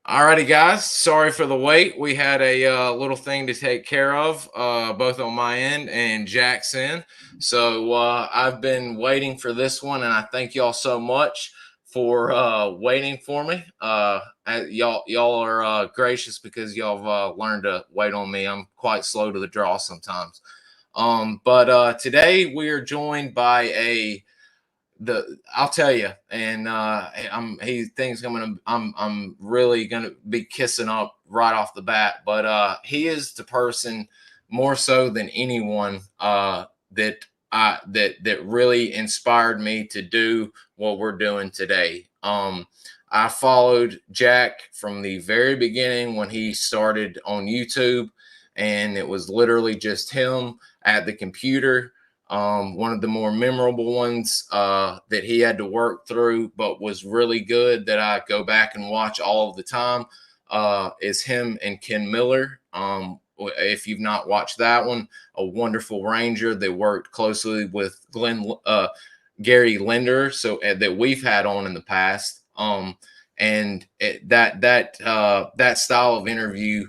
Alrighty, guys. Sorry for the wait. We had a little thing to take care of, both on my end and Jack's end. So I've been waiting for this one, and I thank y'all so much for waiting for me. Y'all are gracious because y'all have learned to wait on me. I'm quite slow to the draw sometimes. But today we are joined by I'll tell you, and he thinks I'm really gonna be kissing up right off the bat, but he is the person more so than anyone that really inspired me to do what we're doing today. I followed Jack from the very beginning when he started on YouTube, and it was literally just him at the computer. One of the more memorable ones that he had to work through, but was really good that I go back and watch all of the time is him and Ken Miller. If you've not watched that one, a wonderful Ranger that worked closely with Gary Linder, so that we've had on in the past. That style of interview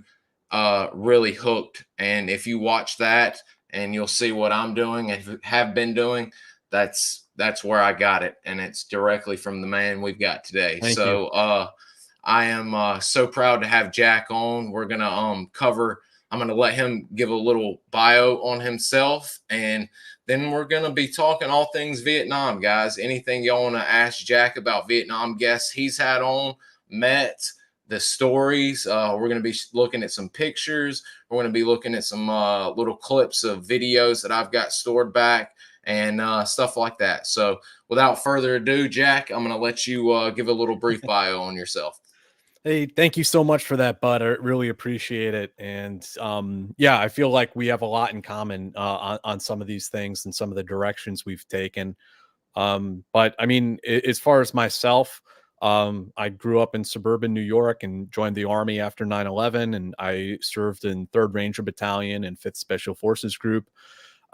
really hooked. And if you watch that, and you'll see what I'm doing and have been doing. That's where I got it, and it's directly from the man we've got today. Thank you. So I am so proud to have Jack on. We're gonna cover. I'm gonna let him give a little bio on himself, and then we're gonna be talking all things Vietnam, guys. Anything y'all want to ask Jack about Vietnam guests he's had on, met, the stories. We're going to be looking at some pictures. We're going to be looking at some little clips of videos that I've got stored back and stuff like that. So without further ado, Jack, I'm going to let you give a little brief bio on yourself. Hey, thank you so much for that, bud. I really appreciate it. And yeah, I feel like we have a lot in common on some of these things and some of the directions we've taken. But I mean, as far as myself, I grew up in suburban New York and joined the Army after 9/11, and I served in 3rd Ranger Battalion and 5th Special Forces Group.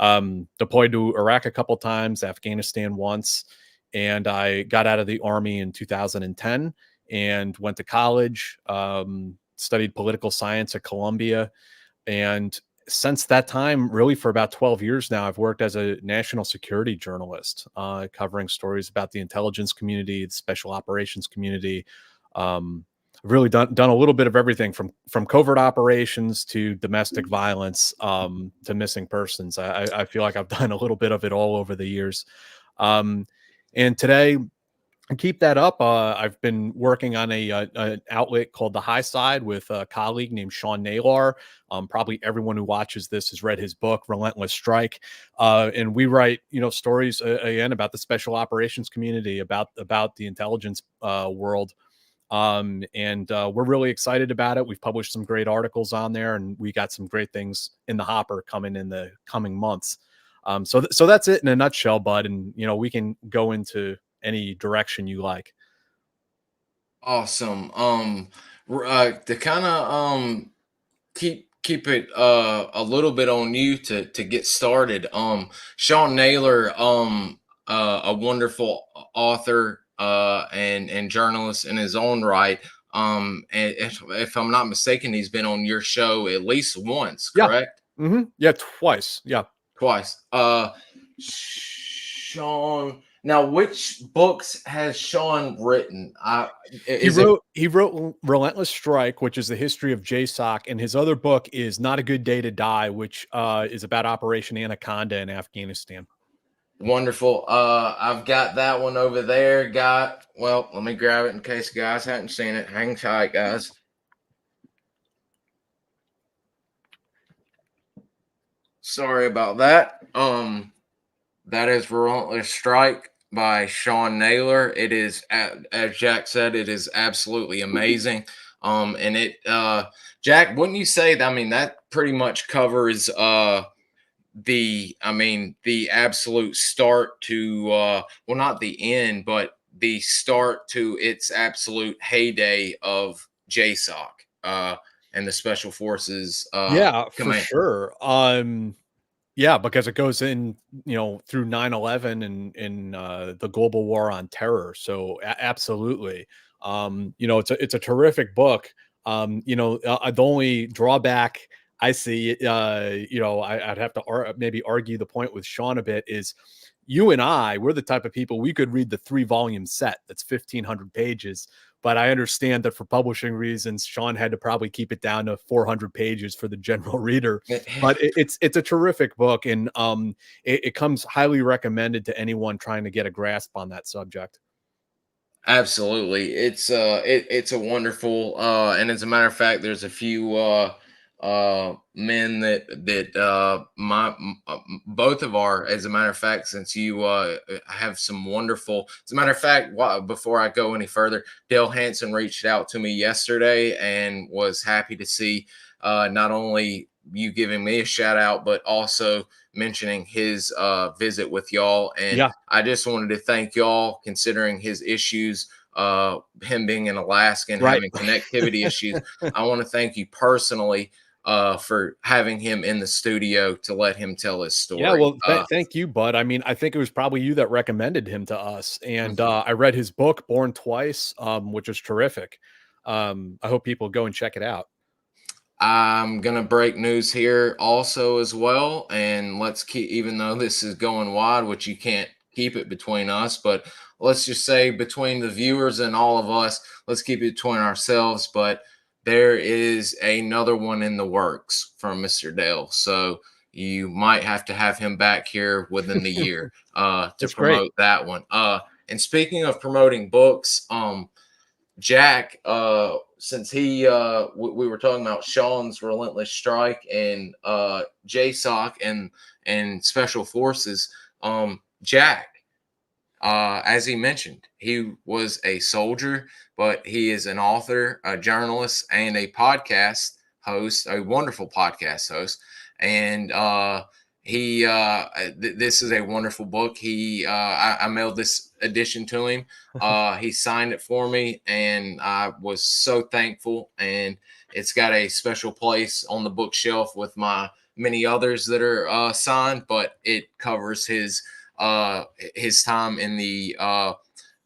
Deployed to Iraq a couple times, Afghanistan once, and I got out of the Army in 2010 and went to college, studied political science at Columbia. And since that time, really for about 12 years now, I've worked as a national security journalist, covering stories about the intelligence community, the special operations community. I've really done a little bit of everything from covert operations to domestic violence, to missing persons. I feel like I've done a little bit of it all over the years. And today, and keep that up. I've been working on an outlet called The High Side with a colleague named Sean Naylor. Probably everyone who watches this has read his book, Relentless Strike. And we write, stories again about the special operations community, about the intelligence world. And we're really excited about it. We've published some great articles on there, and we got some great things in the hopper coming in the coming months. So that's it in a nutshell, bud. And we can go into any direction you like. Awesome. To kind of keep it a little bit on you to get started. Sean Naylor, a wonderful author and journalist in his own right. And if I'm not mistaken, he's been on your show at least once, Yeah. correct? Yeah, twice. Yeah. Twice. Sean. Now, which books has Sean written? He wrote Relentless Strike, which is the history of JSOC, and his other book is Not a Good Day to Die, which is about Operation Anaconda in Afghanistan. Wonderful. I've got that one over there. Well, let me grab it in case guys hadn't seen it. Hang tight, guys. Sorry about that. That is Relentless Strike by Sean Naylor. It is, as Jack said, it is absolutely amazing. And Jack, wouldn't you say that? I mean, that pretty much covers the absolute start to well, not the end, but the start to its absolute heyday of JSOC and the Special Forces Yeah, for command. sure. Yeah, because it goes in, through 9/11 and the global war on terror. So absolutely. It's a terrific book. The only drawback I see, I'd have to maybe argue the point with Sean a bit is you and we're the type of people we could read the 3-volume set that's 1,500 pages. But I understand that for publishing reasons, Sean had to probably keep it down to 400 pages for the general reader. But it's a terrific book, and it comes highly recommended to anyone trying to get a grasp on that subject. Absolutely. It's a wonderful and as a matter of fact, there's a few men that both of our, as a matter of fact, since you have some wonderful, as a matter of fact, before I go any further, Dale Hansen reached out to me yesterday and was happy to see not only you giving me a shout out, but also mentioning his visit with y'all. And Yeah. I just wanted to thank y'all, considering his issues, him being in Alaska and Right. having connectivity issues. I want to thank you personally for having him in the studio to let him tell his Yeah, story. well, thank you, bud. I mean, I think it was probably you that recommended him to us, and Mhm. I read his book, Born Twice, which is terrific. I hope people go and check it out. I'm gonna break news here also as well, and let's keep, even though this is going wide, which you can't keep it between us, but let's just say between the viewers and all of us, let's keep it between ourselves. But there is another one in the works from Mr. Dale, so you might have him back here within the year to That's great. promote that one. And speaking of promoting books, Jack, since we were talking about Sean's Relentless Strike and JSOC and Special Forces, Jack, as he mentioned, he was a soldier, but he is an author, a journalist, and a podcast host, a wonderful podcast host. And this is a wonderful book. I mailed this edition to him. He signed it for me, and I was so thankful. And it's got a special place on the bookshelf with my many others that are signed, but it covers his time in the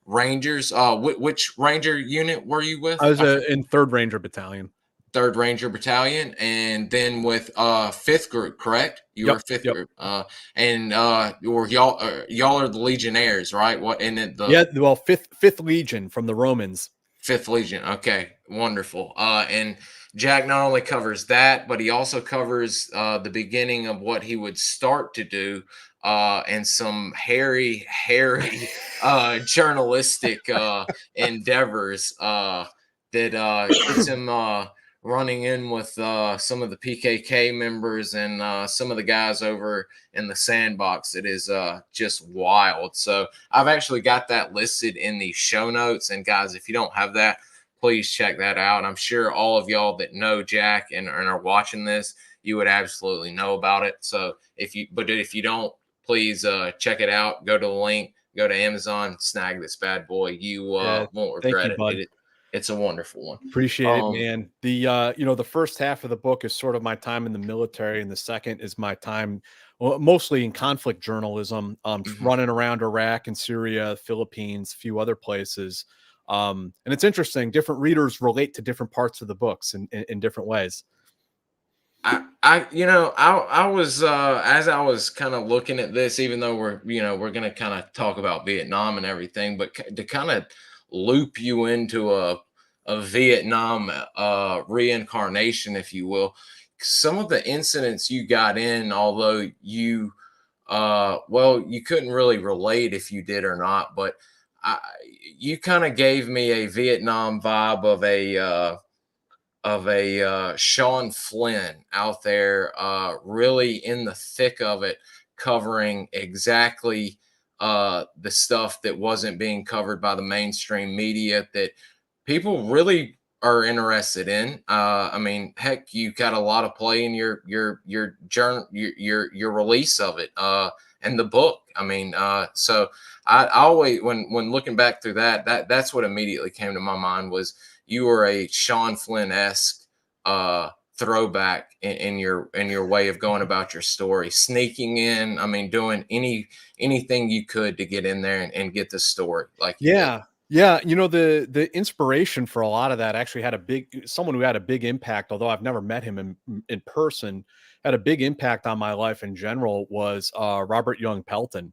Rangers. Which Ranger unit were you with? I was in 3rd Ranger Battalion. 3rd Ranger Battalion, and then with 5th Group, correct? You were Yep, 5th yep. Group, and y'all are the Legionnaires, right? What and then the Yeah, well, fifth Legion from the Romans. 5th Legion. Okay, wonderful. And Jack not only covers that, but he also covers the beginning of what he would start to do and some hairy journalistic endeavors that gets him running in with some of the PKK members and some of the guys over in the sandbox. It is just wild. So I've actually got that listed in the show notes. And guys, if you don't have that, please check that out. I'm sure all of y'all that know Jack and are watching this, you would absolutely know about it. So if you don't, please check it out. Go to the link, go to Amazon, snag this bad boy. You Yeah, won't thank regret you, it. bud. It's a wonderful one. Appreciate it, man. The first half of the book is sort of my time in the military, and the second is my time, well, mostly in conflict journalism, Mhm. running around Iraq and Syria, Philippines, a few other places. And it's interesting. Different readers relate to different parts of the books in different ways. I was as I was kind of looking at this, even though we're gonna kind of talk about Vietnam and everything, but to kind of loop you into a Vietnam reincarnation, if you will, some of the incidents you got in, although you couldn't really relate if you did or not, but I, you kind of gave me a Vietnam vibe of a Sean Flynn out there, really in the thick of it, covering exactly the stuff that wasn't being covered by the mainstream media that people really are interested in. I mean, heck, you got a lot of play in your journal, your release of it, and the book. I mean, so I always when looking back through that's what immediately came to my mind was you were a Sean Flynn esque throwback in your way of going about your story, sneaking in. I mean, doing anything you could to get in there and get the story like you did. Yeah. Yeah, the inspiration for a lot of that actually had someone who had a big impact, although I've never met him in person, had a big impact on my life in general was Robert Young Pelton,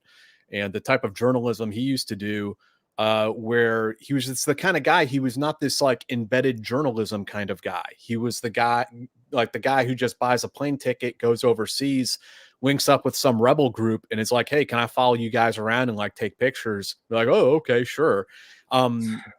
and the type of journalism he used to do, where he was just the kind of guy. He was not this like embedded journalism kind of guy. He was the guy, like the guy who just buys a plane ticket, goes overseas, links up with some rebel group, and is like, "Hey, can I follow you guys around and like take pictures?" They're like, "Oh, okay, sure."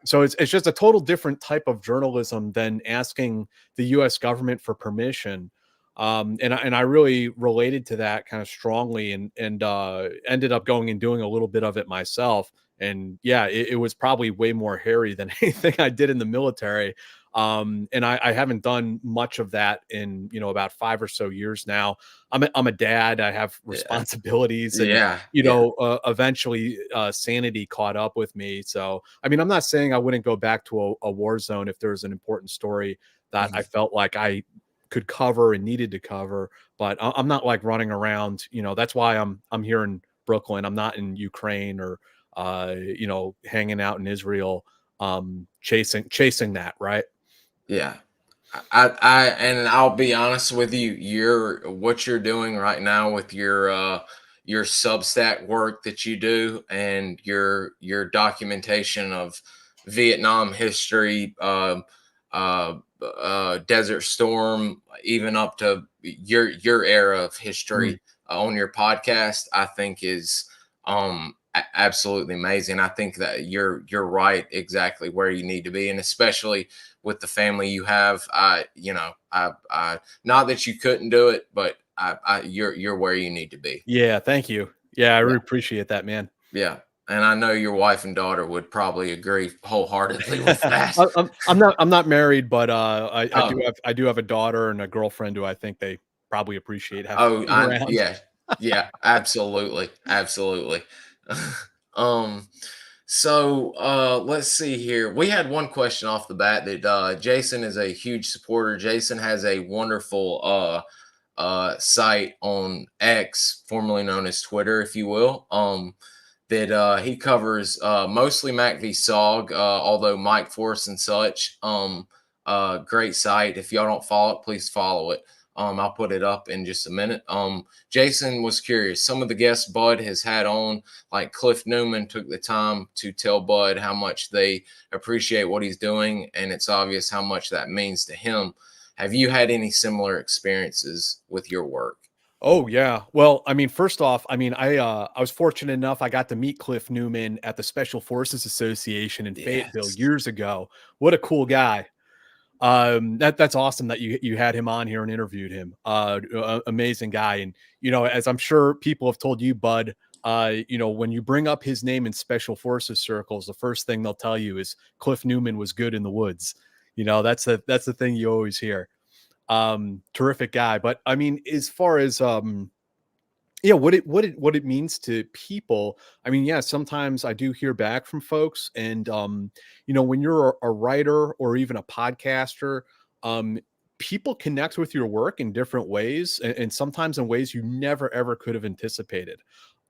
So it's just a total different type of journalism than asking the U.S. government for permission. And I really related to that kind of strongly, and ended up going and doing a little bit of it myself. And yeah, it was probably way more hairy than anything I did in the military. And I haven't done much of that in about 5 or so years now. I'm a dad. I have Yeah. responsibilities, and Yeah. Yeah. eventually sanity caught up with me. So, I mean, I'm not saying I wouldn't go back to a war zone if there's an important story that I Mhm. felt like I could cover and needed to cover, but I'm not like running around. That's why I'm here in Brooklyn. I'm not in Ukraine or hanging out in Israel, chasing that, right? Yeah. And I'll be honest with you, what you're doing right now with your Substack work that you do and your documentation of Vietnam history, Desert Storm, even up to your era of Mm. history on your podcast, I think is absolutely amazing. I think that you're right exactly where you need to be, and especially with the family you have. I not that you couldn't do it, but you're where you need to be. Yeah, thank you. Yeah, I Yeah, really appreciate that, man. yeah. And I know your wife and daughter would probably agree wholeheartedly with that. I'm not married, but I do Oh, have a daughter and a girlfriend who I think they probably appreciate having oh, me around. yeah, yeah, absolutely, absolutely. um, so let's see here. We had one question off the bat that Jason is a huge supporter. Jason has a wonderful site on X, formerly known as Twitter, if you will. That he covers mostly Mac v SOG, although Mike Force and such. Great site. If y'all don't follow it, please follow it. I'll put it up in just a minute. Jason was curious. Some of the guests Bud has had on, like Cliff Newman, took the time to tell Bud how much they appreciate what he's doing, and it's obvious how much that means to him. Have you had any similar experiences with your work? Oh yeah. Well, I mean, first off, I mean, I was fortunate enough I got to meet Cliff Newman at the Special Forces Association in Fayetteville Yes. years ago. What a cool guy. That's awesome that you had him on here and interviewed him. Amazing guy. And as I'm sure people have told you, Bud, when you bring up his name in Special Forces circles, the first thing they'll tell you is Cliff Newman was good in the woods. That's the thing you always hear. Terrific guy. But I mean, as far as yeah, what it means to people. I mean, yeah, sometimes I do hear back from folks, and when you're a writer or even a podcaster, um, people connect with your work in different ways, and sometimes in ways you never ever could have anticipated.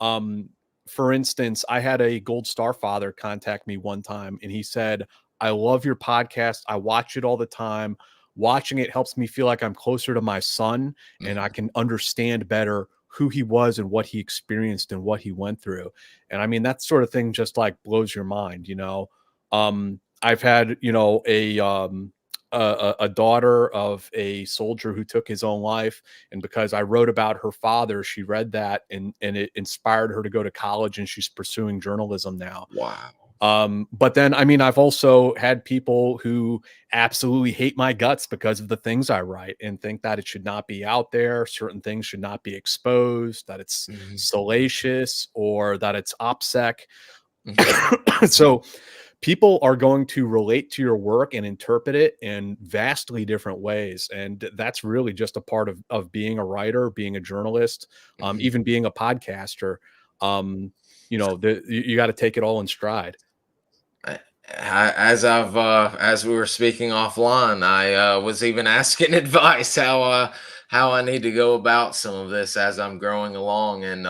Um, for instance, I had a Gold Star father contact me one time, and he said, "I love your podcast. I watch it all the time. Watching it helps me feel like I'm closer to my son, and I Mhm. can understand better who he was and what he experienced and what he went through." And I mean, that sort of thing just like blows your mind. I've had, a daughter of a soldier who took his own life. And because I wrote about her father, she read that and it inspired her to go to college, and she's pursuing journalism now. Wow. But then, I mean, I've also had people who absolutely hate my guts because of the things I write and think that it should not be out there. Certain things should not be exposed, that it's Mhm. salacious or that it's OPSEC. Mhm. So people are going to relate to your work and interpret it in vastly different ways. And that's really just a part of being a writer, being a journalist, Mhm. even being a podcaster. You got to take it all in stride. As we were speaking offline, I was even asking advice how I need to go about some of this as I'm growing along and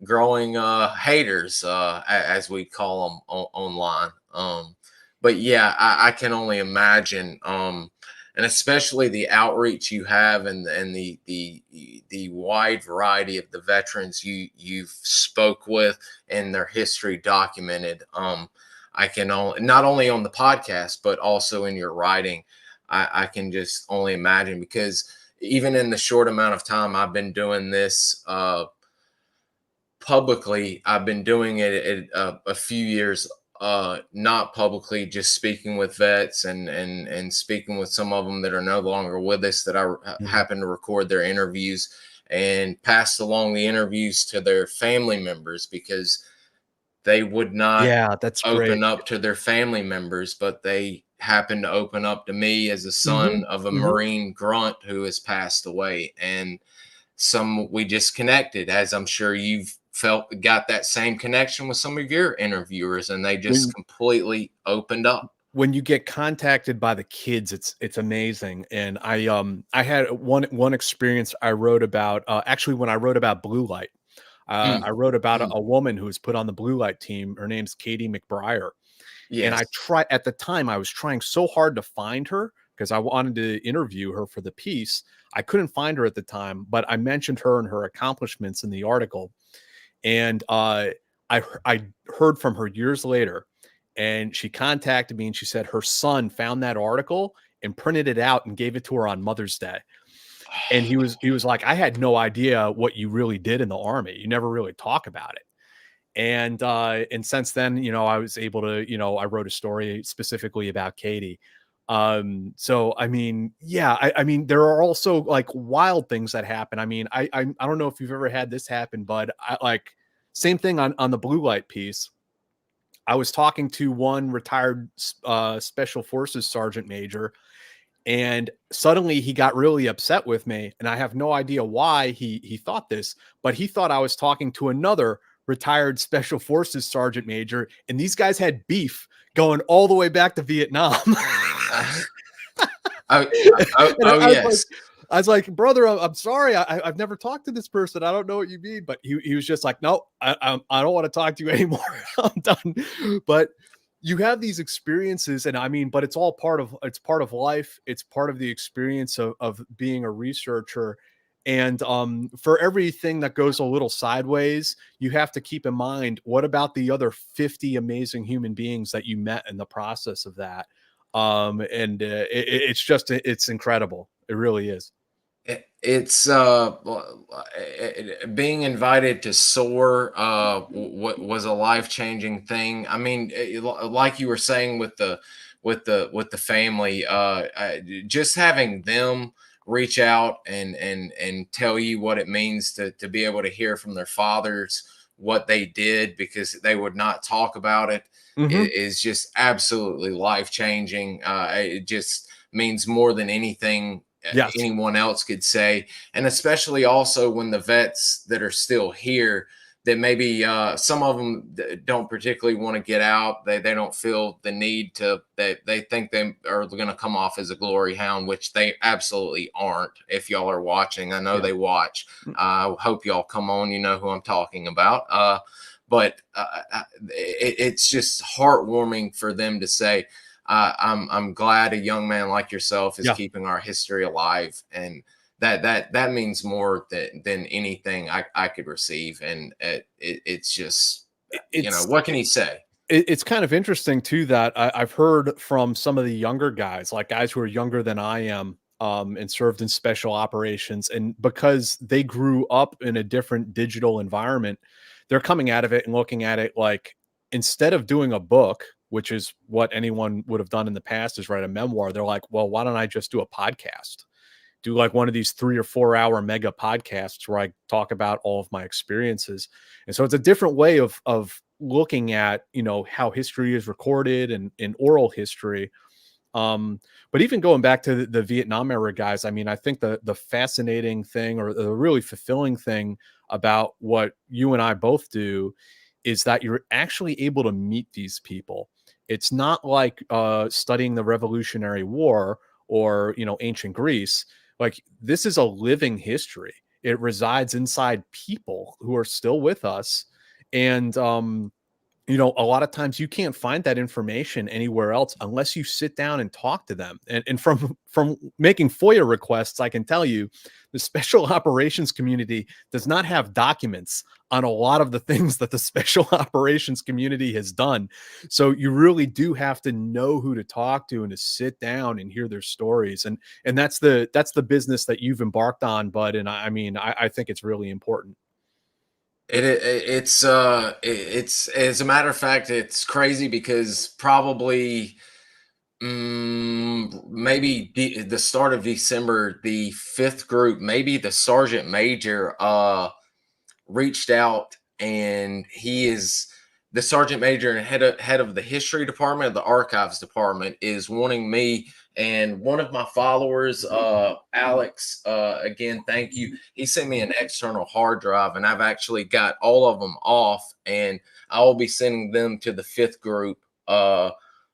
growing haters as we call them online. But yeah, I can only imagine, and especially the outreach you have, and the wide variety of the veterans you've spoke with and their history documented. I can only, not only on the podcast but also in your writing. I can just only imagine, because even in the short amount of time I've been doing this publicly, I've been doing it a few years, not publicly, just speaking with vets, and speaking with some of them that are no longer with us, that I Mhm. happen to record their interviews and passed along the interviews to their family members, because they would not Yeah, that's great. open up to their family members, but they happen to open up to me as a Mhm, son of a mhm. Marine grunt who has passed away. And some, we just connected, as I'm sure you've got that same connection with some of your interviewers, and they just When completely opened up. when you get contacted by the kids, it's amazing. And I had one experience I wrote about, actually when I wrote about blue light. I Mm, wrote about mm, a woman who was put on the blue light team. Her name's Katie McBrier. And yes. I try at the time I was trying so hard to find her because I wanted to interview her for the piece. I couldn't find her at the time, but I mentioned her and her accomplishments in the article. And I heard from her years later, and she contacted me and she said her son found that article and printed it out and gave it to her on Mother's Day. And he was like, I had no idea what you really did in the army. You never really talk about it. And since then, I was able to, I wrote a story specifically about Katie. So I mean, yeah, I mean, there are also like wild things that happen. I mean, I don't know if you've ever had this happen, but I like same thing on the blue light piece. I was talking to one retired special forces sergeant major, and suddenly he got really upset with me, and I have no idea why he thought this, but he thought I was talking to another retired special forces sergeant major, and these guys had beef going all the way back to Vietnam. Oh, And oh, yes. I was like, brother, I'm sorry. I've never talked to this person. I don't know what you mean. But he was just like, no, I don't want to talk to you anymore. I'm done. But you have these experiences, and I mean, but it's part of life. It's part of the experience of being a researcher. And for everything that goes a little sideways, you have to keep in mind, what about the other 50 amazing human beings that you met in the process of that? And it's just it's incredible. It really is. It's being invited to soar was a life-changing thing. I mean, like you were saying with the family, just having them reach out and tell you what it means to be able to hear from their fathers what they did, because they would not talk about it, Hmm. is just absolutely life-changing. It just means more than anything Yes. anyone else could say. And especially also when the vets that are still here, that maybe some of them don't particularly want to get out, they don't feel the need to, they think they are going to come off as a glory hound, which they absolutely aren't. If y'all are watching, I know Yeah. they watch. I hope y'all come on, you know who I'm talking about. But it's just heartwarming for them to say, I'm glad a young man like yourself is Yeah. keeping our history alive, and that means more than anything I could receive. And it's just, It's what can he say? it's kind of interesting too that I've heard from some of the younger guys, like guys who are younger than I am, and served in special operations, and because they grew up in a different digital environment, they're coming out of it and looking at it like, instead of doing a book, which is what anyone would have done in the past, is write a memoir. They're like, well, why don't I just do a podcast? Do like one of these 3 or 4 hour mega podcasts where I talk about all of my experiences. And so it's a different way of looking at, how history is recorded and in oral history. But even going back to the Vietnam era guys, I mean, I think the fascinating thing, or the really fulfilling thing about what you and I both do, is that you're actually able to meet these people. It's not like studying the Revolutionary War or ancient Greece. Like, this is a living history. It resides inside people who are still with us, and you know, a lot of times you can't find that information anywhere else unless you sit down and talk to them. And from making FOIA requests, I can tell you the special operations community does not have documents on a lot of the things that the special operations community has done. So you really do have to know who to talk to and to sit down and hear their stories. And that's the business that you've embarked on, bud. And I mean, I think it's really important. It's as a matter of fact, it's crazy because probably maybe the start of December, the fifth group, maybe the sergeant major reached out, and he is the sergeant major and head of the history department of the archives department is wanting me and one of my followers, Alex, again, thank you. He sent me an external hard drive, and I've actually got all of them off, and I will be sending them to the fifth group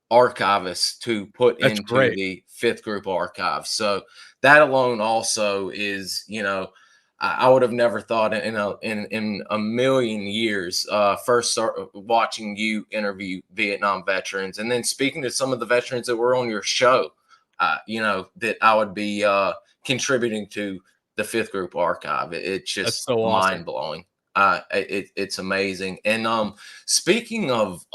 archivist to put That's into great. the fifth group archive. So that alone also is, you know, I would have never thought in a million years. First start watching you interview Vietnam veterans, and then speaking to some of the veterans that were on your show. You know, that I would be contributing to the fifth group archive. It's That's just so awesome. mind blowing. It's amazing. And speaking of,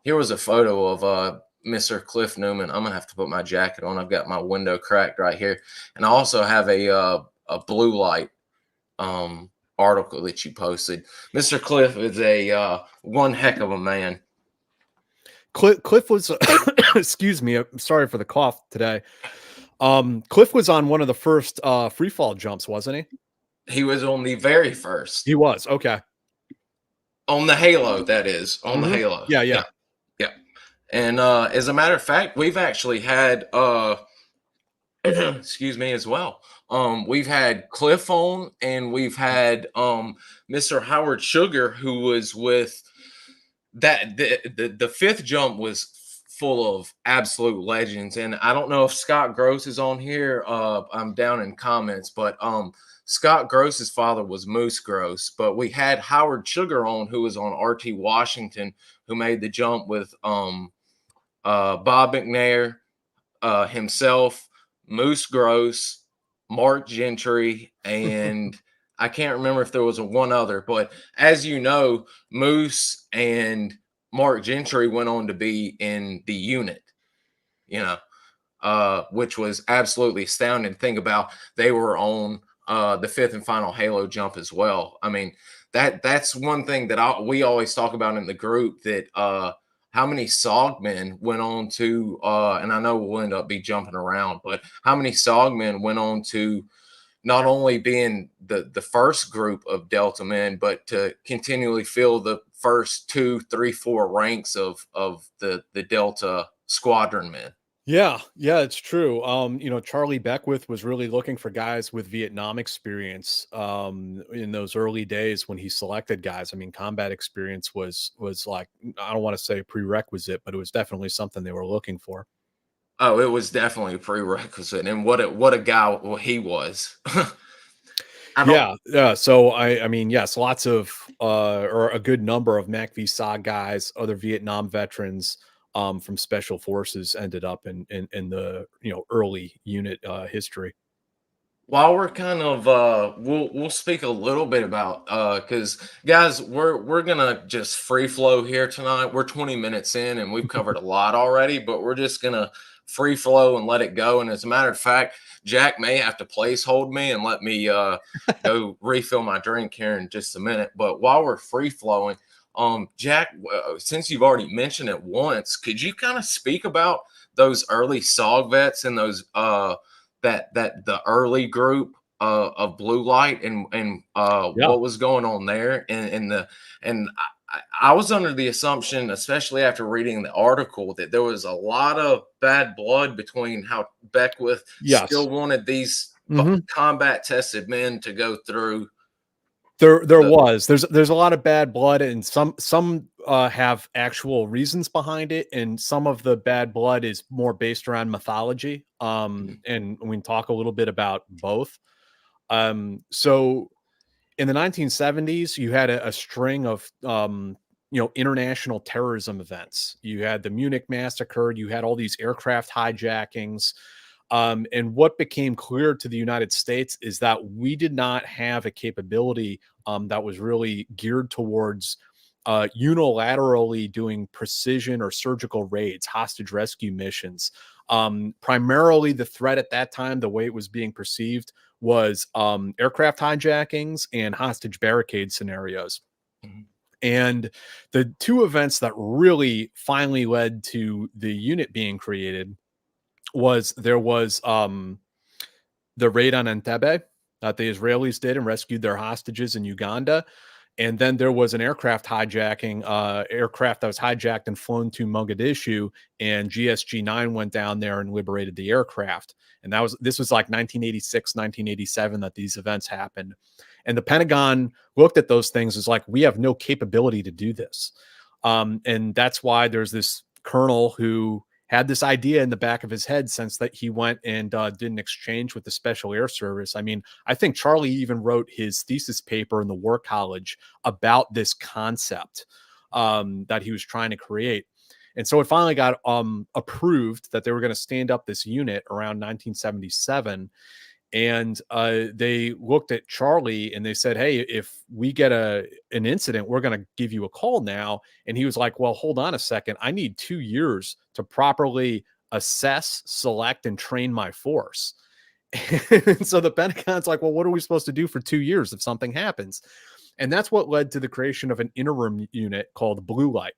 here was a photo of Mr. Cliff Newman. I'm gonna have to put my jacket on. I've got my window cracked right here, and I also have a blue light article that you posted. Mr. Cliff is a one heck of a man. Cliff was excuse me, I'm sorry for the cough today. Cliff was on one of the first free fall jumps, wasn't he? He was on the very first He was. Okay. on the Halo. That is on the Mhm. Halo. Yeah, Yeah, yeah. yeah. And as a matter of fact, we've actually had excuse me as well. We've had Cliff on, and we've had Mr. Howard Sugar, who was with that the fifth jump was full of absolute legends. And I don't know if Scott Gross is on here. I'm down in comments, but Scott Gross's father was Moose Gross, but we had Howard Sugar on, who was on RT Washington, who made the jump with Bob McNair, himself, Moose Gross, Mark Gentry, and I can't remember if there was a one other. But as you know, Moose and Mark Gentry went on to be in the unit, you know, which was absolutely astounding to think about. They were on the fifth and final Halo jump as well. I mean, that's one thing that we always talk about in the group, that how many SOG men went on to, and I know we'll end up be jumping around, but how many SOG men went on to not only being the first group of Delta men, but to continually fill the first two, three, four ranks of the Delta squadron men. Yeah, yeah, it's true. You know, Charlie Beckwith was really looking for guys with Vietnam experience in those early days when he selected guys. I mean, combat experience was like, I don't want to say a prerequisite, but it was definitely something they were looking for. Oh, it was definitely a prerequisite, and what a guy he was. I don't. Yeah, yeah. So I mean, yes, lots of or a good number of MACV-SOG guys, other Vietnam veterans from special forces ended up in the, you know, early unit history. While we're kind of we'll speak a little bit about because guys, we're gonna just free flow here tonight. We're 20 minutes in, and we've covered a lot already, but we're just gonna free flow and let it go. And as a matter of fact, Jack may have to place hold me and let me go refill my drink here in just a minute. But while we're free flowing, Jack, since you've already mentioned it once, could you kind of speak about those early SOG vets and those that the early group of blue light, and Yeah. what was going on there, and I was under the assumption, especially after reading the article, that there was a lot of bad blood between how Beckwith Yes. still wanted these Mhm. combat tested men to go through There the. was. There's a lot of bad blood, and some have actual reasons behind it, and some of the bad blood is more based around mythology. And we can talk a little bit about both. So in the 1970s, you had a string of international terrorism events. You had the Munich massacre, you had all these aircraft hijackings. And what became clear to the United States is that we did not have a capability that was really geared towards unilaterally doing precision or surgical raids, hostage rescue missions. Primarily, the threat at that time, the way it was being perceived, was aircraft hijackings and hostage barricade scenarios. Mhm. And the two events that really finally led to the unit being created was the raid on Entebbe that the Israelis did and rescued their hostages in Uganda. And then there was an aircraft hijacking, aircraft that was hijacked and flown to Mogadishu, and GSG-9 went down there and liberated the aircraft. And this was like 1986, 1987 that these events happened. And the Pentagon looked at those things as like, we have no capability to do this. And that's why there's this colonel who had this idea in the back of his head since that he went and did an exchange with the Special Air Service. I mean, I think Charlie even wrote his thesis paper in the War College about this concept that he was trying to create. And so it finally got approved that they were going to stand up this unit around 1977. And they looked at Charlie and they said, "Hey, if we get an incident, we're going to give you a call now." And he was like, "Well, hold on a second. I need 2 years to properly assess, select, and train my force." And so the Pentagon's like, "Well, what are we supposed to do for 2 years if something happens?" And that's what led to the creation of an interim unit called Blue Light.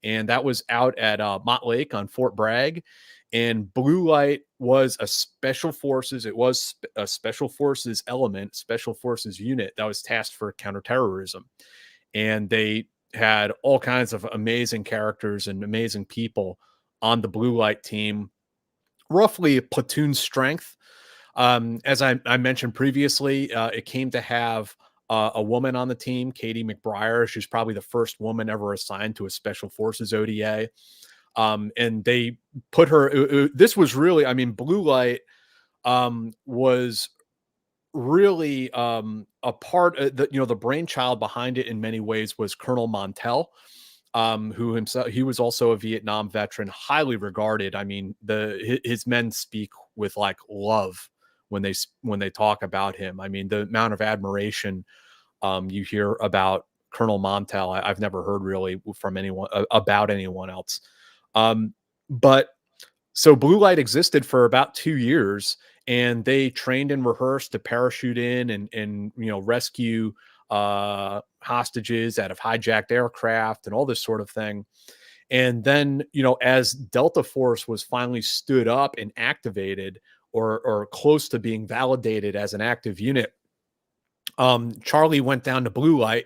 And that was out at Mott Lake on Fort Bragg. And Blue Light was a special forces. It was a special forces element, special forces unit that was tasked for counterterrorism. And they had all kinds of amazing characters and amazing people on the Blue Light team, roughly platoon strength. As I mentioned previously, it came to have a woman on the team, Katie McBrier. She's probably the first woman ever assigned to a special forces ODA. And they put her, this was really, I mean, Blue Light was really a part of the brainchild behind it in many ways was Colonel Montel, who himself, he was also a Vietnam veteran, highly regarded. I mean, his men speak with like love when they talk about him. I mean, the amount of admiration you hear about Colonel Montel, I've never heard really from anyone about anyone else. But so Blue Light existed for about 2 years, and they trained and rehearsed to parachute in and rescue hostages out of hijacked aircraft and all this sort of thing. And then, as Delta Force was finally stood up and activated or close to being validated as an active unit, Charlie went down to Blue Light,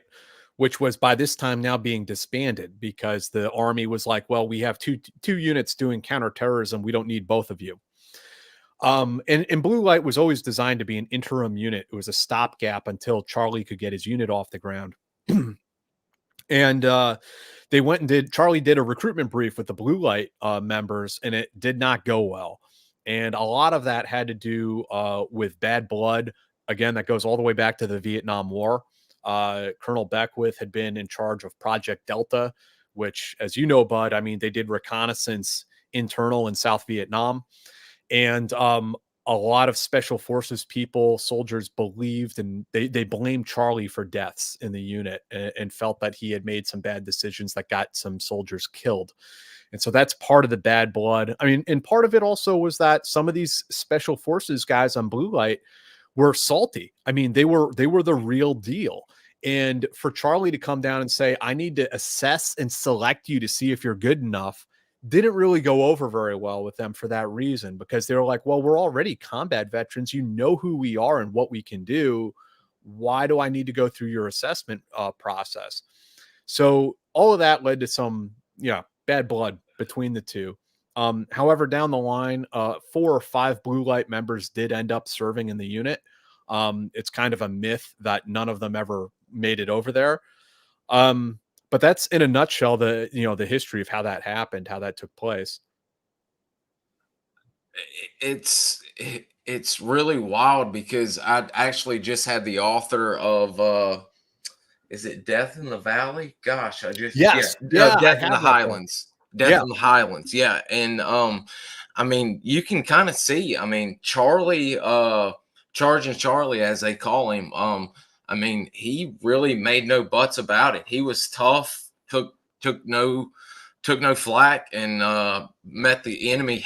which was by this time now being disbanded because the Army was like, well, we have two units doing counterterrorism. We don't need both of you. And Blue Light was always designed to be an interim unit. It was a stopgap until Charlie could get his unit off the ground. And they went and Charlie did a recruitment brief with the Blue Light members, and it did not go well. And a lot of that had to do with bad blood. Again, that goes all the way back to the Vietnam War. Colonel Beckwith had been in charge of Project Delta, which, as you know, Bud, I mean, they did reconnaissance internal in South Vietnam. And a lot of special forces people, soldiers believed, and they blamed Charlie for deaths in the unit and felt that he had made some bad decisions that got some soldiers killed. And so that's part of the bad blood. I mean, and part of it also was that some of these special forces guys on Blue Light were salty. I mean, they were the real deal. And for Charlie to come down and say, I need to assess and select you to see if you're good enough, didn't really go over very well with them for that reason, because they were like, well, we're already combat veterans. You know who we are and what we can do. Why do I need to go through your assessment process? So all of that led to some, bad blood between the two. However, down the line, 4 or 5 Blue Light members did end up serving in the unit. It's kind of a myth that none of them ever made it over there. But that's in a nutshell the history of how that happened, how that took place. It's really wild because I actually just had the author of is it Death in the Valley? Gosh, Yes, yeah, I Death in the have that book. Highlands. Death Yeah, in the Highlands. Yeah, and I mean, you can kind of see. I mean, Charlie, Charging Charlie, as they call him. I mean, he really made no buts about it. He was tough. Took no took no flack and met the enemy,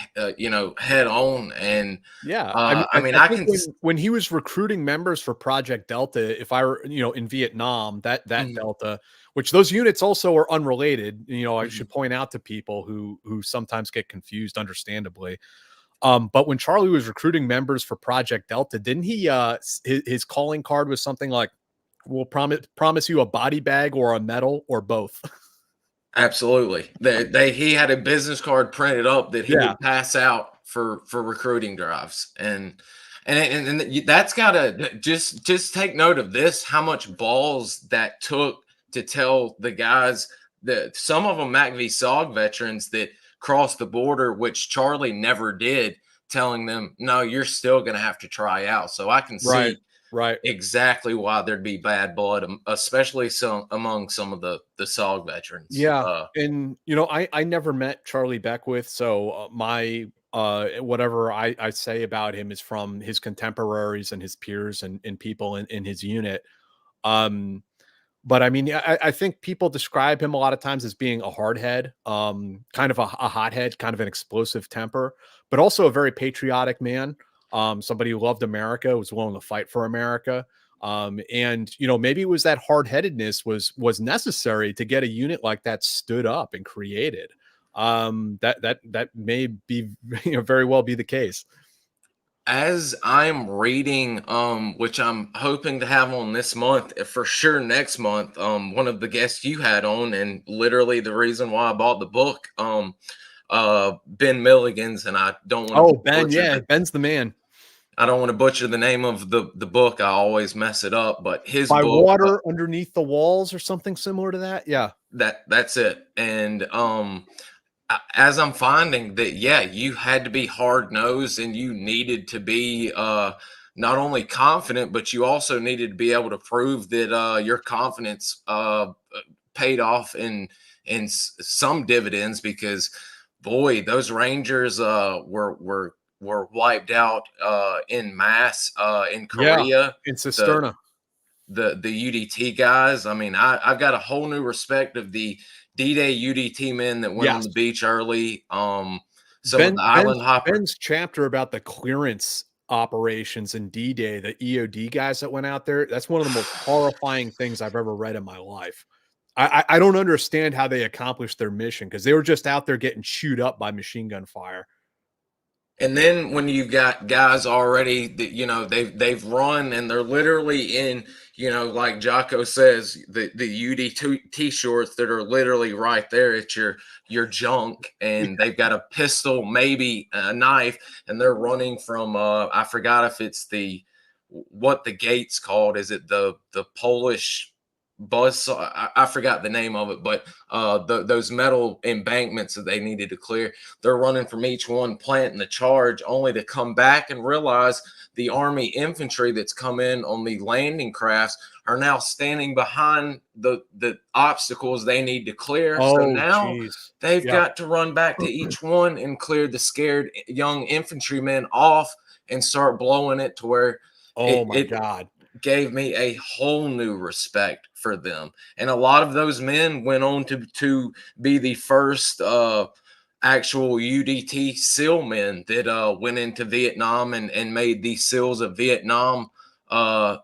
head on. And yeah. I mean, I mean, I I think can. when he was recruiting members for Project Delta, if I were, in Vietnam, that Mhm, Delta, which those units also are unrelated. I mhm. should point out to people who sometimes get confused, understandably. But when Charlie was recruiting members for Project Delta, didn't he his calling card was something like, "We'll promise you a body bag or a medal or both." Absolutely. He had a business card printed up that he Yeah. would pass out for recruiting drives. That's gotta just take note of this, how much balls that took to tell the guys, that some of them MACV SOG veterans that crossed the border, which Charlie never did, telling them, no, you're still gonna have to try out. So I can Right. see Right. exactly why there'd be bad blood, especially among some of the SOG veterans. Yeah, and, I never met Charlie Beckwith, so, my, whatever I say about him is from his contemporaries and his peers and people in his unit. Um, but I mean, I think people describe him a lot of times as being a hardhead, kind of a hothead, kind of an explosive temper, but also a very patriotic man. Somebody who loved America, was willing to fight for America. And maybe it was that hard-headedness was necessary to get a unit like that stood up and created. That may be very well be the case. As I'm reading, which I'm hoping to have on this month, for sure next month, one of the guests you had on, and literally the reason why I bought the book, Ben Milligan's, and Oh, Ben, yeah, Ben's the man. I don't want to butcher the name of the book. I always mess it up, but his By book, water underneath the walls or something similar to that. Yeah. that's it. And as I'm finding that, yeah, you had to be hard nosed, and you needed to be not only confident, but you also needed to be able to prove that your confidence paid off in some dividends, because boy, those Rangers were wiped out in mass in Yeah, Korea. in The Cisterna. the UDT guys. I mean, I've got a whole new respect of the D-Day UDT men that went on Yes. the beach early. Some of the island hopper. Ben's chapter about the clearance operations in D-Day, the EOD guys that went out there, that's one of the most horrifying things I've ever read in my life. I don't understand how they accomplished their mission because they were just out there getting chewed up by machine gun fire. And then when you've got guys already that they've run, and they're literally in, like Jocko says, the UDT shorts that are literally right there at your junk, and they've got a pistol, maybe a knife, and they're running from I forgot if it's what the gate's called. Is it the Polish buzz? I forgot the name of it, but those metal embankments that they needed to clear, they're running from each one, planting the charge, only to come back and realize the Army infantry that's come in on the landing crafts are now standing behind the obstacles they need to clear. So Oh, now geez. they've Yeah. got to run back to each one and clear the scared young infantrymen off, and start blowing it to where Oh my it god. gave me a whole new respect for them. And a lot of those men went on to be the first actual UDT SEAL men that went into Vietnam and made the SEALs of Vietnam the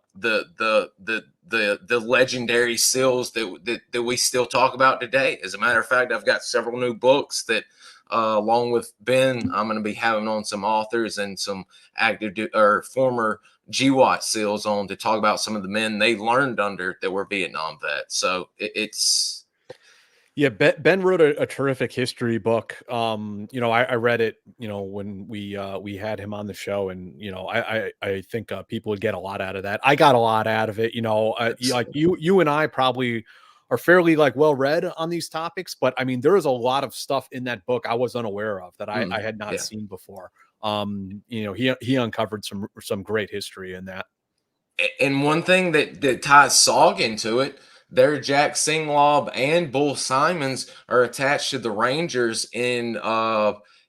legendary SEALs that we still talk about today. As a matter of fact, I've got several new books that along with Ben, I'm going to be having on some authors and some active or former GWAT SEALs on to talk about some of the men they learned under that were Vietnam vets. So it's Yeah, Ben wrote a terrific history book. I read it, when we had him on the show, and I think people would get a lot out of that. I got a lot out of it. Like you and I probably are fairly like well read on these topics, but I mean there is a lot of stuff in that book I was unaware of that I had not yeah. seen before. He uncovered some great history in that. And one thing that ties SOG into it, their Jack Singlob and Bull Simons are attached to the Rangers in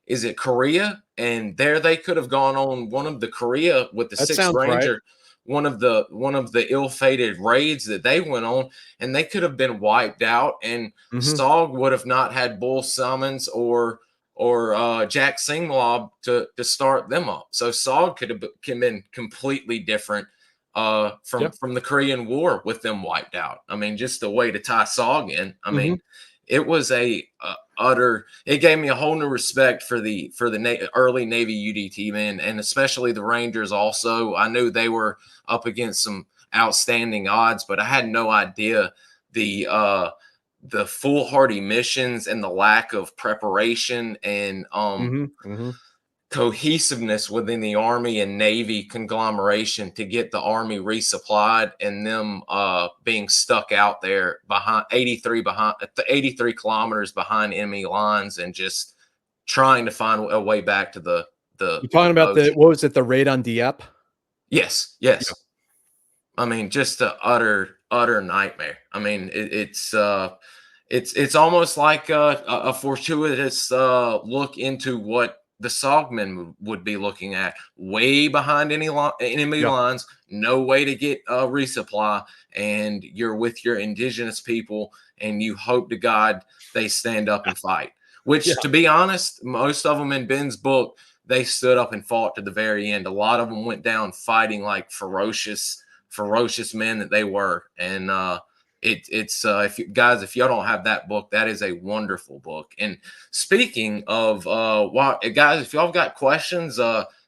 is it Korea? And there they could have gone on one of the Korea with the That 6th sounds right. Ranger, one of the ill-fated raids that they went on, and they could have been wiped out, and Mhm. SOG would have not had Bull Simons or Jack Singlob to start them up. So SOG could have been completely different from Yeah. the Korean War with them wiped out. I mean, just a way to tie SOG in. I Mhm. mean, it was a utter. It gave me a whole new respect for the early Navy UDT men, and especially the Rangers. Also, I knew they were up against some outstanding odds, but I had no idea the foolhardy missions and the lack of preparation and Mhm. Mhm. cohesiveness within the Army and Navy conglomeration to get the Army resupplied, and them being stuck out there behind 83 kilometers behind enemy lines, and just trying to find a way back to the You're talking about the coast. what was it, the raid on Dieppe? Yes, Yeah. yes. I mean, just a utter nightmare. I mean, it's almost like a fortuitous look into what the Sogmen would be looking at, way behind enemy Yeah. lines, no way to get a resupply, and you're with your indigenous people, and you hope to God they stand up and fight. Yeah. Which, to be honest, most of them in Ben's book, they stood up and fought to the very end. A lot of them went down fighting like ferocious men that they were. And it's if you guys, if y'all don't have that book, that is a wonderful book. And speaking of guys, if y'all got questions,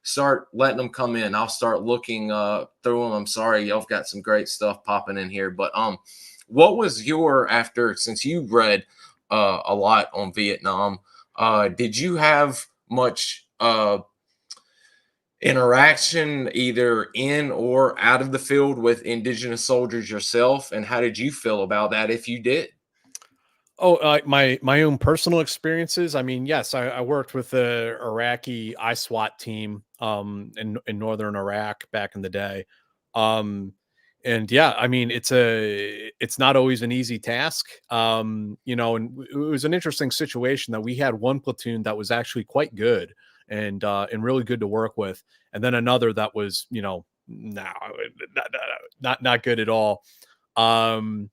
start letting them come in. I'll start looking through them. I'm sorry, y'all got some great stuff popping in here, but what was your, after, since you read a lot on Vietnam, did you have much interaction either in or out of the field with indigenous soldiers yourself, and how did you feel about that if you did? Oh, my own personal experiences. I mean, yes, I worked with the Iraqi ISWAT team in northern Iraq back in the day. Um and yeah, I mean, it's not always an easy task. And it was an interesting situation that we had one platoon that was actually quite good and really good to work with, and then another that was, no, not good at all. Um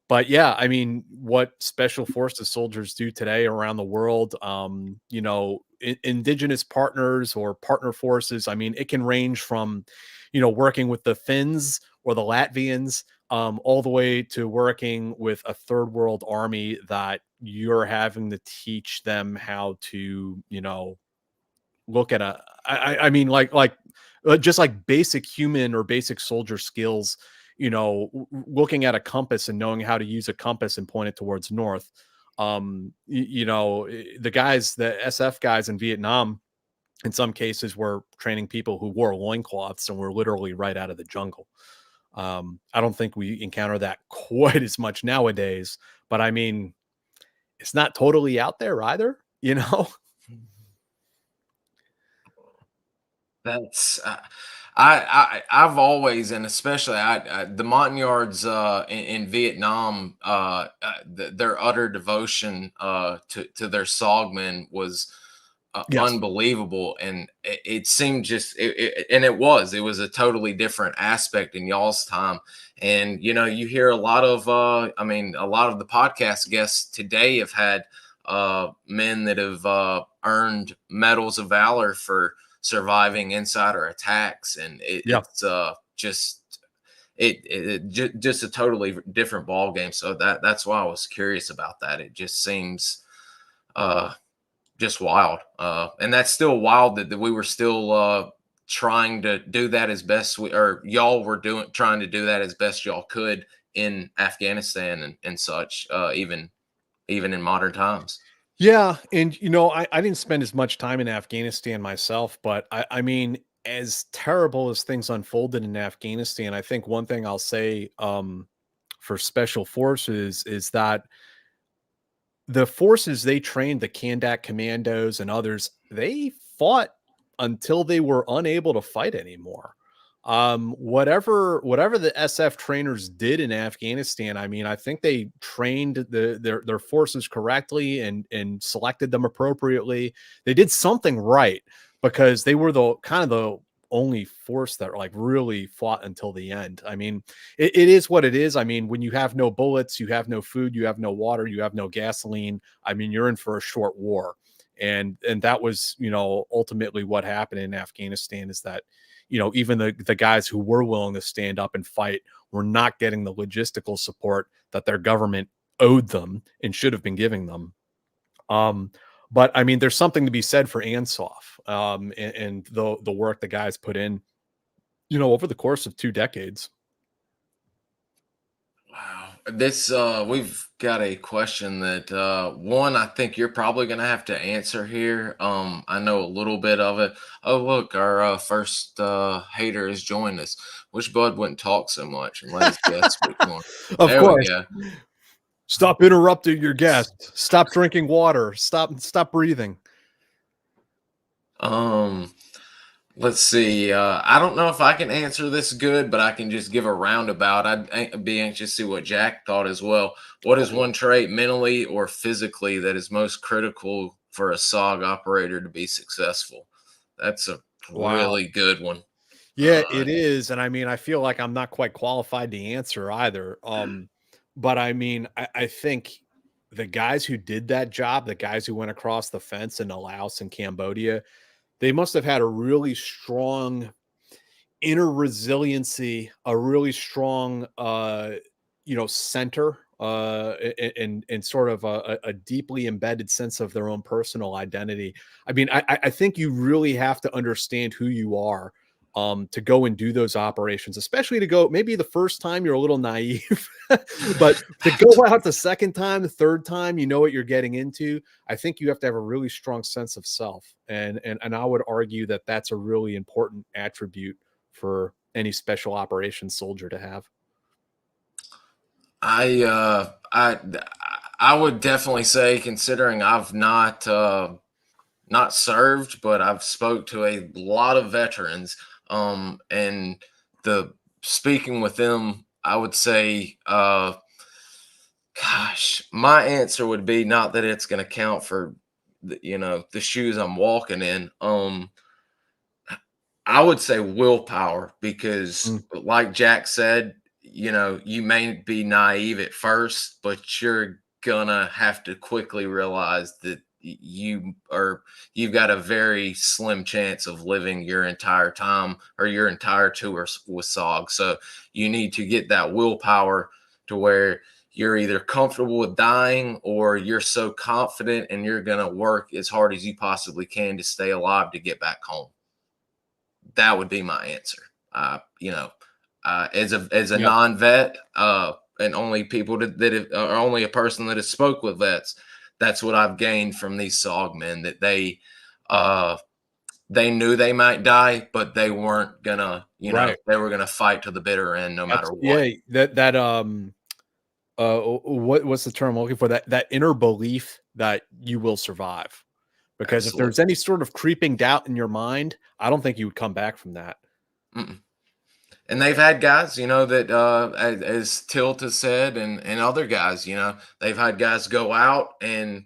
but yeah, I mean, what special forces soldiers do today around the world, indigenous partners or partner forces, I mean, it can range from, working with the Finns or the Latvians, all the way to working with a third world army that you're having to teach them how to, look at I mean, just like basic human or basic soldier skills, looking at a compass and knowing how to use a compass and point it towards north. The SF guys in Vietnam, in some cases, were training people who wore loincloths and were literally right out of the jungle. I don't think we encounter that quite as much nowadays, but I mean, it's not totally out there either, you know? That's I've always, and especially the Montagnards in Vietnam, their utter devotion to their songmen was Yes. unbelievable, and it seemed and it was a totally different aspect in y'all's time. And you hear a lot of I mean, a lot of the podcast guests today have had men that have earned medals of valor for surviving insider attacks, and Yeah. it's just a totally different ball game. So that's why I was curious about that. It just seems uh just wild. And that's still wild that we were still trying to do that as best or y'all were trying to do that as best y'all could in Afghanistan and such, even in modern times. Yeah, and I didn't spend as much time in Afghanistan myself, but I mean, as terrible as things unfolded in Afghanistan, I think one thing I'll say for special forces is that the forces they trained, the Kandak commandos and others, they fought until they were unable to fight anymore. Whatever the SF trainers did in Afghanistan, I mean, I think they trained their forces correctly and selected them appropriately. They did something right because they were the kind of the only force that like really fought until the end. I mean, it is what it is. I mean, when you have no bullets, you have no food, you have no water, you have no gasoline. I mean, you're in for a short war. And that was, ultimately what happened in Afghanistan is that, even the guys who were willing to stand up and fight were not getting the logistical support that their government owed them and should have been giving them. But I mean, there's something to be said for ANSOF, and the work the guys put in, over the course of 2 decades. Wow. This we've got a question that one I think you're probably gonna have to answer here. I know a little bit of it. Oh look, our first hater has joined us. Wish Bud wouldn't talk so much and let his guests speak more. Of There we course. go. Stop interrupting your guest. Stop drinking water. Stop breathing. Let's see. I don't know if I can answer this good, but I can just give a roundabout. I'd be anxious to see what Jack thought as well. What is one trait mentally or physically that is most critical for a SOG operator to be successful? That's a Wow. really good one. Yeah, it is. And I mean, I feel like I'm not quite qualified to answer either. But I mean, I think the guys who did that job, the guys who went across the fence into Laos and Cambodia, they must have had a really strong inner resiliency, a really strong center, and sort of a deeply embedded sense of their own personal identity. I mean, I think you really have to understand who you are, to go and do those operations, especially to go maybe the first time you're a little naive, but to go out the second time, the third time, you know what you're getting into. I think you have to have a really strong sense of self, and I would argue that that's a really important attribute for any special operations soldier to have. I would definitely say, considering I've not served, but I've spoke to a lot of veterans, and the speaking with them, I would say, gosh, my answer would be not that it's going to count for the shoes I'm walking in. I would say willpower because, Mm, like Jack said, you may be naive at first, but you're gonna have to quickly realize that you've got a very slim chance of living your entire time or your entire tour with SOG. So you need to get that willpower to where you're either comfortable with dying or you're so confident and you're gonna work as hard as you possibly can to stay alive to get back home. That would be my answer. As a yeah. non-vet, and only people are only a person that has spoke with vets. That's what I've gained from these SOG men, that they knew they might die, but they weren't gonna, Right. they were gonna fight to the bitter end no matter That's what. yeah. What's the term I'm looking for? That inner belief that you will survive. Because if there's Absolutely. any sort of creeping doubt in your mind, I don't think you would come back from that. Mm-mm. And they've had guys, that as Tilt has said, and other guys, they've had guys go out and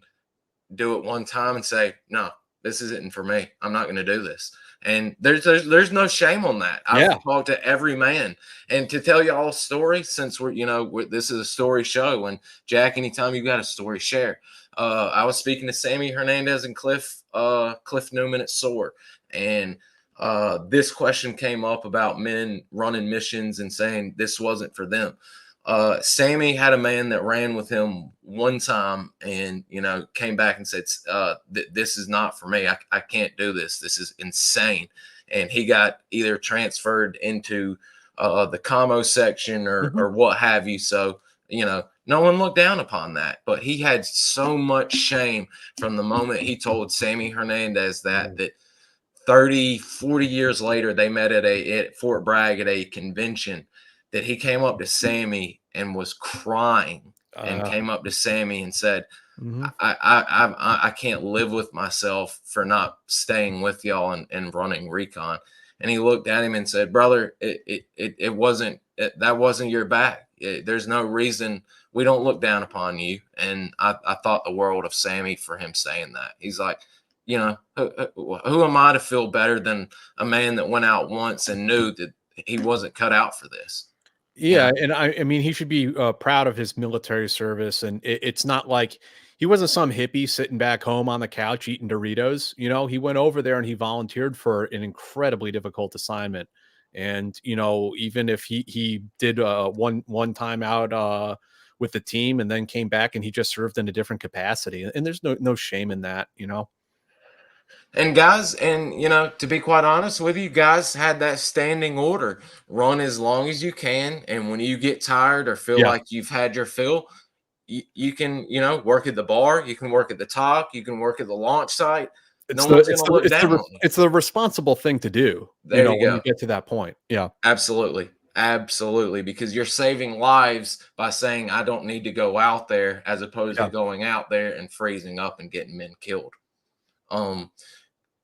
do it one time and say, "No, this isn't for me. I'm not going to do this." And there's no shame on that. I've Yeah. talked to every man, and to tell you all a story, since this is a story show. And Jack, anytime you got a story, share. I was speaking to Sammy Hernandez and Cliff Newman at SOAR, and this question came up about men running missions and saying this wasn't for them. Sammy had a man that ran with him one time and, came back and said, this is not for me. I can't do this. This is insane. And he got either transferred into the commo section Mhm. or what have you. So, no one looked down upon that, but he had so much shame from the moment he told Sammy Hernandez that 30, 40 years later, they met at Fort Bragg at a convention, that he came up to Sammy and was crying and Uh, came up to Sammy and said, mhm. I can't live with myself for not staying with y'all and running recon. And he looked at him and said, "Brother, that wasn't your back. There's no reason. We don't look down upon you." And I thought the world of Sammy for him saying that. He's like, you know, who am I to feel better than a man that went out once and knew that he wasn't cut out for this? Yeah, and I mean, he should be proud of his military service, and it's not like he wasn't some hippie sitting back home on the couch eating Doritos. You know, he went over there and he volunteered for an incredibly difficult assignment. And you know, even if he did one time out with the team and then came back and he just served in a different capacity, and there's no shame in that. You know. And guys, and to be quite honest with you, guys had that standing order: run as long as you can, and when you get tired or feel Yeah. like you've had your fill, you can, work at the bar, you can work at the top, you can work at the launch site. No one's going to look down on you. It's the responsible thing to do, you There know, you when you go. get to that point. Yeah. Absolutely. Absolutely. Because you're saving lives by saying, I don't need to go out there, as opposed to Yeah. going out there and freezing up and getting men killed.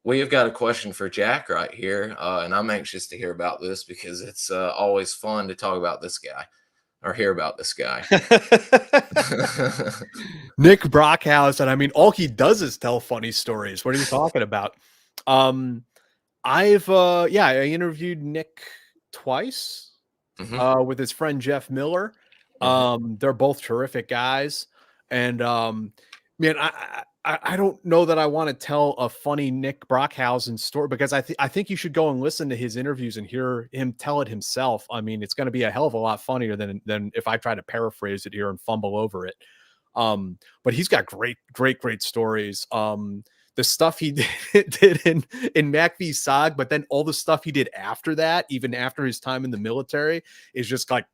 We have got a question for Jack right here, and I'm anxious to hear about this because it's always fun to talk about this guy or hear about this guy. Nick Brockhausen. I mean, all he does is tell funny stories. What are you talking about? I interviewed Nick twice with his friend Jeff Miller. They're both terrific guys. And man, I don't know that I want to tell a funny Nick Brockhausen story, because I think you should go and listen to his interviews and hear him tell it himself. I mean, it's going to be a hell of a lot funnier than if I try to paraphrase it here and fumble over it. But he's got great stories. The stuff he did in Mac v SOG, but then all the stuff he did after that, even after his time in the military, is just like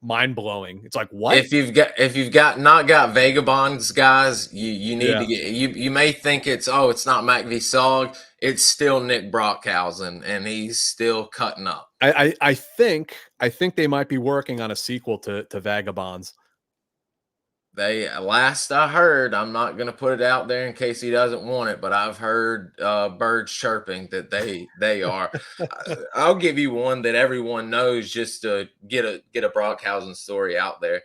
mind blowing. It's like, what? If you've got not got vagabonds, guys, you need to get, you may think it's not Mac v SOG, it's still Nick Brockhausen, and he's still cutting up. I think they might be working on a sequel to Vagabonds. Last I heard, I'm not going to put it out there in case he doesn't want it, but I've heard birds chirping that they are. I'll give you one that everyone knows just to get a Brockhausen story out there.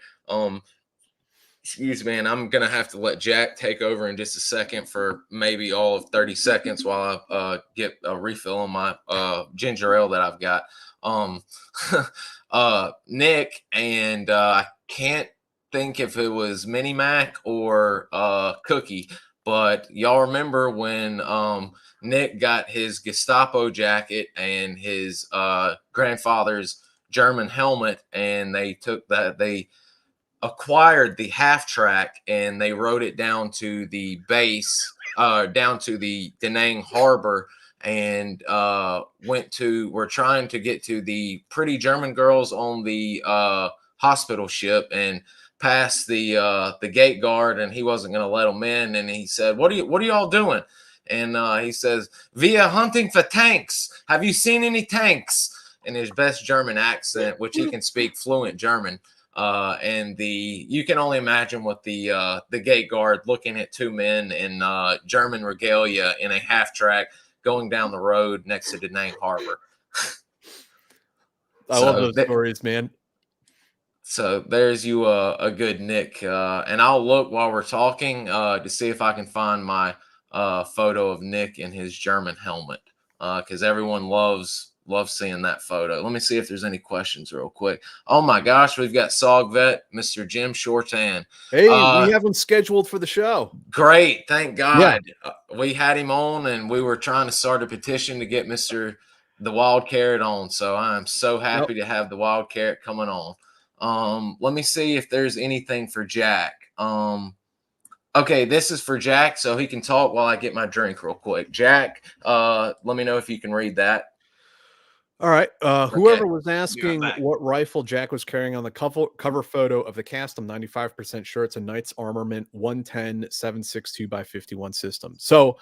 Excuse me, and I'm going to have to let Jack take over in just a second for maybe all of 30 seconds while I get a refill on my ginger ale that I've got. Nick and I can't think if it was Mini Mac or Cookie, but y'all remember when Nick got his Gestapo jacket and his grandfather's German helmet, and they acquired the half track and they rode it down to the base, down to the Da Nang harbor, and were trying to get to the pretty German girls on the hospital ship, and past the gate guard, and he wasn't going to let them in. And he said, what are y'all doing? And he says, "We are hunting for tanks. Have you seen any tanks?" In his best German accent, which he can speak fluent German. And you can only imagine what the gate guard looking at two men in German regalia in a half track going down the road next to Da Nang Harbor. I love those stories, man. So there's you a good Nick, and I'll look while we're talking to see if I can find my photo of Nick in his German helmet, because everyone loves seeing that photo. Let me see if there's any questions real quick. Oh my gosh, we've got SOG vet, Mr. Jim Shortan. Hey, we have him scheduled for the show. Great, thank God. Yeah. We had him on, and we were trying to start a petition to get the Wild Carrot on. So I'm so happy to have the Wild Carrot coming on. Let me see if there's anything for Jack. Okay, this is for Jack, so he can talk while I get my drink real quick. Jack, let me know if you can read that. All right. Whoever was asking what rifle Jack was carrying on the cover photo of the cast, I'm 95% sure it's a Knight's Armament 110 7.62 by 51 system. So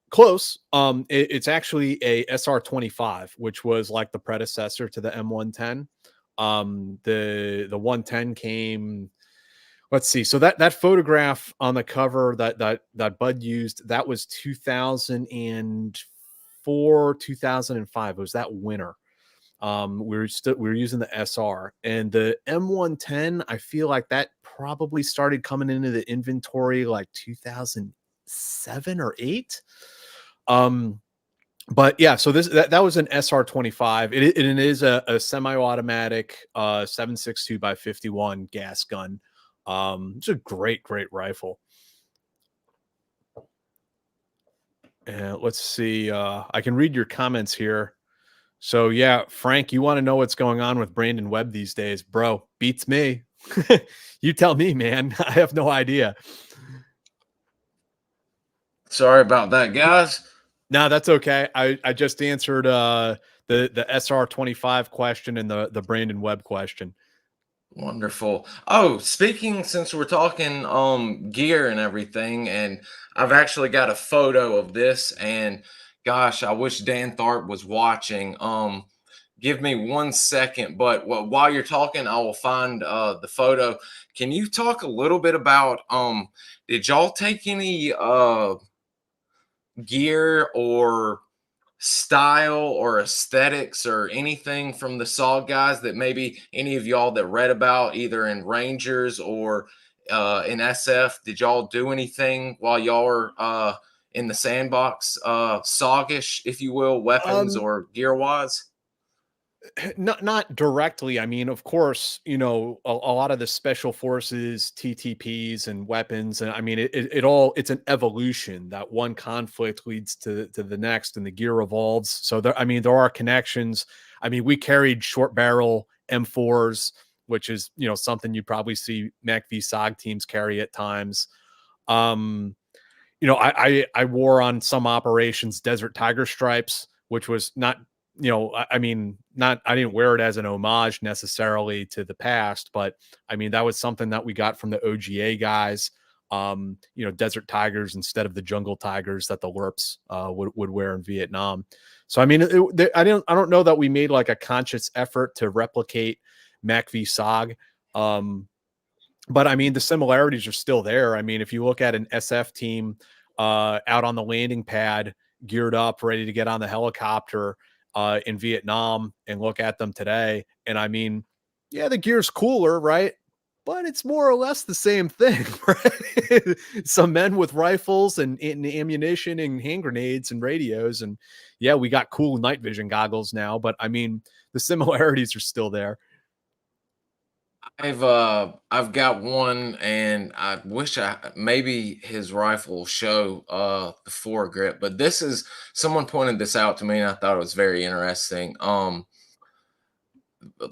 close. It's actually a SR-25, which was like the predecessor to the M110. The 110 came, let's see, so that photograph on the cover that Bud used, that was 2004 2004, 2005. It was that winter. We were using the SR, and the M110. I feel like that probably started coming into the inventory like 2007 or 8. But yeah, so that was an SR-25. It is a semi-automatic 7.62 by 51 gas gun. It's a great rifle. And let's see. I can read your comments here. So yeah, Frank, you want to know what's going on with Brandon Webb these days, bro? Beats me. You tell me, man. I have no idea. Sorry about that, guys. No, that's okay. I just answered the SR-25 question and the Brandon Webb question. Wonderful. Oh, speaking, since we're talking gear and everything, and I've actually got a photo of this, and gosh, I wish Dan Tharp was watching. Give me 1 second, but while you're talking, I will find the photo. Can you talk a little bit about did y'all take any gear or style or aesthetics or anything from the SOG guys that maybe any of y'all that read about either in Rangers or in SF? Did y'all do anything while y'all were in the sandbox, SOG-ish, if you will, weapons Um, or gear wise? not directly. I mean, of course, you know, a lot of the special forces, TTPs and weapons, and I mean, it all, it's an evolution. That one conflict leads to the next, and the gear evolves. So there, I mean, there are connections. I mean, we carried short barrel M4s, which is, you know, something you probably see Mac v SOG teams carry at times. Um, you know, I wore on some operations Desert Tiger stripes, which was not, you know, I mean, not, I didn't wear it as an homage necessarily to the past, but I mean, that was something that we got from the OGA guys. You know, Desert Tigers instead of the Jungle Tigers that the LERPs would wear in Vietnam. So I mean, I don't know that we made like a conscious effort to replicate Mac v SOG. But I mean, the similarities are still there. I mean, if you look at an SF team out on the landing pad, geared up, ready to get on the helicopter in Vietnam, and look at them today, and I mean, yeah, the gear's cooler, right? But it's more or less the same thing, right? Some men with rifles and ammunition and hand grenades and radios, and yeah, we got cool night vision goggles now. But I mean, the similarities are still there. I've got one, and I wish I maybe his rifle will show the foregrip, but this is, someone pointed this out to me and I thought it was very interesting.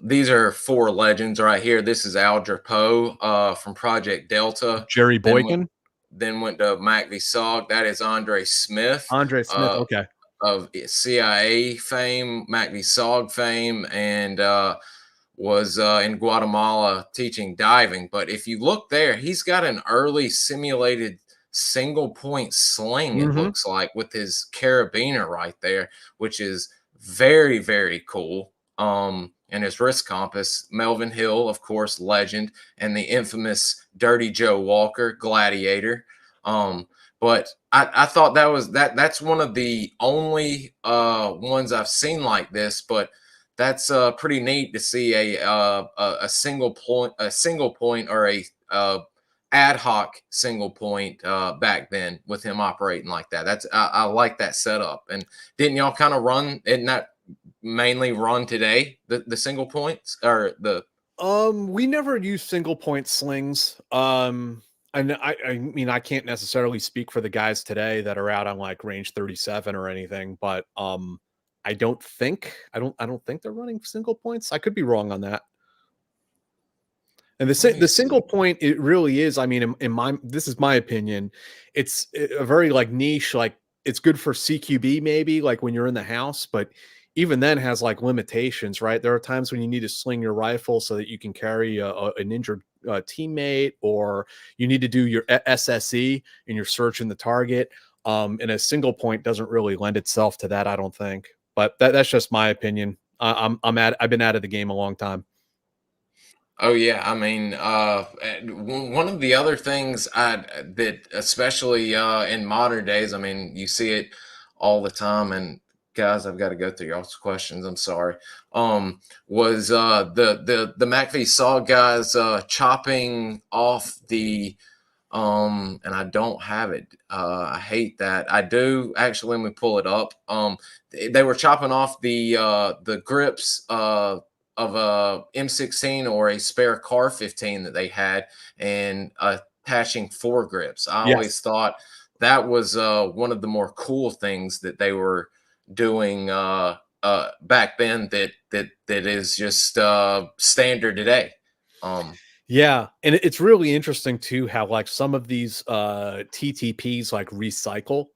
These are four legends right here. This is Aldra Poe from Project Delta. Jerry Then went Boykin, then went to Mac v SOG. That is Andre Smith Andre Smith. uh, Okay. of CIA fame, Mac v SOG fame, and was in Guatemala teaching diving. But if you look there, he's got an early simulated single point sling, it Mm-hmm. looks like, with his carabiner right there, which is very cool. And his wrist compass, Melvin Hill, of course, legend, and the infamous Dirty Joe Walker, gladiator. But I thought that's one of the only ones I've seen like this, but that's pretty neat to see a single point or a ad hoc single point back then with him operating like that. I like that setup. And didn't y'all kind of run? Isn't that mainly run today? The single points or the We never use single point slings. And I mean, I can't necessarily speak for the guys today that are out on like range 37 or anything, but I don't think they're running single points. I could be wrong on that. And let me the single see. point, it really is. I mean, in my, this is my opinion. It's a very like niche. Like it's good for CQB maybe, like when you're in the house, but even then has like limitations, right? There are times when you need to sling your rifle so that you can carry an injured teammate, or you need to do your SSE and you're searching the target. And a single point doesn't really lend itself to that, I don't think. But that's just my opinion. I've been out of the game a long time. Oh yeah, I mean, one of the other things that especially in modern days, I mean, you see it all the time, and guys, I've got to go through y'all's questions. I'm sorry. Was the McV Saw guys chopping off the and I don't have it. I hate that. I do actually. Let me pull it up. They were chopping off the grips of a M16 or a spare car 15 that they had and attaching foregrips. I always Yes. thought that was one of the more cool things that they were doing back then that is just standard today. Yeah, and it's really interesting too how like some of these TTPs like recycle.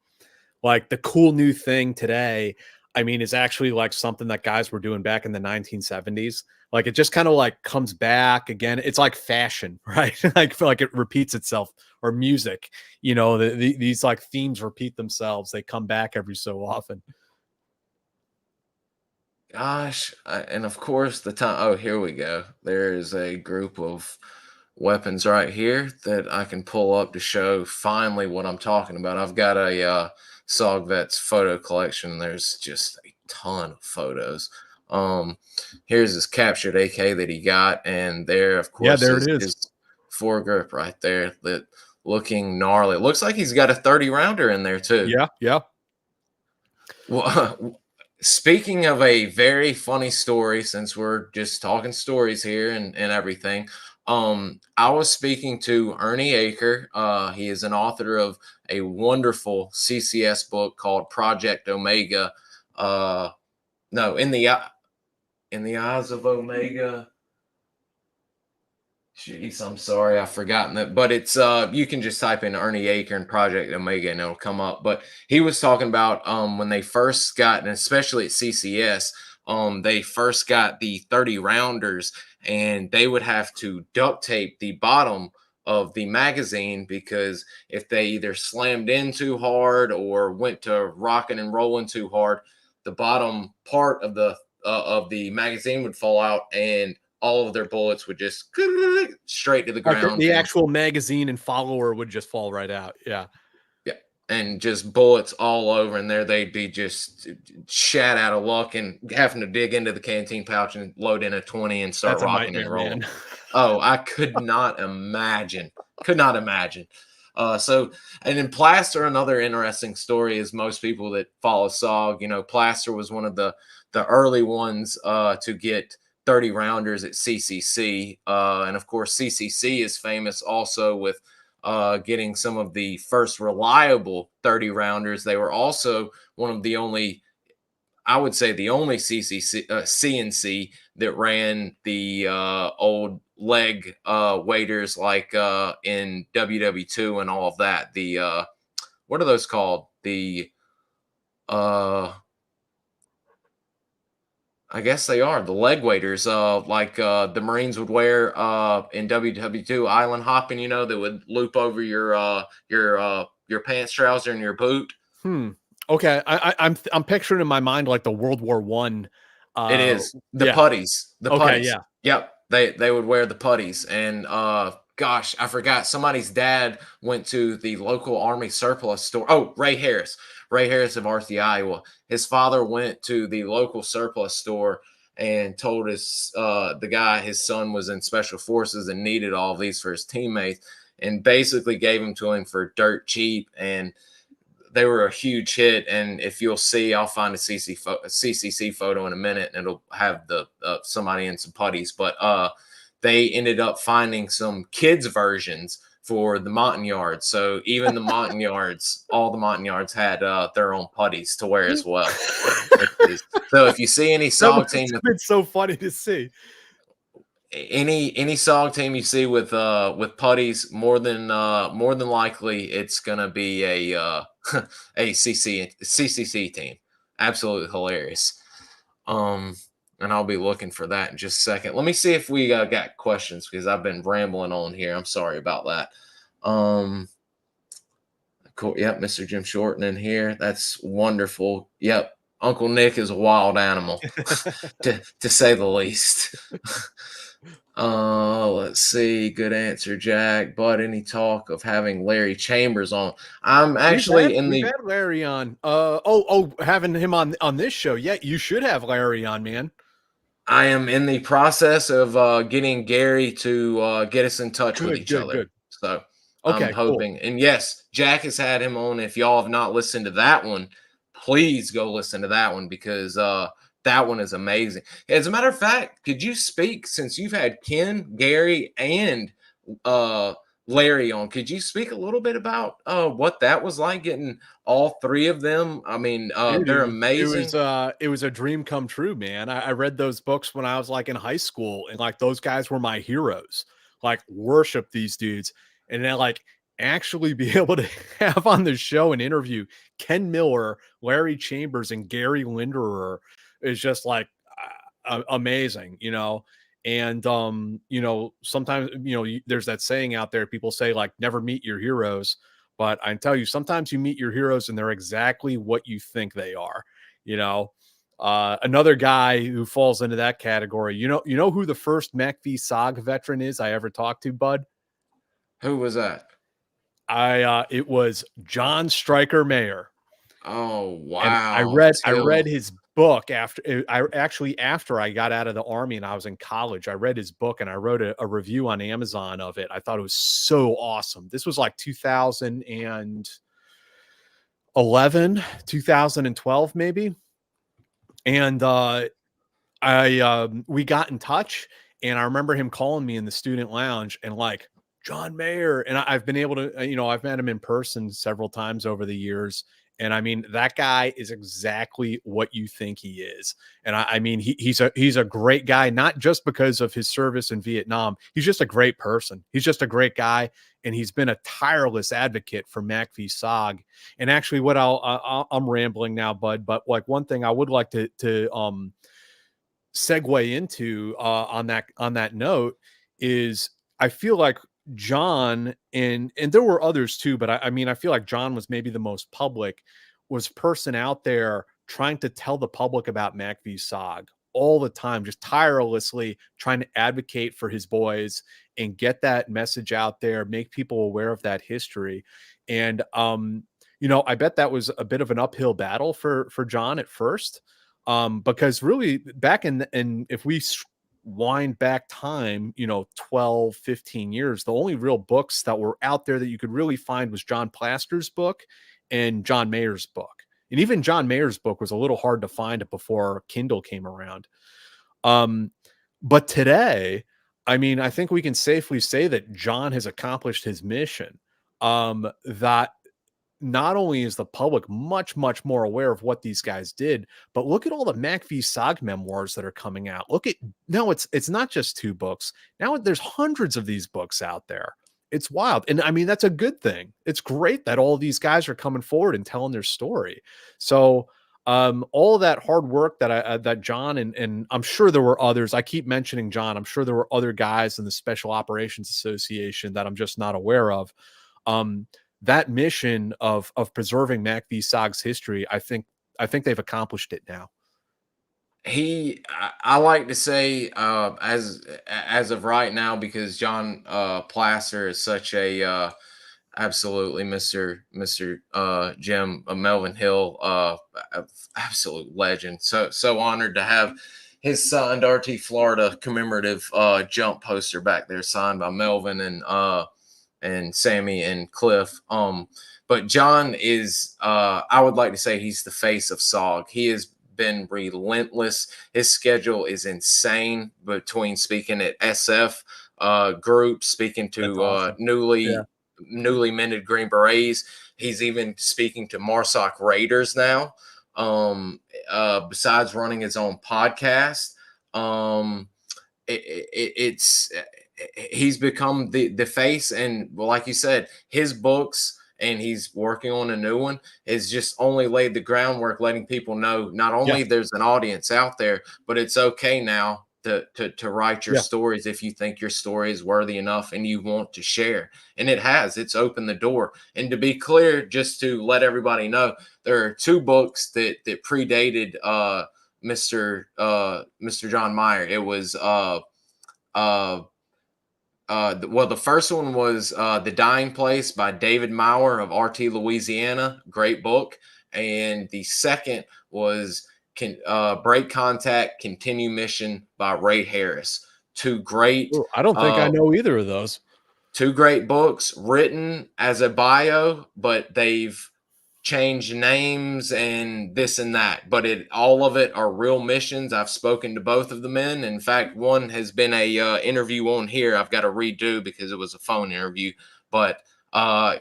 Like the cool new thing today, I mean, is actually like something that guys were doing back in the 1970s. Like it just kind of like comes back again. It's like fashion, right? Like feel like it repeats itself, or music. You know, these like themes repeat themselves. They come back every so often. Gosh, and of course the time. Oh, here we go. There is a group of weapons right here that I can pull up to show finally what I'm talking about. I've got a SOG Vets photo collection. There's just a ton of photos. Here's his captured AK that he got, and there, of Yeah, course, there is it is. his foregrip right there. That looking gnarly. It looks like he's got a 30 rounder in there too. Yeah, yeah. Well, speaking of a very funny story, since we're just talking stories here and everything, I was speaking to Ernie Aker. He is an author of a wonderful CCS book called Project Omega. No, in the eyes of Omega. Jeez, I'm sorry, I've forgotten that. But it's you can just type in Ernie Aker and Project Omega and it'll come up. But he was talking about when they first got, and especially at CCS, they first got the 30 rounders and they would have to duct tape the bottom of the magazine because if they either slammed in too hard or went to rocking and rolling too hard, the bottom part of the magazine would fall out and all of their bullets would just straight to the Like ground the and actual magazine and follower would just fall right out. Yeah. yeah, and just bullets all over, and there they'd be just shat out of luck and having to dig into the canteen pouch and load in a 20 and start That's a rocking and nightmare, rolling. man. Oh, I could not imagine. Could not imagine. So, and in Plaster, another interesting story is most people that follow SOG, you know, Plaster was one of the early ones to get 30 rounders at CCC, and of course, CCC is famous also with getting some of the first reliable 30 rounders. They were also one of the only, I would say, the only CNC that ran the old leg waders like in WW2 and all of that. The what are those called? The uh, I guess they are the leg waders, like the Marines would wear in WW2 island hopping. You know, that would loop over your pants trouser and your boot. Hmm. Okay. I'm picturing in my mind like the World War One. It is the Yeah. putties. The Okay. putties. Yeah. Yep. They would wear the putties. And gosh, I forgot somebody's dad went to the local army surplus store. Oh, Ray Harris. Ray Harris of Arthur, Iowa. His father went to the local surplus store and told his the guy his son was in special forces and needed all of these for his teammates and basically gave them to him for dirt cheap and they were a huge hit. And if you'll see, I'll find a CCC photo in a minute, and it'll have the somebody in some putties. But they ended up finding some kids versions for the Montagnards. So even the Montagnards, all the Montagnards had their own putties to wear as well. Which is so. If you see any That SOG must team have been so funny to see. any SOG team you see with putties, more than likely it's gonna be a a CCC team. Absolutely hilarious. Um, and I'll be looking for that in just a second. Let me see if we got questions because I've been rambling on here. I'm sorry about that. Cool. Yep, Mr. Jim Shorten in here. That's wonderful. Yep, Uncle Nick is a wild animal, to say the least. Let's see. Good answer, Jack. But any talk of having Larry Chambers on? I'm actually in We've the. had Larry on. Having him on this show. Yeah, you should have Larry on, man. I am in the process of getting Gary to get us in touch with Good, each good, other. good. So I'm Okay, cool. hoping. And yes, Jack has had him on. If y'all have not listened to that one, please go listen to that one because that one is amazing. As a matter of fact, could you speak since you've had Ken, Gary, and uh, Larry on? Could you speak a little bit about what that was like getting all three of them? I mean, Dude, they're amazing. it was a dream come true, man. I read those books when I was like in high school, and like those guys were my heroes. Like worship these dudes, and then like actually be able to have on the show and interview Ken Miller, Larry Chambers, and Gary Linderer is just like amazing, you know. And you know, sometimes there's that saying out there. People say like never meet your heroes, but I tell you, sometimes you meet your heroes and they're exactly what you think they are. You know, another guy who falls into that category. You know who the first MACV-SOG veteran is I ever talked to, Bud? Who was that? It was John Stryker Mayer. Oh And wow, I read Till. his book after I got out of the army and I was in college. I read his book and I wrote a review on Amazon of it. I thought it was so awesome. This was like 2011, 2012 maybe. And we got in touch, and I remember him calling me in the student lounge and like, John Mayer. And I've been able to, I've met him in person several times over the years. And I mean, that guy is exactly what you think he is. And I mean, he's a great guy, not just because of his service in Vietnam. He's just a great person. He's just a great guy. And he's been a tireless advocate for MACV-SOG. And actually what I'm rambling now, Bud, but like one thing I would like to segue into on that note is I feel like John and there were others too, but I mean I feel like John was maybe the most public, was person out there trying to tell the public about MACV-SOG all the time, just tirelessly trying to advocate for his boys and get that message out there, make people aware of that history. And I bet that was a bit of an uphill battle for John at first, because really back in if we wind back time, 12, 15 years, the only real books that were out there that you could really find was John Plaster's book and John Mayer's book. And even John Mayer's book was a little hard to find it before Kindle came around. But today, I mean, I think we can safely say that John has accomplished his mission. That not only is the public much, much more aware of what these guys did, but look at all the MACV-SOG memoirs that are coming out. Look at now, it's not just 2 books. Now there's hundreds of these books out there. It's wild. And I mean, that's a good thing. It's great that all these guys are coming forward and telling their story. So all of that hard work that John and I'm sure there were others. I keep mentioning John. I'm sure there were other guys in the Special Operations Association that I'm just not aware of. That mission of preserving MACV-SOG's history, I think they've accomplished it now. I like to say as of right now, because John Placer is such a absolutely Mr. Jim Melvin Hill, absolute legend. So honored to have his signed RT Florida commemorative jump poster back there, signed by Melvin and Sammy and Cliff. But John is I would like to say he's the face of SOG. He has been relentless. His schedule is insane, between speaking at SF groups, speaking That's to awesome. Yeah. newly minted Green Berets. He's even speaking to MARSOC Raiders now. Besides running his own podcast, it's he's become the face. And like you said, his books, and he's working on a new one, is just only laid the groundwork, letting people know not Yeah. only there's an audience out there, but it's okay now to write your Yeah. stories if you think your story is worthy enough and you want to share. And it's opened the door. And to be clear, just to let everybody know, there are 2 books that predated Mr. John Meyer. It was well, the first one was The Dying Place by David Maurer of RT Louisiana. Great book. And the second was Break Contact, Continue Mission by Ray Harris. Two great, Ooh, I don't think I know either of those. two great books written as a bio, but they've changed names and this and that, but all of it are real missions. I've spoken to both of the men. In fact, one has been a interview on here I've got to redo because it was a phone interview, but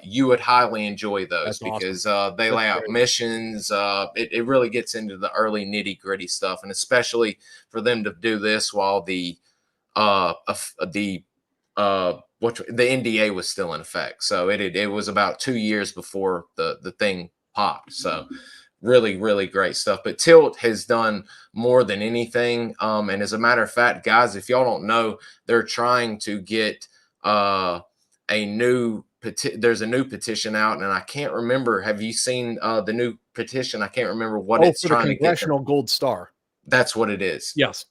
you would highly enjoy those That's awesome. because they That's lay out great. missions. It really gets into the early nitty gritty stuff, and especially for them to do this while the which the NDA was still in effect. So it was about 2 years before the thing popped. So really, really great stuff. But Tilt has done more than anything. And as a matter of fact, guys, if y'all don't know, they're trying to get a new there's a new petition out, and I can't remember. Have you seen the new petition? I can't remember what it's For the trying to get them. Congressional Gold Star. That's what it is. Yes.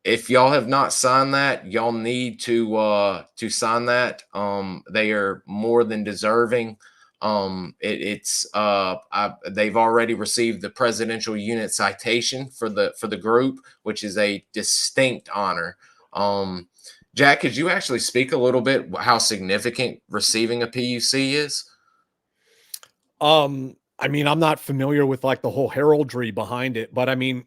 If y'all have not signed that, y'all need to sign that. They are more than deserving. They've already received the Presidential Unit Citation for the group, which is a distinct honor. Jack, could you actually speak a little bit how significant receiving a PUC is? I mean, I'm not familiar with like the whole heraldry behind it, but I mean,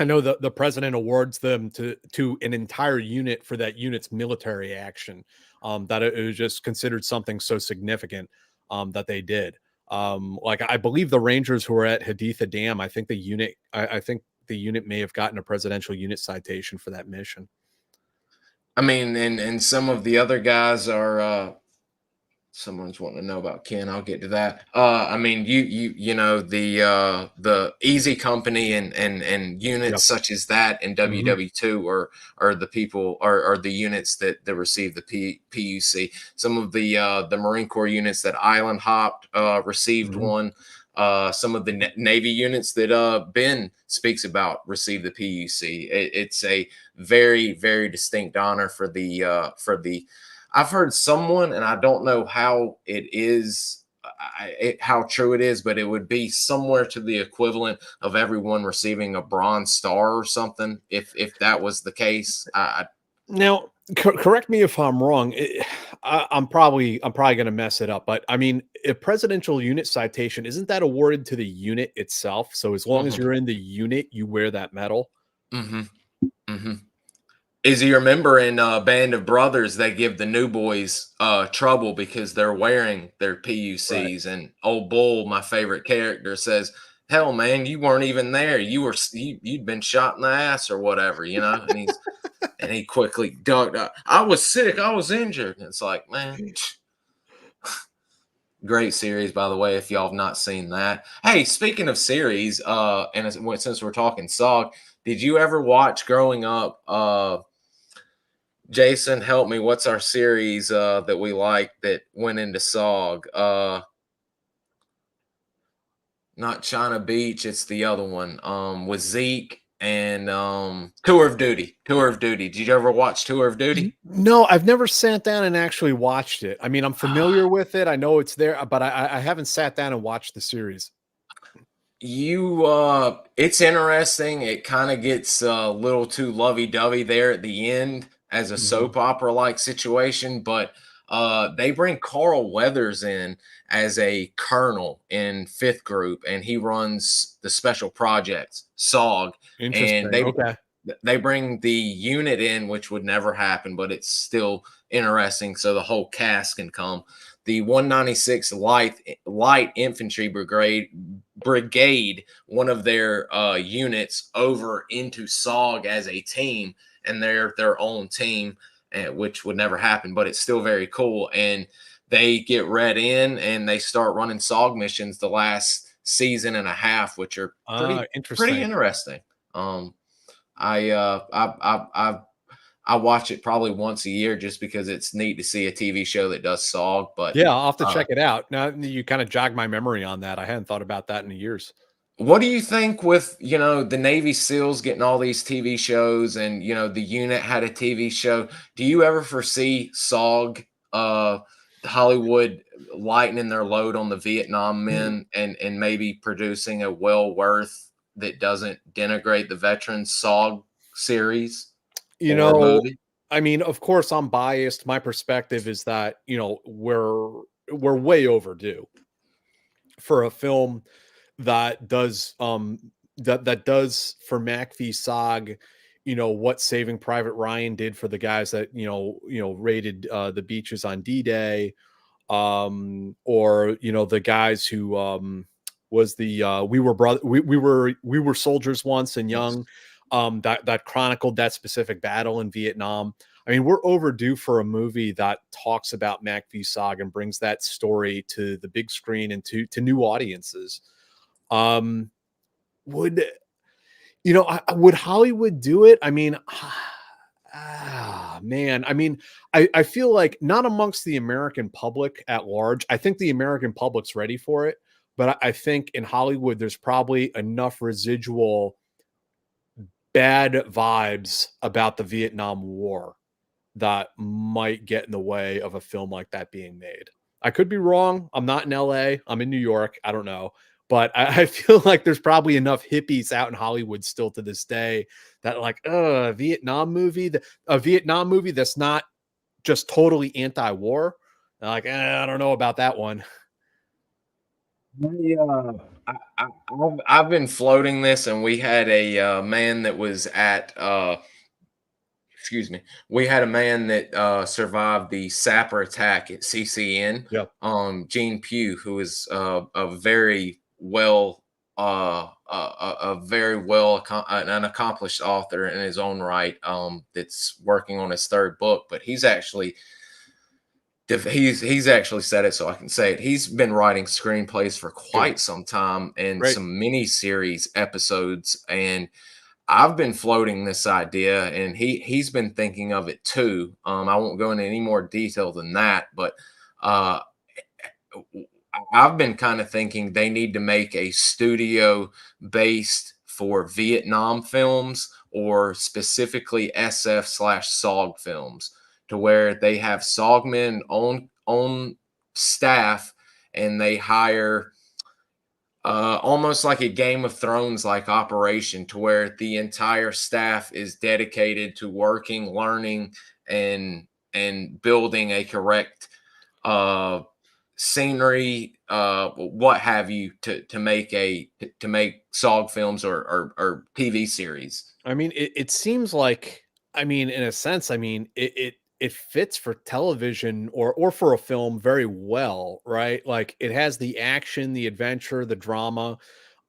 I know the president awards them to an entire unit for that unit's military action. That it was just considered something so significant that they did. Like I believe the Rangers who were at Haditha Dam, I think I think the unit may have gotten a presidential unit citation for that mission. I mean, and some of the other guys are someone's wanting to know about Ken. I'll get to that. I mean, you know the Easy Company and units Yep. such as that in WW2 are the people are the units that receive the PUC. Some of the Marine Corps units that island hopped received one. Some of the Navy units that Ben speaks about receive the PUC. It's a very, very distinct honor for the. I've heard someone, and I don't know how it is, how true it is, but it would be somewhere to the equivalent of everyone receiving a Bronze Star or something. If that was the case, Now, correct me if I'm wrong. I'm probably going to mess it up, but I mean, a presidential unit citation, isn't that awarded to the unit itself? So as long as you're in the unit, you wear that medal. Is you remember in Band of Brothers, they give the new boys trouble because they're wearing their PUCs, right. And Old Bull, my favorite character, says, "Hell, man, you weren't even there. You'd been shot in the ass or whatever, you know." And and he quickly ducked. I was sick. I was injured. And it's like, man, great series, by the way. If y'all have not seen that, hey, speaking of series, and since we're talking SOG, did you ever watch growing up? Jason, help me. What's our series that we like that went into SOG? Not China Beach. It's the other one. With Zeke and Tour of Duty. Tour of Duty. Did you ever watch Tour of Duty? No, I've never sat down and actually watched it. I mean, I'm familiar with it. I know it's there, but I haven't sat down and watched the series. It's interesting. It kind of gets a little too lovey-dovey there at the end as a soap opera like situation, but they bring Carl Weathers in as a colonel in 5th Group, and he runs the special projects SOG. Interesting. And they bring the unit in, which would never happen, but it's still interesting, so the whole cast can come. The 196 Light Infantry Brigade, one of their units, over into SOG as a team, and they're their own team, which would never happen, but it's still very cool. And they get read in, and they start running SOG missions the last season and a half, which are pretty interesting. I watch it probably once a year just because it's neat to see a TV show that does SOG. But yeah, I'll have to check it out. Now you kind of jogged my memory on that. I hadn't thought about that in years. What do you think with, the Navy SEALs getting all these TV shows and, the unit had a TV show? Do you ever foresee SOG, uh, Hollywood lightening their load on the Vietnam men and maybe producing a well worth that doesn't denigrate the veterans SOG series You or know, movie? I mean, of course, I'm biased. My perspective is that, we're way overdue for a film that does that does for Mac v SOG, what Saving Private Ryan did for the guys that raided the beaches on D-Day, or the guys who was the we were soldiers once and Yes. young, that chronicled that specific battle in Vietnam. I mean, we're overdue for a movie that talks about Mac v SOG and brings that story to the big screen and to new audiences. um would would Hollywood do it? I mean, man, I mean, I feel like not amongst the American public at large. I think the American public's ready for it, but I think in Hollywood there's probably enough residual bad vibes about the Vietnam War that might get in the way of a film like that being made. I could be wrong. I'm not in LA. I'm in New York. I don't know. But I feel like there's probably enough hippies out in Hollywood still to this day that like, a Vietnam movie that's not just totally anti-war. They're like, I don't know about that one. I've been floating this, and we had a man that was at excuse me, we had a man that survived the sapper attack at CCN, Yep. Gene Pugh, who is a very well a very well an accomplished author in his own right, that's working on his third book, but he's actually said it, so I can say it. He's been writing screenplays for Good. quite some time and Great. some mini series episodes, and I've been floating this idea, and he's been thinking of it too. I won't go into any more detail than that, but uh, I've been kind of thinking they need to make a studio based for Vietnam films or specifically SF slash SOG films, to where they have SOG men on staff and they hire almost like a Game of Thrones like operation, to where the entire staff is dedicated to working, learning, and building a correct uh scenery, what have you, to make SOG films or TV series. I mean, it seems like, I mean, in a sense, I mean, it fits for television or for a film very well, right? Like it has the action, the adventure, the drama,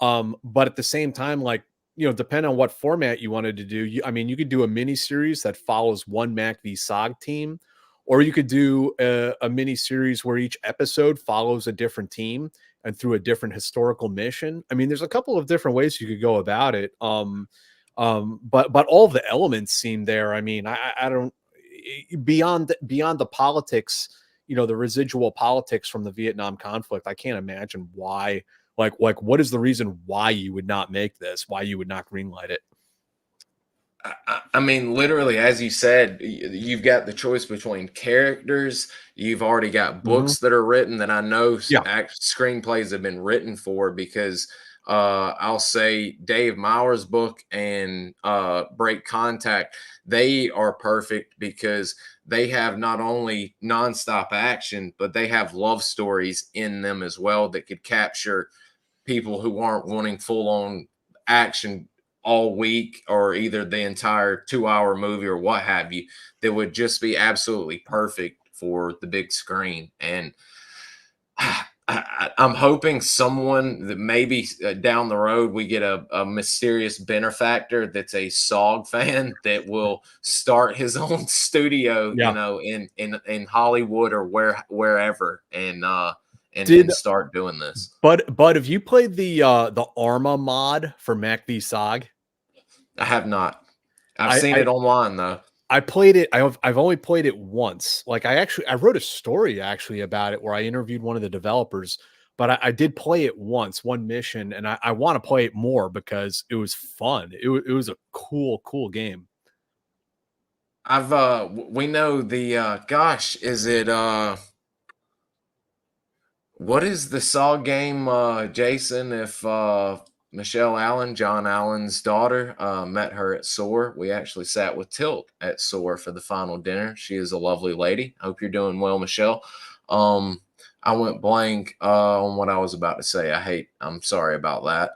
but at the same time, like, depending on what format you wanted to do, I mean, you could do a mini series that follows one Mac v SOG team, or you could do a mini series where each episode follows a different team and through a different historical mission. I mean, there's a couple of different ways you could go about it. But all the elements seem there. I mean, I don't, beyond the politics, the residual politics from the Vietnam conflict. I can't imagine why. Like what is the reason why you would not make this? Why you would not greenlight it? I mean, literally, as you said, you've got the choice between characters. You've already got Mhm. books that are written that I know Yeah. screenplays have been written for, because I'll say Dave Mauer's book and Break Contact, they are perfect because they have not only nonstop action, but they have love stories in them as well that could capture people who aren't wanting full on action all week, or either the entire 2 hour movie or what have you, that would just be absolutely perfect for the big screen. And I'm hoping someone that maybe down the road we get a mysterious benefactor that's a SOG fan that will start his own studio, Yeah. in Hollywood or wherever, and Did start doing this. but have you played the Arma mod for Mac v SOG? I have not. I've I seen I it online though. I played it. I've only played it once. Like I wrote a story actually about it where I interviewed one of the developers, but I did play it once, one mission, and I want to play it more because it was fun. It was a cool game. We know the gosh, is it what is the Saw game, Jason? If Michelle Allen, John Allen's daughter, met her at SOAR. We actually sat with Tilt at SOAR for the final dinner. She is a lovely lady. I hope you're doing well, Michelle. I went blank on what I was about to say. I'm sorry about that.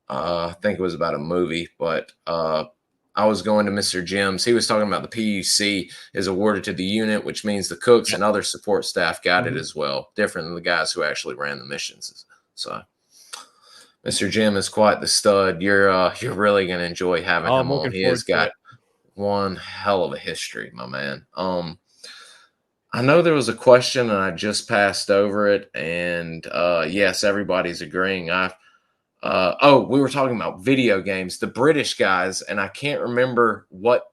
I think it was about a movie, but I was going to Mr. Jim's. He was talking about the PUC is awarded to the unit, which means the cooks Yep. and other support staff got it Mhm. as well, different than the guys who actually ran the missions. So Mr. Jim is quite the stud. You're really gonna enjoy having Oh, I'm him on. looking He forward has to got it. one hell of a history, my man. I know there was a question and I just passed over it, and yes, everybody's agreeing. We were talking about video games, the British guys, and I can't remember what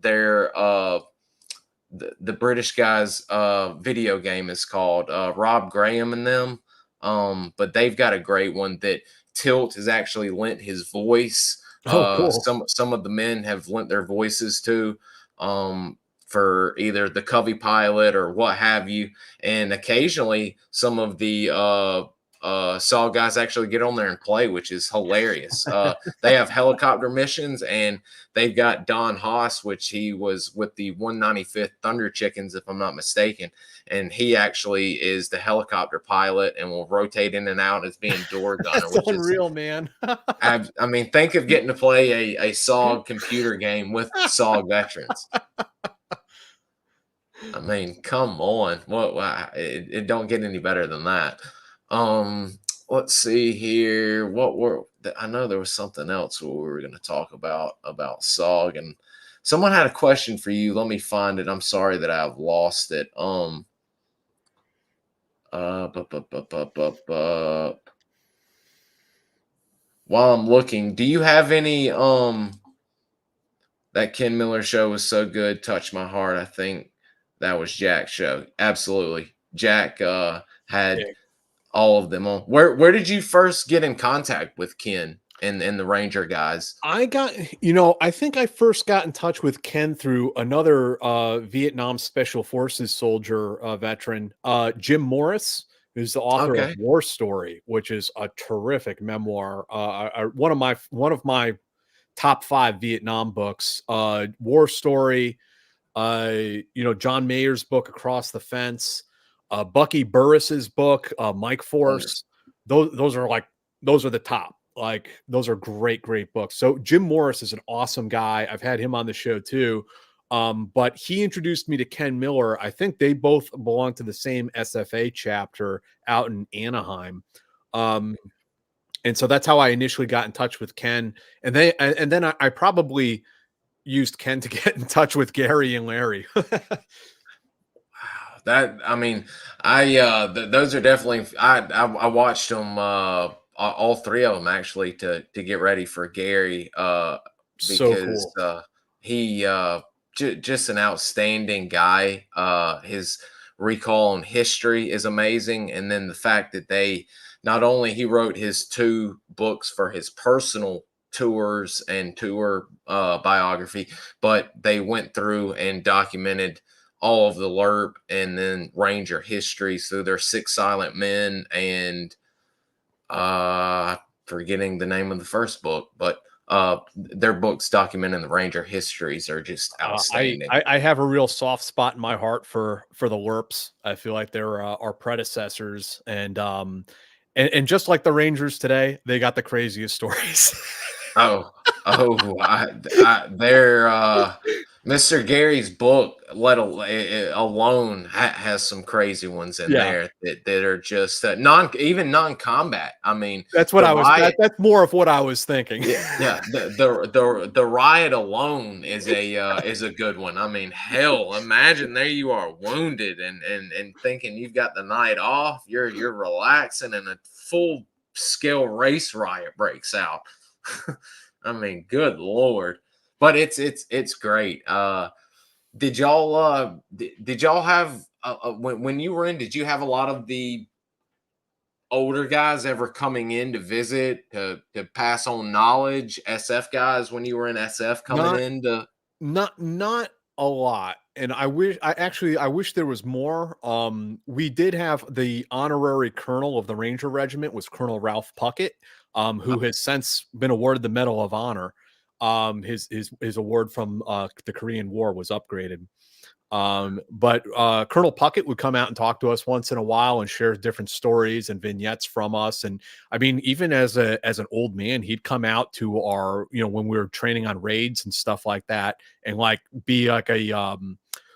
their the British guys video game is called. Rob Graham and them. But they've got a great one that Tilt has actually lent his voice. Oh, cool. Some of the men have lent their voices to for either the Covey pilot or what have you. And occasionally some of the Saw guys actually get on there and play, which is hilarious. They have helicopter missions, and they've got Don Haas, which he was with the 195th Thunder Chickens, if I'm not mistaken. And he actually is the helicopter pilot and will rotate in and out as being door gunner, That's which is, unreal, man. I mean, think of getting to play a SOG computer game with SOG veterans. I mean, come on. It don't get any better than that. Let's see here. I know there was something else we were going to talk about SOG, and someone had a question for you. Let me find it. I'm sorry that I've lost it. While I'm looking, do you have any that Ken Miller show was so good, touched my heart. I think that was Jack's show. Absolutely. Jack had Yeah. all of them on. Where did you first get in contact with Ken and the Ranger guys? I think I first got in touch with Ken through another Vietnam Special Forces soldier veteran, Jim Morris, who's the author of Okay. War Story, which is a terrific memoir. One of my top 5 Vietnam books. War Story, John Mayer's book Across the Fence, Bucky Burris's book, Mike Oh, Force. Those are the top. Like those are great books. So Jim Morris is an awesome guy. I've had him on the show too. But he introduced me to Ken Miller. I think they both belong to the same SFA chapter out in Anaheim. And so that's how I initially got in touch with Ken. And then I probably used Ken to get in touch with Gary and Larry. wow. That I mean, those are definitely I watched them all 3 of them actually to get ready for Gary So because cool. he just an outstanding guy. His recall on history is amazing, and then the fact that they not only he wrote his 2 books for his personal tours and tour biography, but they went through and documented all of the LERP and then Ranger histories through their 6 Silent Men and forgetting the name of the first book, but their books documenting the Ranger histories are just outstanding. I have a real soft spot in my heart for the LERPs. I feel like they're our predecessors, and just like the Rangers today, they got the craziest stories. Oh, they're Mr. Gary's book, alone has some crazy ones in Yeah, there that are just non-combat. I mean, that's what the I was. riot, That's more of what I was thinking. yeah, the riot alone is a good one. I mean, hell, imagine there you are wounded and thinking you've got the night off, you're relaxing, and a full scale race riot breaks out. I mean, good lord. But it's great. Did y'all have when you were in, did you have a lot of the older guys ever coming in to visit to pass on knowledge? SF guys when you were in SF coming Not in to not a lot, and I wish there was more. We did have the honorary colonel of the Ranger Regiment was Colonel Ralph Puckett, who has since been awarded the Medal of Honor. His award from the Korean War was upgraded. But Colonel Puckett would come out and talk to us once in a while and share different stories and vignettes from us. And I mean, even as an old man, he'd come out to our, when we were training on raids and stuff like that, and like be like a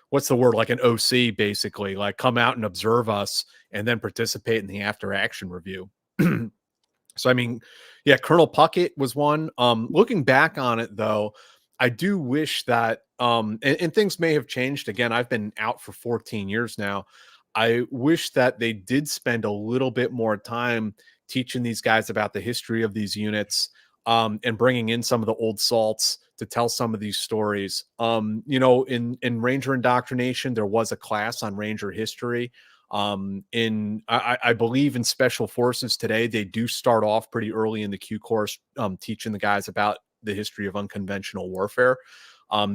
what's the word, like an OC, basically, like come out and observe us and then participate in the after action review. So I mean, yeah, Colonel Puckett was one. Looking back on it though, I do wish that and things may have changed. Again, I've been out for 14 years now. I wish that they did spend a little bit more time teaching these guys about the history of these units, and bringing in some of the old salts to tell some of these stories. In Ranger indoctrination, there was a class on Ranger history. I believe in special forces today, they do start off pretty early in the Q course, teaching the guys about the history of unconventional warfare.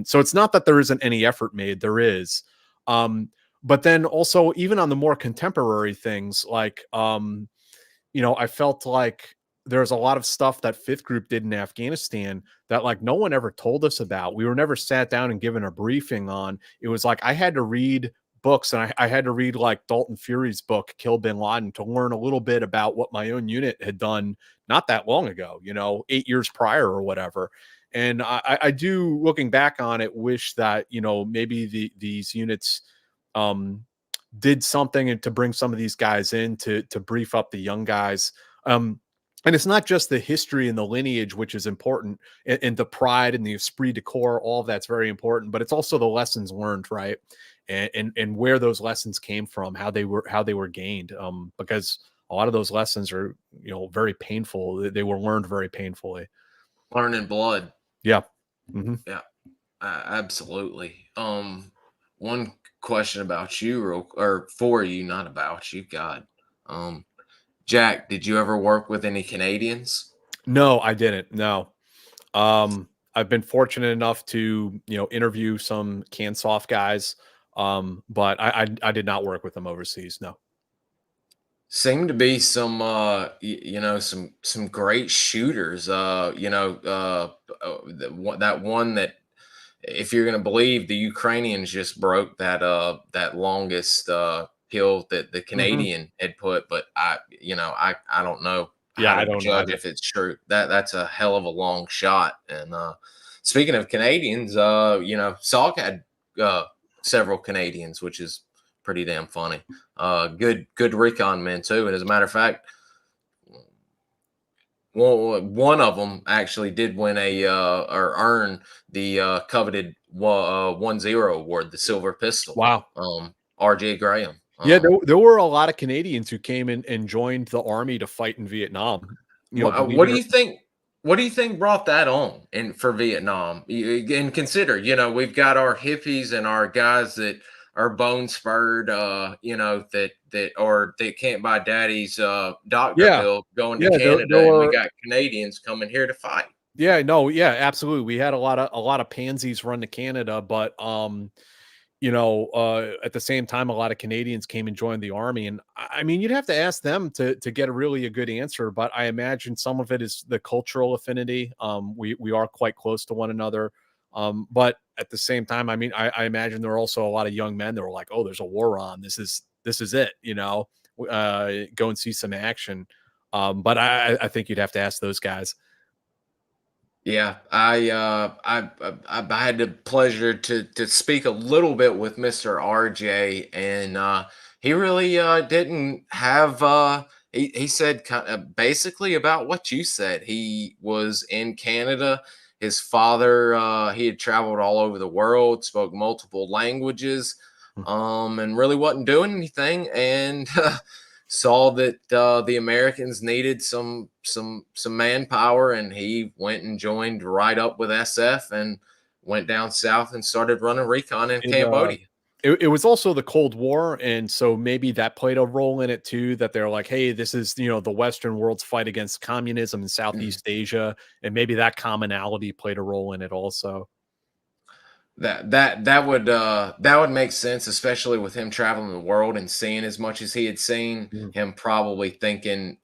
So it's not that there isn't any effort made, there is. But then also, even on the more contemporary things, like, I felt like there's a lot of stuff that fifth group did in Afghanistan that like no one ever told us about. We were never sat down and given a briefing on. It was like I had to read books, and I had to read like Dalton Fury's book, Kill Bin Laden, to learn a little bit about what my own unit had done not that long ago, 8 years prior or whatever. And I do, looking back on it, wish that, maybe these units did something to bring some of these guys in to brief up the young guys. And it's not just the history and the lineage, which is important, and the pride and the esprit de corps, all of that's very important, but it's also the lessons learned, right? And where those lessons came from, how they were gained. Because a lot of those lessons are, very painful. They were learned very painfully. learning blood. Yeah. Mm-hmm. Yeah, absolutely. One question about you, or for you, not about you. God, um, Jack, did you ever work with any Canadians? No, I didn't. No. I've been fortunate enough to, interview some CanSoft guys. But I did not work with them overseas. No. Seem to be some, some great shooters. That one that, if you're going to believe, the Ukrainians just broke that longest kill that the Mhm. Canadian had put, but I don't know Yeah, how I to don't judge either. if it's true. That's a hell of a long shot. And speaking of Canadians, Salk had uh, several Canadians, which is pretty damn funny. Good recon men too. And as a matter of fact, one of them actually did win or earn the coveted 1-0 award, the silver pistol. Wow. RJ Graham. Yeah, there were a lot of Canadians who came in and joined the army to fight in Vietnam. Believe What it do or you think? What do you think brought that on in for Vietnam? And consider, we've got our hippies and our guys that are bone spurred, that can't buy daddy's doctor yeah. bill going to Yeah, there Canada, and we were. got Canadians coming here to fight. Yeah, no, yeah, absolutely. We had a lot of pansies run to Canada, but at the same time, a lot of Canadians came and joined the army. And I mean, you'd have to ask them to get a good answer, but I imagine some of it is the cultural affinity. We are quite close to one another. But at the same time, I mean, I imagine there are also a lot of young men that were like, oh, there's a war on. This is it, go and see some action. But I think you'd have to ask those guys. Yeah, I had the pleasure to speak a little bit with Mr. RJ, and he really didn't have. He said kind of basically about what you said. He was in Canada. His father, he had traveled all over the world, spoke multiple languages, and really wasn't doing anything. And saw that the Americans needed some manpower, and he went and joined right up with SF and went down south and started running recon in Did Cambodia. it was also the Cold War, and so maybe that played a role in it too, that they're like, hey, this is, the Western world's fight against communism in Southeast Asia, and maybe that commonality played a role in it also. That would make sense, especially with him traveling the world and seeing as much as he had seen. Him probably thinking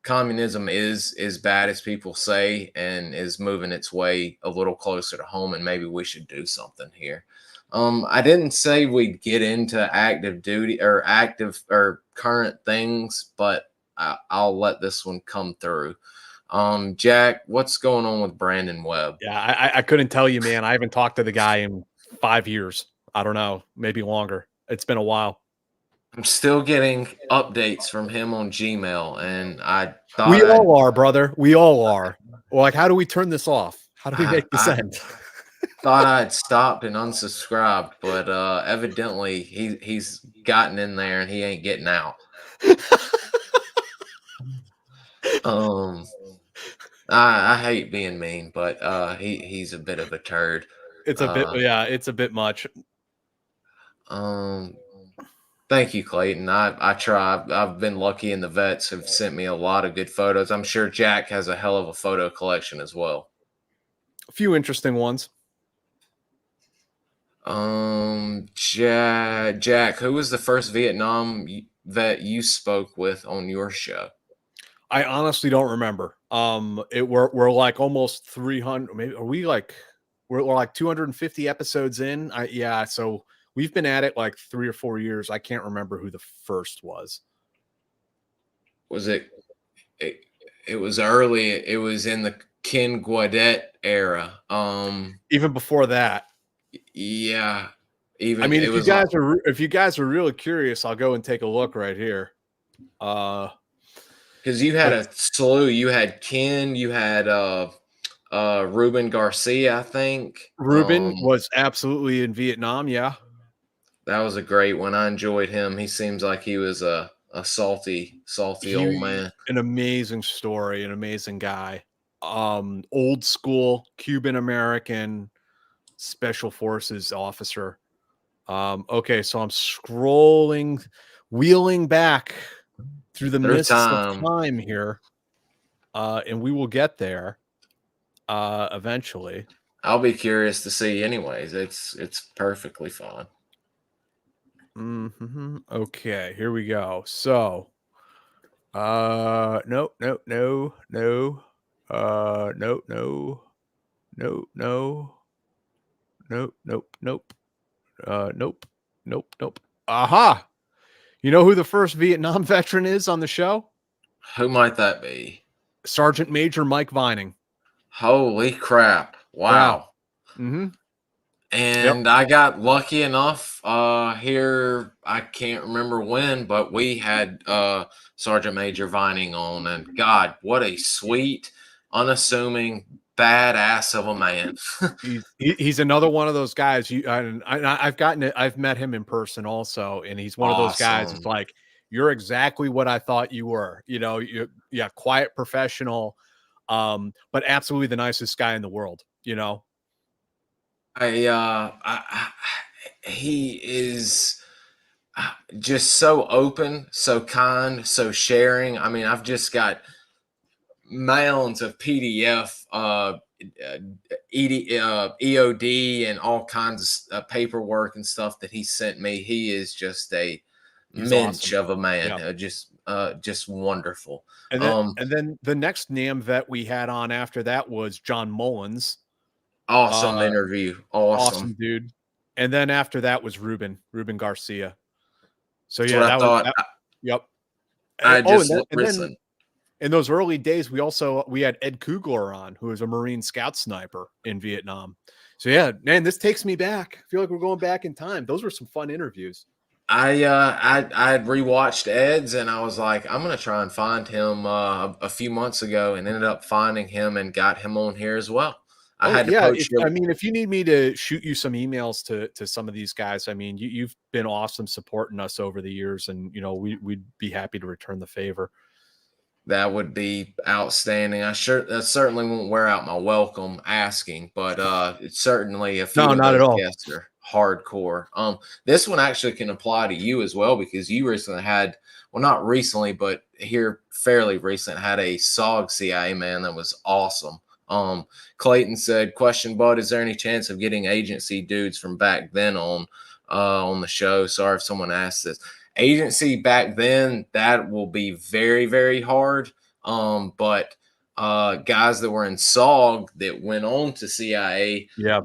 communism is as bad as people say and is moving its way a little closer to home, and maybe we should do something here. I didn't say we'd get into active duty or active or current things, but I'll let this one come through. Jack, what's going on with Brandon Webb? Yeah, I couldn't tell you, man. I haven't talked to the guy in 5 years. I don't know, maybe longer. It's been a while. I'm still getting updates from him on Gmail, and I thought We all are, brother. We all are. Well, like, how do we turn this off? How do we make this end? thought I'd stopped and unsubscribed, but evidently he's gotten in there and he ain't getting out. I hate being mean, but he's a bit of a turd. It's a bit, yeah, it's a bit much. Thank you, Clayton. I try. I've been lucky, and the vets have sent me a lot of good photos. I'm sure Jack has a hell of a photo collection as well. A few interesting ones. Jack, who was the first Vietnam vet you spoke with on your show? I honestly don't remember. We're like almost 300. Maybe are we like we're like 250 episodes in? Yeah. So we've been at it like 3 or 4 years. I can't remember who the first was. Was it? It was early. It was in the Ken Guadet era. Even before that. Yeah. Even I mean, if you guys are really curious, I'll go and take a look right here. Because you had a slew. You had Ken. You had Ruben Garcia, I think. Ruben was absolutely in Vietnam. Yeah, that was a great one. I enjoyed him. He seems like he was a salty old man. An amazing story, an amazing guy. Old school Cuban American special forces officer. Okay, so I'm scrolling, wheeling back through the mists of time here, and we will get there eventually. I'll be curious to see anyways. It's perfectly fine. Okay, here we go. So nope. Nope. Aha. You know who the first Vietnam veteran is on the show? Who might that be? Sergeant Major Mike Vining. Holy crap. Wow. Yeah. And I got lucky enough here. I can't remember when, but we had Sergeant Major Vining on, and God, what a sweet, unassuming, badass of a man. he's another one of those guys. I've met him in person also, and he's one of those guys. It's like, you're exactly what I thought you were. Quiet professional, but absolutely the nicest guy in the world. He is just so open, so kind, so sharing. I mean, I've just got mounds of PDF, EOD, and all kinds of paperwork and stuff that he sent me. He is just a minch of a man. Yeah. Just wonderful. And then the next NAM vet we had on after that was John Mullins. Awesome interview. Awesome dude. And then after that was Ruben Garcia. So yeah, that was yep. Then in those early days, we had Ed Kugler on, who was a Marine scout sniper in Vietnam. So yeah, man, this takes me back. I feel like we're going back in time. Those were some fun interviews. I rewatched Ed's, and I was like, I'm gonna try and find him a few months ago, and ended up finding him and got him on here as well. If you need me to shoot you some emails to some of these guys, I mean, you've been awesome supporting us over the years, and we'd be happy to return the favor. That would be outstanding. That certainly won't wear out my welcome asking, but it's certainly a few not at all. guests are hardcore. This one actually can apply to you as well, because you recently had, well, not recently, but here fairly recent, had a SOG CIA man that was awesome. Clayton said, question, Bud, is there any chance of getting agency dudes from back then on the show? Sorry if someone asked this. Agency back then, that will be very, very hard. But guys that were in SOG that went on to CIA, Yeah.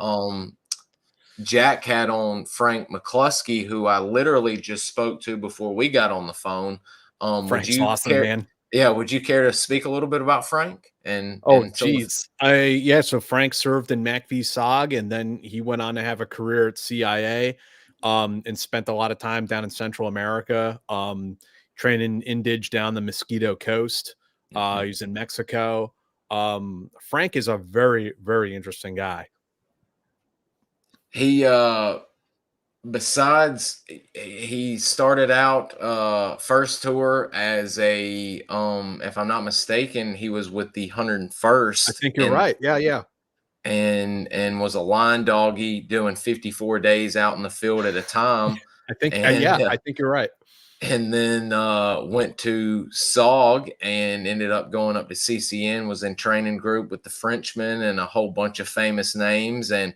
Jack had on Frank McCluskey, who I literally just spoke to before we got on the phone. Would Frank's you awesome, care? man. Yeah, would you care to speak a little bit about Frank and Oh, some of geez. So Frank served in MACV SOG, and then he went on to have a career at CIA, and spent a lot of time down in Central America, training Indige down the Mosquito Coast. He's in Mexico. Frank is a very, very interesting guy. he besides he started out first tour as a if I'm not mistaken, he was with the I 101st think you're right. Yeah, yeah. and was a line doggy doing 54 days out in the field at a time. I think, And yeah, I think you're right. and then went to SOG and ended up going up to CCN, was in training group with the Frenchman and a whole bunch of famous names. And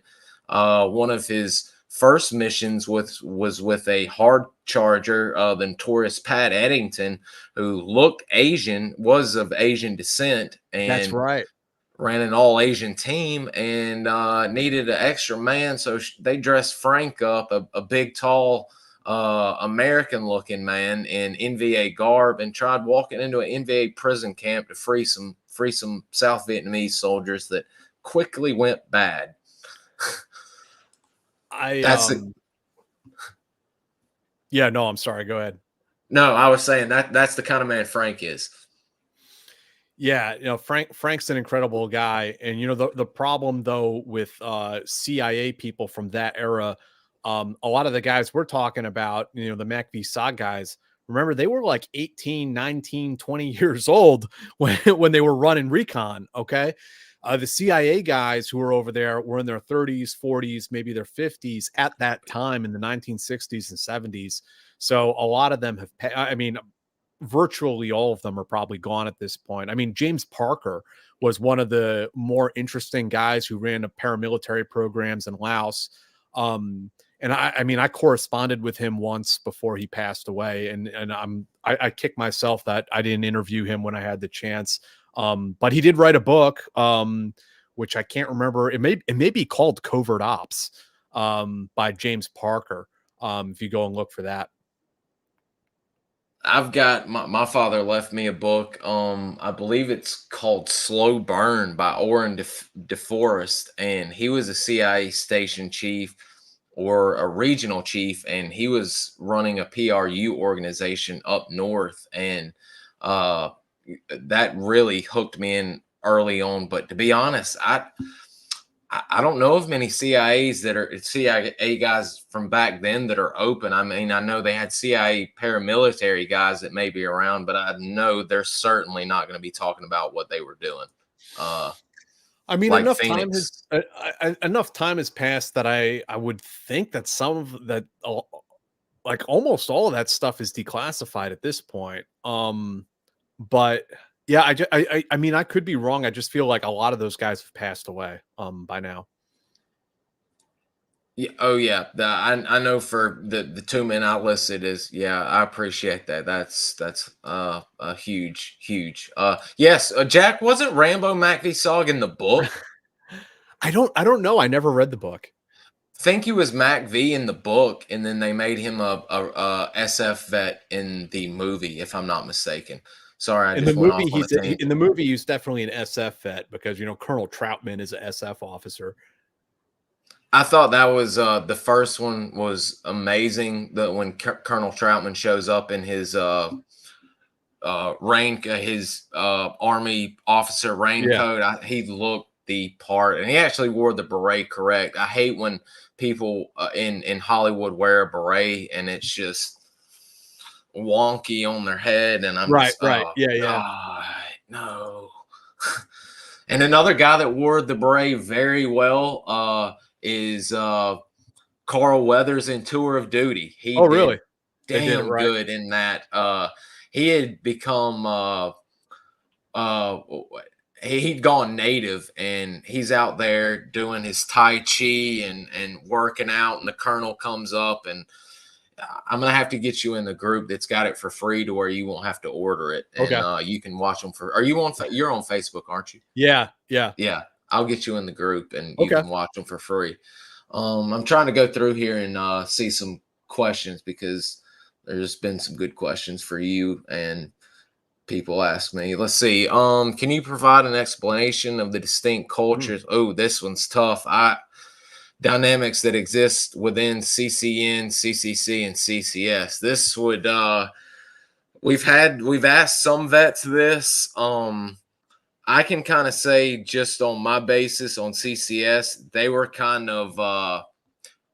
one of his first missions was with a hard charger, the notorious Pat Eddington, who looked Asian, was of Asian descent, That's and right. ran an all Asian team, and needed an extra man. So they dressed Frank up, a big, tall, American looking man in NVA garb, and tried walking into an NVA prison camp to free some South Vietnamese soldiers that quickly went bad. That's the, Yeah, no, I'm sorry. Go ahead. no, I was saying that's the kind of man Frank is. Yeah, Frank's an incredible guy, and the problem though with CIA people from that era, a lot of the guys we're talking about, the MACV SOG guys, remember they were like 18, 19, 20 years old when they were running recon. Okay, the CIA guys who were over there were in their 30s, 40s, maybe their 50s at that time in the 1960s and 70s. So a lot of them have. I mean, virtually all of them are probably gone at this point. I mean, James Parker was one of the more interesting guys who ran paramilitary programs in Laos. And I mean, I corresponded with him once before he passed away, and I kick myself that I didn't interview him when I had the chance. But he did write a book, which I can't remember. It may be called Covert Ops, by James Parker. If you go and look for that. I've got my father left me a book. I believe it's called Slow Burn by Orrin DeForest, and he was a CIA station chief or a regional chief, and he was running a PRU organization up north, and that really hooked me in early on. But to be honest, I don't know of many CIA guys from back then that are open. I mean, I know they had CIA paramilitary guys that may be around, but I know they're certainly not going to be talking about what they were doing. I mean, Like enough time Phoenix. has passed that I would think that some of that, like almost all of that stuff is declassified at this point. But yeah, I mean, I could be wrong. I just feel like a lot of those guys have passed away by now. Yeah, oh yeah, I know for the two men I listed is, yeah, I appreciate that. That's a huge. Yes, Jack, wasn't Rambo MacV Sog in the book? I don't know. I never read the book. Think he was Mac V in the book, and then they made him a SF vet in the movie, if I'm not mistaken. Sorry, I In the just went movie, off on a tangent. in the movie, he's definitely an SF vet because Colonel Troutman is an SF officer. I thought that was the first one was amazing. That when Colonel Troutman shows up in his rank, his army officer Yeah. raincoat, he looked the part, and he actually wore the beret correct. I hate when people in Hollywood wear a beret and it's just wonky on their head, and I'm Right. just, Right. oh Yeah. Yeah. god, no. And another guy that wore the beret very well is Carl Weathers in Tour of Duty. He Oh, did really? They did it damn right. good in that. He had become uh he'd gone native, and he's out there doing his Tai Chi and working out, and the colonel comes up, and I'm gonna have to get you in the group that's got it for free to where you won't have to order it, and Okay. you can watch them for. Are you on? You're on Facebook, aren't you? Yeah. Yeah. Yeah, I'll get you in the group, and you Okay. can watch them for free. I'm trying to go through here and see some questions, because there's been some good questions for you, and people ask me. Let's see. Can you provide an explanation of the distinct Mm. cultures? Oh, this one's tough. Dynamics that exist within CCN, CCC, and CCS. This would we've asked some vets this. I can kind of say, just on my basis on CCS, they were kind of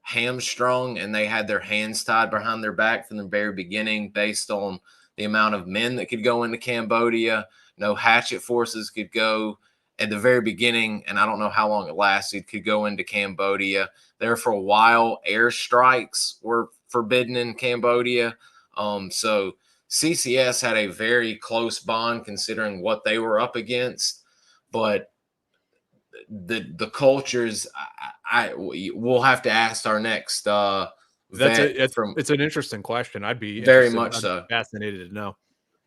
hamstrung, and they had their hands tied behind their back from the very beginning, based on the amount of men that could go into Cambodia. No hatchet forces could go at the very beginning, and I don't know how long it lasted, could go into Cambodia. There for a while, airstrikes were forbidden in Cambodia. So CCS had a very close bond considering what they were up against, but the cultures, we'll have to ask our next vet from. It's an interesting question. I'd be Very interested. much I'd be so. fascinated to know.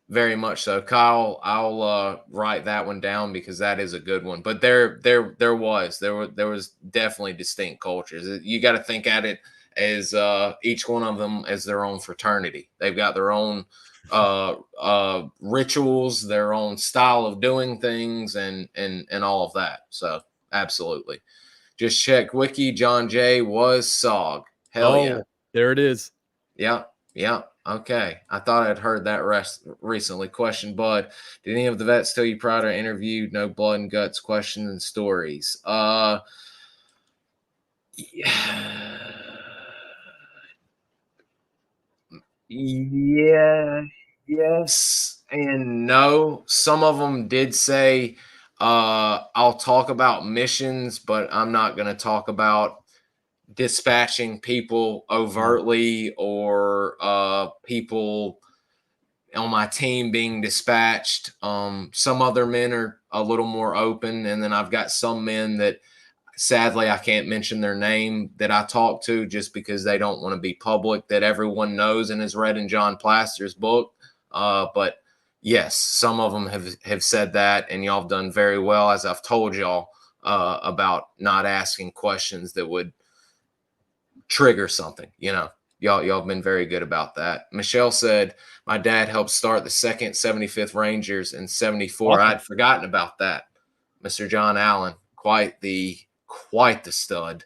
Very much so, Kyle. I'll write that one down, because that is a good one. But there was definitely distinct cultures. You got to think at it as each one of them as their own fraternity. They've got their own rituals, their own style of doing things, and all of that. So absolutely. Just check wiki. John Jay was SOG. Hell yeah. Oh, there it is. Yeah. Yeah. Okay. I thought I'd heard that recently. Question, Bud. Did any of the vets tell you prior to interview no blood and guts questions and stories? Yeah. Yes and no. Some of them did say, I'll talk about missions, but I'm not going to talk about dispatching people Mm. overtly, or people on my team being dispatched. Some other men are a little more open, and then I've got some men that sadly I can't mention their name that I talk to, just because they don't want to be public, that everyone knows and has read in John Plaster's book. But yes, some of them have said that, and y'all have done very well, as I've told y'all, about not asking questions that would trigger something. Y'all have been very good about that. Michelle said, my dad helped start the 2nd 75th Rangers in 74. Awesome. I'd forgotten about that. Mr. John Allen, quite the stud.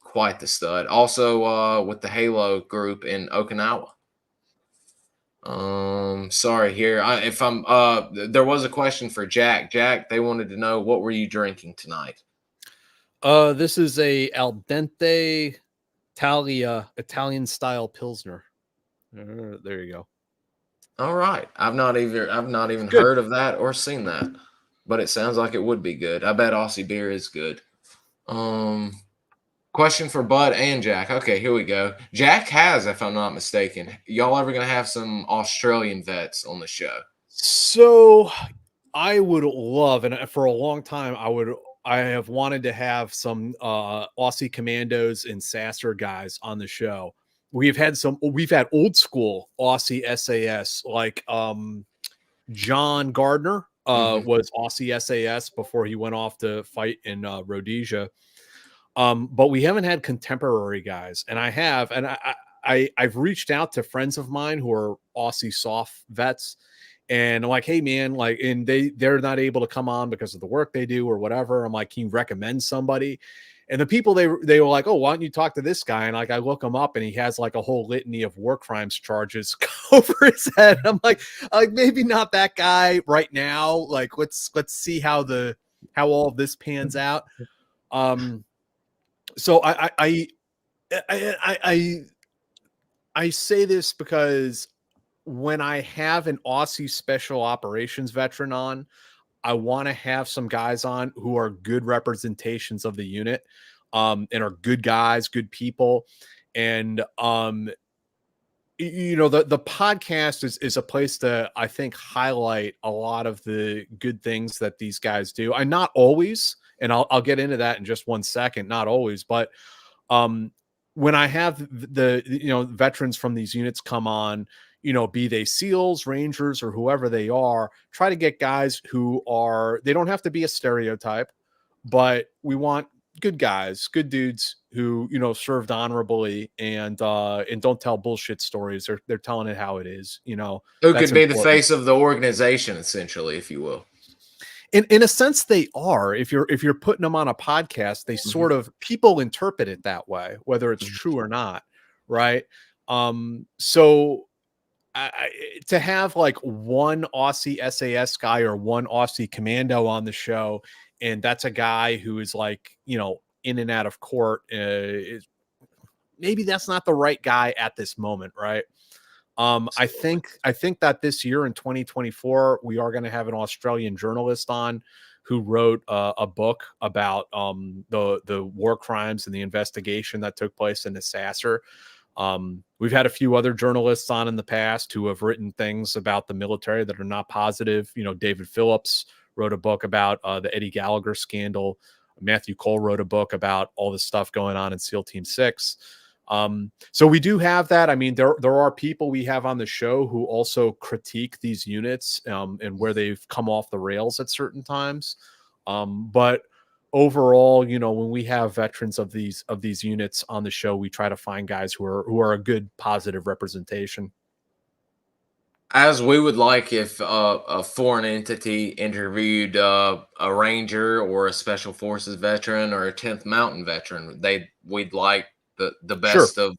Quite the stud. Also with the Halo group in Okinawa. Sorry here. If I'm there was a question for Jack. Jack, they wanted to know, what were you drinking tonight? This is a al dente Talia Italian style pilsner. There you go. All right. I've not even Good. heard of that or seen that, but it sounds like it would be good. I bet Aussie beer is good. Um, Question for Bud and Jack. Okay, here we go. Jack has, if I'm not mistaken. Y'all ever gonna have some Australian vets on the show? So I would love, and for a long time, I have wanted to have some Aussie Commandos and Sasser guys on the show. We've had old school Aussie SAS, like John Gardner Mhm. was Aussie SAS before he went off to fight in Rhodesia. But we haven't had contemporary guys, and I've reached out to friends of mine who are Aussie soft vets, and I'm like, hey man, like, and they're not able to come on because of the work they do or whatever. I'm like, can you recommend somebody? And the people they were like, oh, why don't you talk to this guy? And like, I look him up, and he has like a whole litany of war crimes charges over his head. I'm like maybe not that guy right now. Like, let's see how all of this pans out. So I say this because when I have an Aussie special operations veteran on, I want to have some guys on who are good representations of the unit. and are good guys, good people. And the podcast is a place to, I think, highlight a lot of the good things that these guys do. And not always, and I'll get into that in just 1 second, not always, but when I have the veterans from these units come on, be they SEALs, Rangers, or whoever they are, try to get guys who they don't have to be a stereotype, but we want good guys, good dudes who served honorably and don't tell bullshit stories. They're telling it how it is. Who That's could be the important. face of the organization, essentially, if you will. In a sense, they are. If you're putting them on a podcast, they sort of, people interpret it that way, whether it's true or not, right? So to have like one Aussie SAS guy or one Aussie commando on the show, and that's a guy who is like, in and out of court, maybe that's not the right guy at this moment, right? I think that this year in 2024, we are going to have an Australian journalist on who wrote a book about the war crimes and the investigation that took place in the Sasser. We've had a few other journalists on in the past who have written things about the military that are not positive. David Phillips wrote a book about the Eddie Gallagher scandal. Matthew Cole wrote a book about all the stuff going on in SEAL Team 6. So we do have that. I mean, there are people we have on the show who also critique these units and where they've come off the rails at certain times. But overall, when we have veterans of these units on the show, we try to find guys who are a good positive representation. As we would like if a foreign entity interviewed a Ranger or a Special Forces veteran or a 10th Mountain veteran, we'd like the best Sure. of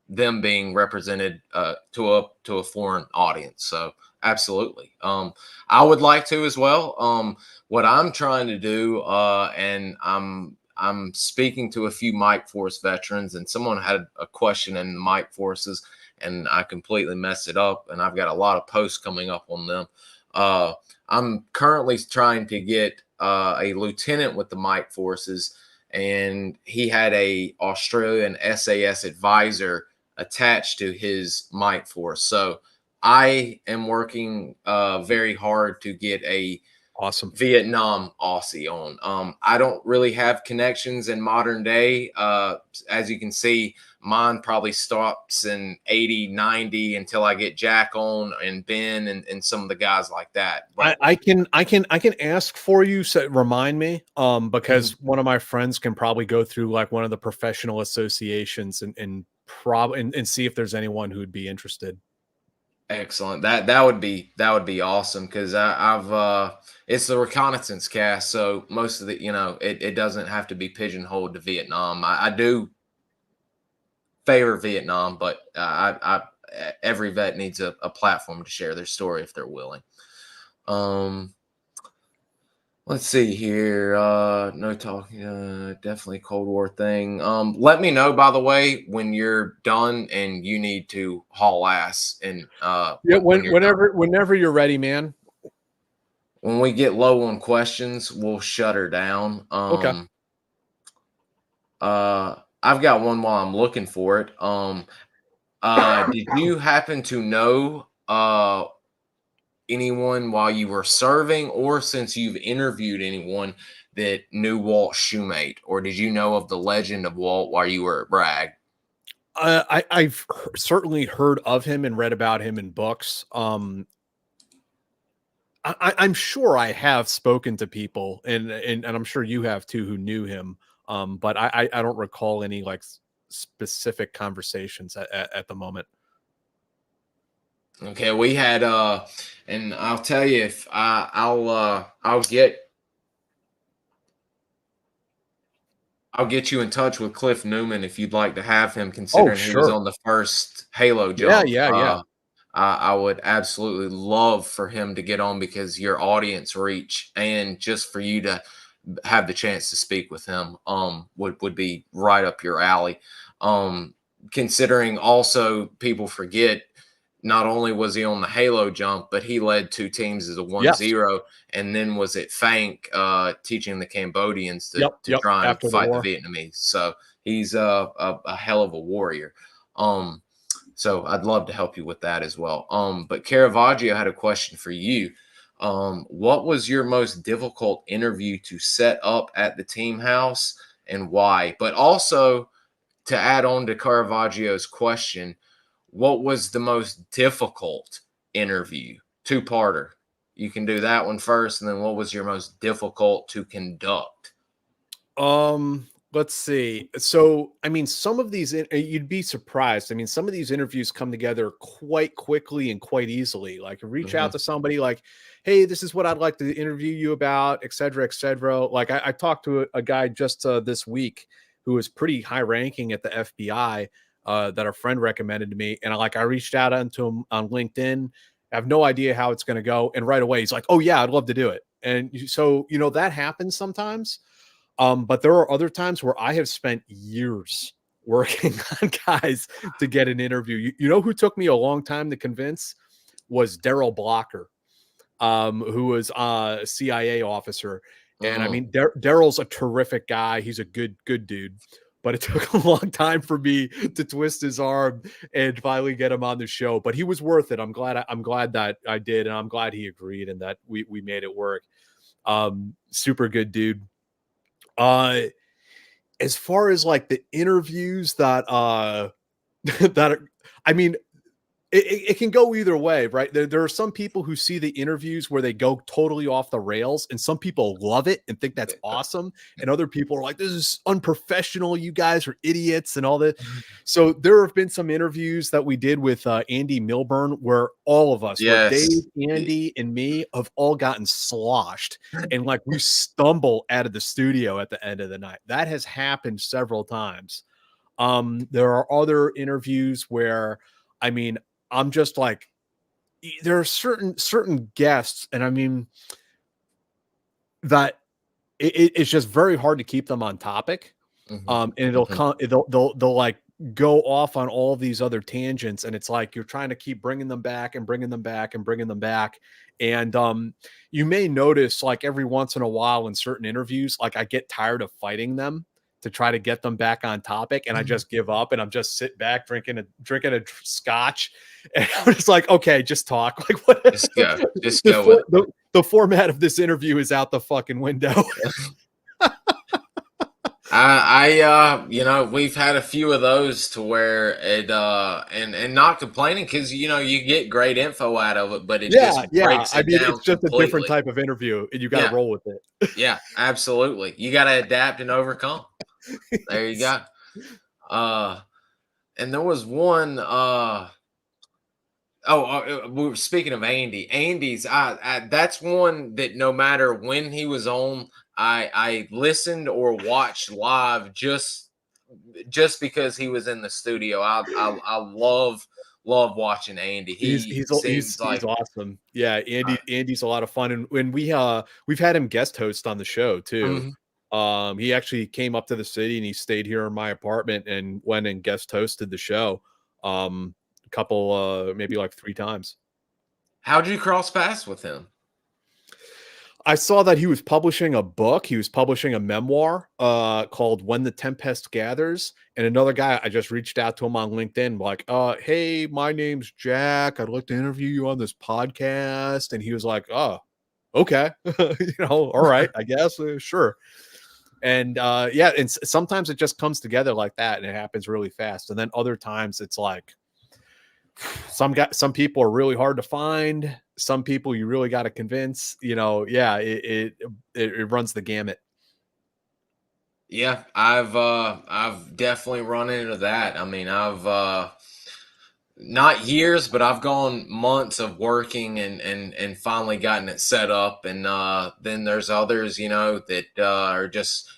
them being represented to a foreign audience. So absolutely, I would like to as well. What I'm trying to do, and I'm speaking to a few Mike Force veterans, and someone had a question in the Mike Forces, and I completely messed it up, and I've got a lot of posts coming up on them. I'm currently trying to get a lieutenant with the Mike Forces, and he had a Australian SAS advisor attached to his Mike Force. So I am working very hard to get a Awesome Vietnam Aussie on. I don't really have connections in modern day. As you can see, mine probably stops in 80, 90 until I get Jack on and Ben and some of the guys like that. But I can ask for you. So remind me, because one of my friends can probably go through like one of the professional associations and see if there's anyone who would be interested. excellent. That would be awesome because I've it's the reconnaissance cast, so most of the it doesn't have to be pigeonholed to Vietnam. I do favor Vietnam, but every vet needs a platform to share their story if they're willing. Let's see here. No talking. Definitely Cold War thing. Let me know, by the way, when you're done and you need to haul ass. And Yeah, when you're done. whenever you're ready, man. When we get low on questions, we'll shut her down. Okay. I've got one while I'm looking for it. Did you happen to know anyone while you were serving, or since you've interviewed anyone that knew Walt Shoemate, or did you know of the legend of Walt while you were at Bragg? I've certainly heard of him and read about him in books. I'm sure I have spoken to people, and I'm sure you have too, who knew him. But I don't recall any like specific conversations at the moment. Okay, we had and I'll tell you if I'll get you in touch with Cliff Newman if you'd like to have him, Oh, considering he was sure. on the first Halo Yeah, jump. yeah. I would absolutely love for him to get on because your audience reach and just for you to have the chance to speak with him would be right up your alley. Considering also people forget not only was he on the Halo jump, but he led 2 teams as a Yes. 1-0, and then was at Fank teaching the Cambodians Yep. to Yep. try and After the fight the war. Vietnamese. So he's a hell of a warrior. So I'd love to help you with that as well. But Caravaggio had a question for you. What was your most difficult interview to set up at the team house and why? But also, to add on to Caravaggio's question, what was the most difficult interview? Two-parter. You can do that one first, and then what was your most difficult to conduct? Let's see. So, I mean, some of these you'd be surprised. I mean, some of these interviews come together quite quickly and quite easily. Like, reach Mm-hmm. out to somebody like, "Hey, this is what I'd like to interview you about," et cetera, et cetera. Like, I talked to a guy just this week who was pretty high ranking at the FBI that a friend recommended to me, and I reached out to him on LinkedIn. I have no idea how it's going to go, and right away he's like, "Oh yeah, I'd love to do it." And so, that happens sometimes. But there are other times where I have spent years working on guys to get an interview. You know who took me a long time to convince was Daryl Blocker, who was a CIA officer. And I Mm-hmm. mean, Daryl's a terrific guy. He's a good dude. But it took a long time for me to twist his arm and finally get him on the show. But he was worth it. I'm glad that I did, and I'm glad he agreed and that we made it work. Super good dude. Uh, as far as like the interviews that that are, I mean, it can go either way, right? There are some people who see the interviews where they go totally off the rails, and some people love it and think that's awesome, and other people are like, "This is unprofessional. You guys are idiots," and all that. So there have been some interviews that we did with Andy Milburn where all of us, where Yes. Dave, Andy, and me, have all gotten sloshed, and like we stumble out of the studio at the end of the night. That has happened several times. There are other interviews where, I mean, I'm just like, there are certain guests, and I mean that it's just very hard to keep them on topic. Mm-hmm. And it'll Mm-hmm. come, they'll like go off on all these other tangents, and it's like you're trying to keep bringing them back and bringing them back and bringing them back. And you may notice, like, every once in a while in certain interviews, like, I get tired of fighting them to try to get them back on topic, and I just give up, and I'm just sit back drinking a scotch, and I'm just like, okay, just talk. Like, what? Just go. Just go with it. The format of this interview is out the fucking window. We've had a few of those to where it and not complaining because you get great info out of it, but it just breaks I it mean, down it's just a different completely. type of interview, and you got to Yeah, roll with it. yeah, absolutely. You got to adapt and overcome. There you go. And there was one. We were speaking of Andy. Andy's. That's one that no matter when he was on, I listened or watched live just because he was in the studio. I love watching Andy. He seems He's like awesome. Yeah, uh, Andy's a lot of fun, and when we've had him guest host on the show too. mhm. He actually came up to the city, and he stayed here in my apartment and went and guest hosted the show. A couple, maybe like 3 times. How'd you cross paths with him? I saw that he was publishing a book. He was publishing a memoir called When the Tempest Gathers. And another guy, I just reached out to him on LinkedIn, like, hey, my name's Jack. I'd like to interview you on this podcast. And he was like, oh, okay. All right, I guess. Sure. And yeah, and sometimes it just comes together like that, and it happens really fast. And then other times it's like, some people are really hard to find. Some people you really got to convince. Yeah, it runs the gamut. Yeah, I've definitely run into that. I mean, I've not years, but I've gone months of working and finally gotten it set up. And then there's others, that are just,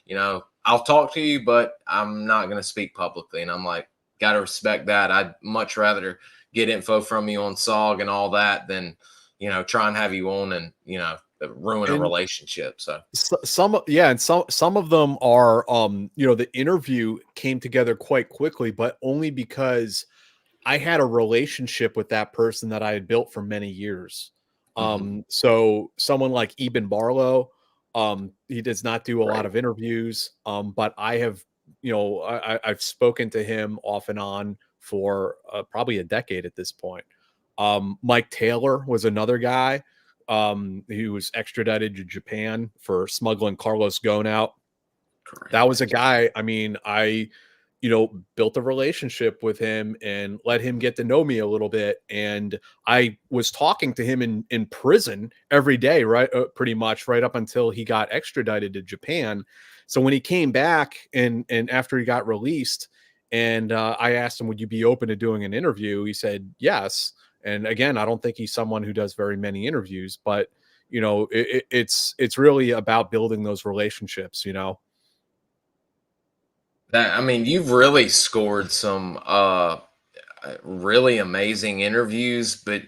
I'll talk to you, but I'm not going to speak publicly. And I'm like, got to respect that. I'd much rather get info from you on SOG and all that than, try and have you on and, ruin a And relationship. So some of them are the interview came together quite quickly, but only because I had a relationship with that person that I had built for many years. Mhm. So someone like Eben Barlow, he does not do a lot Right. of interviews, but I have, I've spoken to him off and on for probably a decade at this point. Mike Taylor was another guy who was extradited to Japan for smuggling Carlos Ghosn out. That was a Correct. guy, I mean, I built a relationship with him and let him get to know me a little bit. And I was talking to him in prison every day, right? Pretty much right up until he got extradited to Japan. So when he came back and after he got released, and I asked him, would you be open to doing an interview? He said, yes. And again, I don't think he's someone who does very many interviews, but it's really about building those relationships, That, I mean, you've really scored some really amazing interviews, but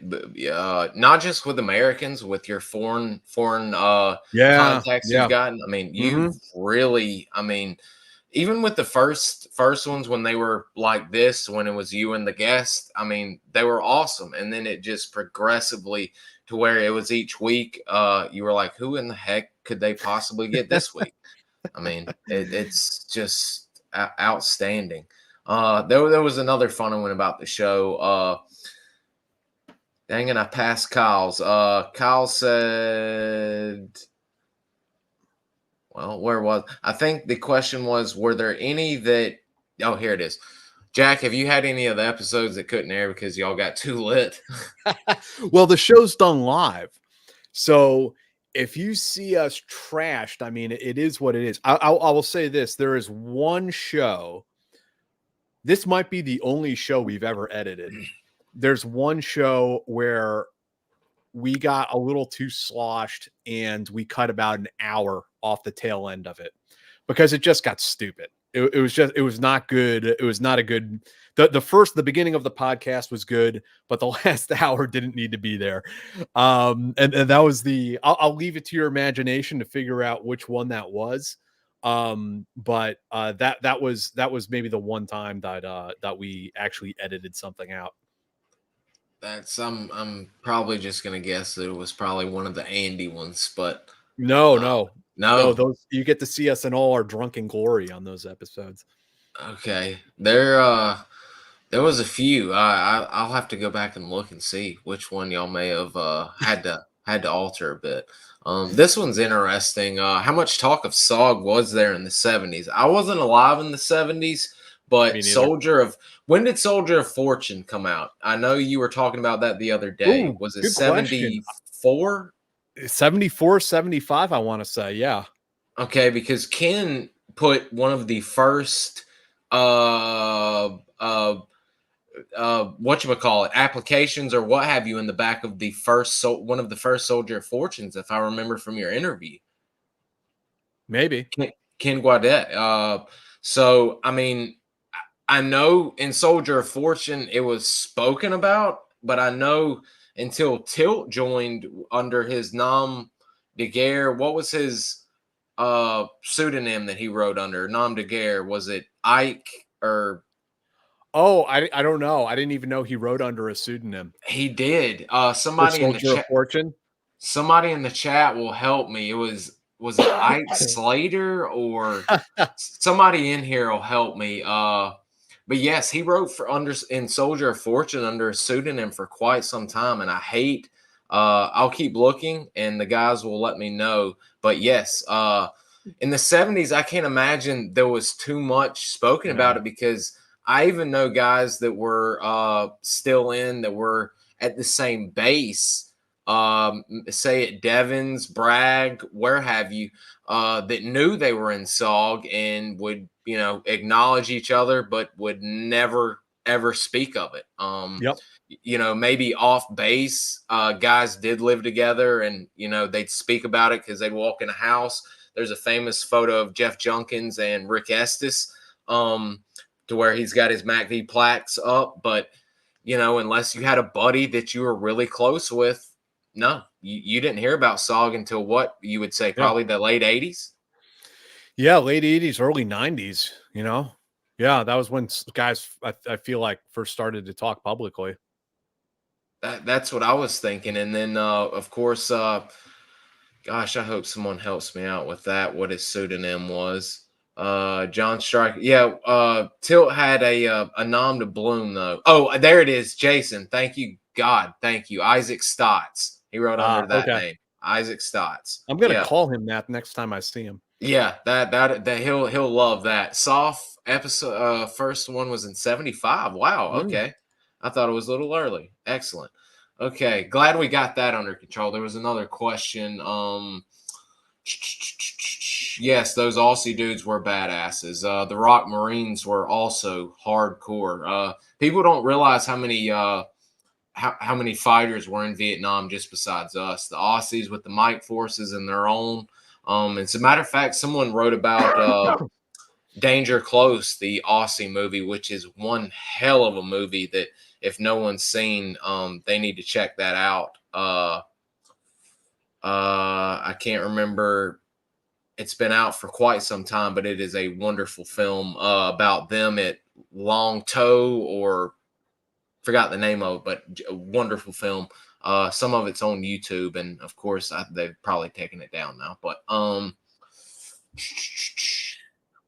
not just with Americans, with your foreign Yeah, contacts you've yeah. gotten. I mean, you've Hmm. really, I mean, even with the first ones when they were like this, when it was you and the guest, I mean, they were awesome. And then it just progressively to where it was each week, you were like, who in the heck could they possibly get this week? I mean, it's just outstanding. There was another funny one about the show. Dang it, I passed Kyle's. Kyle said, well, where was I think the question was, were there any that? Oh, here it is. Jack, have you had any of the episodes that couldn't air because y'all got too lit? Well, the show's done live. So if you see us trashed, I mean, it is what it is. I will say this: there is one show. This might be the only show we've ever edited. There's one show where we got a little too sloshed and we cut about an hour off the tail end of it because it just got stupid. It was not good. It was not a good. The beginning of the podcast was good, but the last hour didn't need to be there. And that was I'll leave it to your imagination to figure out which one that was. But that was maybe the one time that we actually edited something out. That's I'm probably just gonna guess that it was probably one of the Andy ones, but No, uh, no, no. no. Those you get to see us in all our drunken glory on those episodes. Okay, there was a few. I'll have to go back and look and see which one y'all may have had to alter a bit. This one's interesting. How much talk of SOG was there in the 70s? I wasn't alive in the 70s, Me but neither. when did Soldier of Fortune come out? I know you were talking about that the other day. Ooh, Was it good question. 74? 74, 75, I want to say. Yeah. Okay, because Ken put one of the first uh uh whatchamacallit, applications or what have you in the back of the one of the first Soldier of Fortunes, if I remember from your interview. Maybe. Ken Guadet. So I mean, I know in Soldier of Fortune it was spoken about, but I know until Tilt joined under his nom de guerre, what was his pseudonym that he wrote under? Nom de guerre, was it Ike or Oh, I don't know. I didn't even know he wrote under a pseudonym he did. for Soldier of Fortune. Somebody in the chat will help me. Was it Ike Slater or somebody in here will help me. But yes, he wrote for under in Soldier of Fortune under a pseudonym for quite some time, and I hate. I'll keep looking, and the guys will let me know. But yes, in the 70s, I can't imagine there was too much spoken about No. it because I even know guys that were still in that were at the same base, say at Devon's, Bragg, where have you, that knew they were in SOG and would, acknowledge each other, but would never ever speak of it. Yep. Maybe off base, guys did live together and, they'd speak about it because they'd walk in a house. There's a famous photo of Jeff Junkins and Rick Estes, to where he's got his MACV plaques up. But, unless you had a buddy that you were really close with, no, you didn't hear about SOG until what you would say Yeah. probably the late 80s. Yeah. Late 80s, early 90s, Yeah, that was when guys, I feel like, first started to talk publicly. That's what I was thinking. And then, of course, gosh, I hope someone helps me out with that. What his pseudonym was? John Strike. Yeah, Tilt had a nom de bloom though. Oh, there it is. Jason. Thank you, God. Thank you, Isaac Stotts. He wrote under that Okay. name, Isaac Stotts. I'm gonna Yeah, call him that next time I see him. yeah. That he'll love that. Soft episode. First one was in '75. Wow. Mm. Okay, I thought it was a little early. Excellent. Okay, glad we got that under control. There was another question. Yes, those Aussie dudes were badasses. The Rock Marines were also hardcore. People don't realize how many fighters were in Vietnam just besides us. The Aussies with the Mike forces and their own. As a matter of fact, someone wrote about Danger Close, the Aussie movie, which is one hell of a movie that if no one's seen, they need to check that out. I can't remember. It's been out for quite some time, but it is a wonderful film about them at Long Toe, or forgot the name of it, but a wonderful film. Some of it's on YouTube, and of course, they've probably taken it down now. But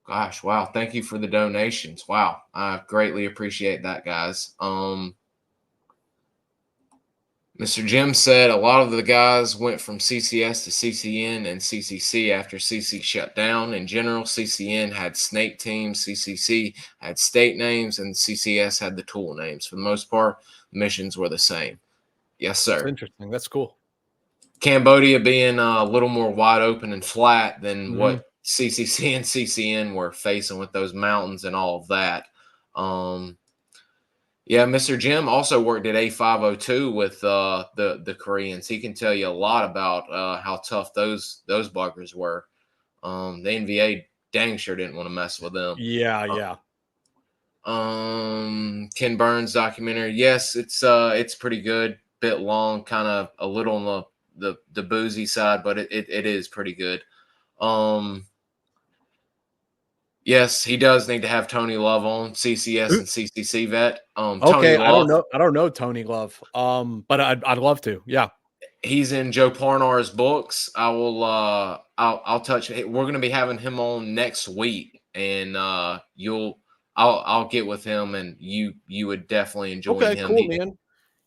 gosh, wow! Thank you for the donations. Wow, I greatly appreciate that, guys. Mr. Jim said a lot of the guys went from CCS to CCN and CCC after CC shut down. In general, CCN had snake teams, CCC had state names, and CCS had the tool names. For the most part, the missions were the same. Yes, That's sir. interesting. That's cool. Cambodia being a little more wide open and flat than Mhm. what CCC and CCN were facing with those mountains and all of that. Yeah, Mr. Jim also worked at A502 with the Koreans. He can tell you a lot about how tough those buggers were. The NVA dang sure didn't want to mess with them. Yeah, yeah. Ken Burns documentary. Yes, it's pretty good. Bit long, kind of a little on the boozy side, but it is pretty good. Yes, he does need to have Tony Love on, CCS and CCC vet. Tony Okay, Love, I don't know Tony Love. But I'd love to. Yeah. he's in Joe Parnar's books. I'll touch. We're going to be having him on next week, and I'll get with him, and you would definitely enjoy Okay, him. cool, man.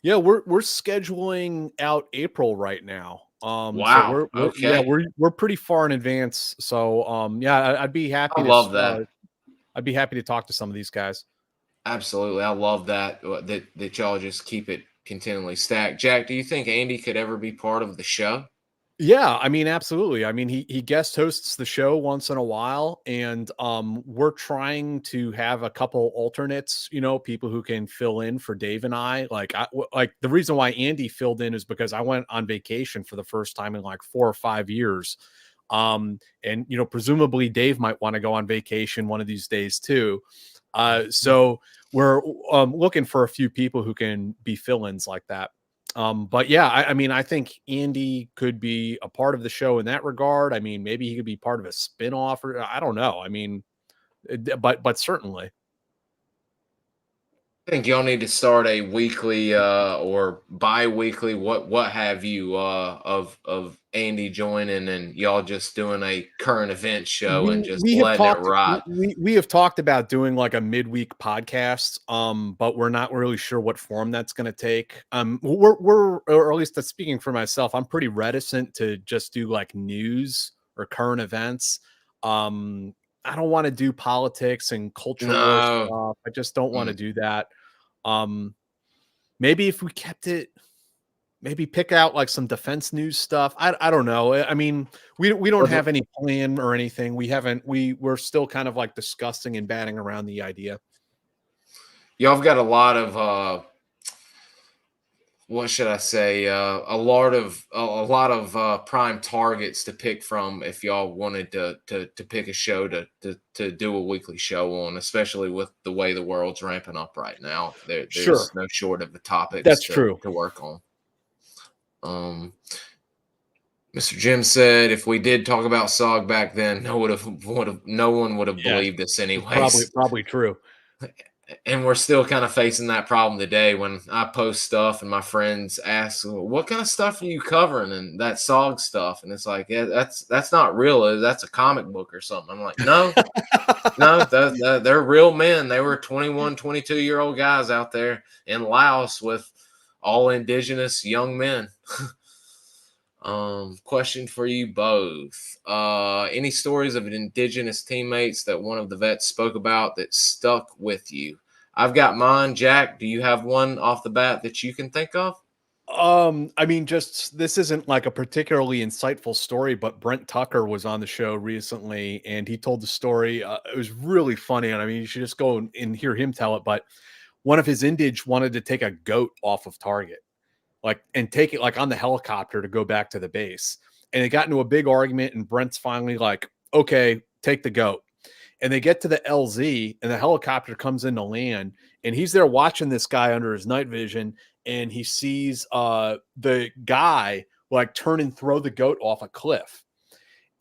Yeah, we're scheduling out April right now. So Wow. we're yeah, Okay. we're pretty far in advance. So yeah, I'd be I happy to love that. I'd be happy to talk to some of these guys. Absolutely. I love that that y'all just keep it continually stacked. Jack, do you think Andy could ever be part of the show? Yeah, I mean, absolutely. I mean, he guest hosts the show once in a while, and we're trying to have a couple alternates, people who can fill in for Dave and I. Like the reason why Andy filled in is because I went on vacation for the first time in like 4 or 5 years. And presumably Dave might want to go on vacation one of these days too. So we're looking for a few people who can be fill-ins like that. But yeah, I mean, I think Andy could be a part of the show in that regard. I mean, maybe he could be part of a spin-off, or I don't know. I mean, but certainly. I think y'all need to start a weekly or bi-weekly, what have you, of Andy joining and y'all just doing a current event show and just We have letting it talked ride. we have talked about doing like a midweek podcast, but we're not really sure what form that's going to take. We're or at least that's speaking for myself. I'm pretty reticent to just do like news or current events. I don't want to do politics and culture war No. stuff. I just don't want to Mm. do that. Um, maybe if we kept it, maybe pick out like some defense news stuff. I don't know. I mean, we don't have any plan or anything. We're still kind of like discussing and batting around the idea. Y'all have got a lot of what should I say? A lot of prime targets to pick from if y'all wanted to pick a show to do a weekly show on, especially with the way the world's ramping up right now. There's Sure. no short of the topics That's to true. work on. Um, Mr. Jim said if we did talk about SOG back then, no one would have Yeah, believed us it's probably anyways. probably true. And we're still kind of facing that problem today when I post stuff and my friends ask, "Well, what kind of stuff are you covering?" And that SOG stuff. And it's like, yeah, that's not real. That's a comic book or something. I'm like, no, no, they're real men. They were 21, 22-year-old guys out there in Laos with all indigenous young men. Question for you both. Any stories of indigenous teammates that one of the vets spoke about that stuck with you? I've got mine. Jack, do you have one off the bat that you can think of? I mean, just this isn't like a particularly insightful story, but Brent Tucker was on the show recently and he told the story. It was really funny. And I mean, you should just go and hear him tell it. But one of his indige wanted to take a goat off of target, like, and take it like on the helicopter to go back to the base. And they got into a big argument. And Brent's finally like, okay, take the goat. And they get to the LZ and the helicopter comes in to land and he's there watching this guy under his night vision and he sees the guy like turn and throw the goat off a cliff.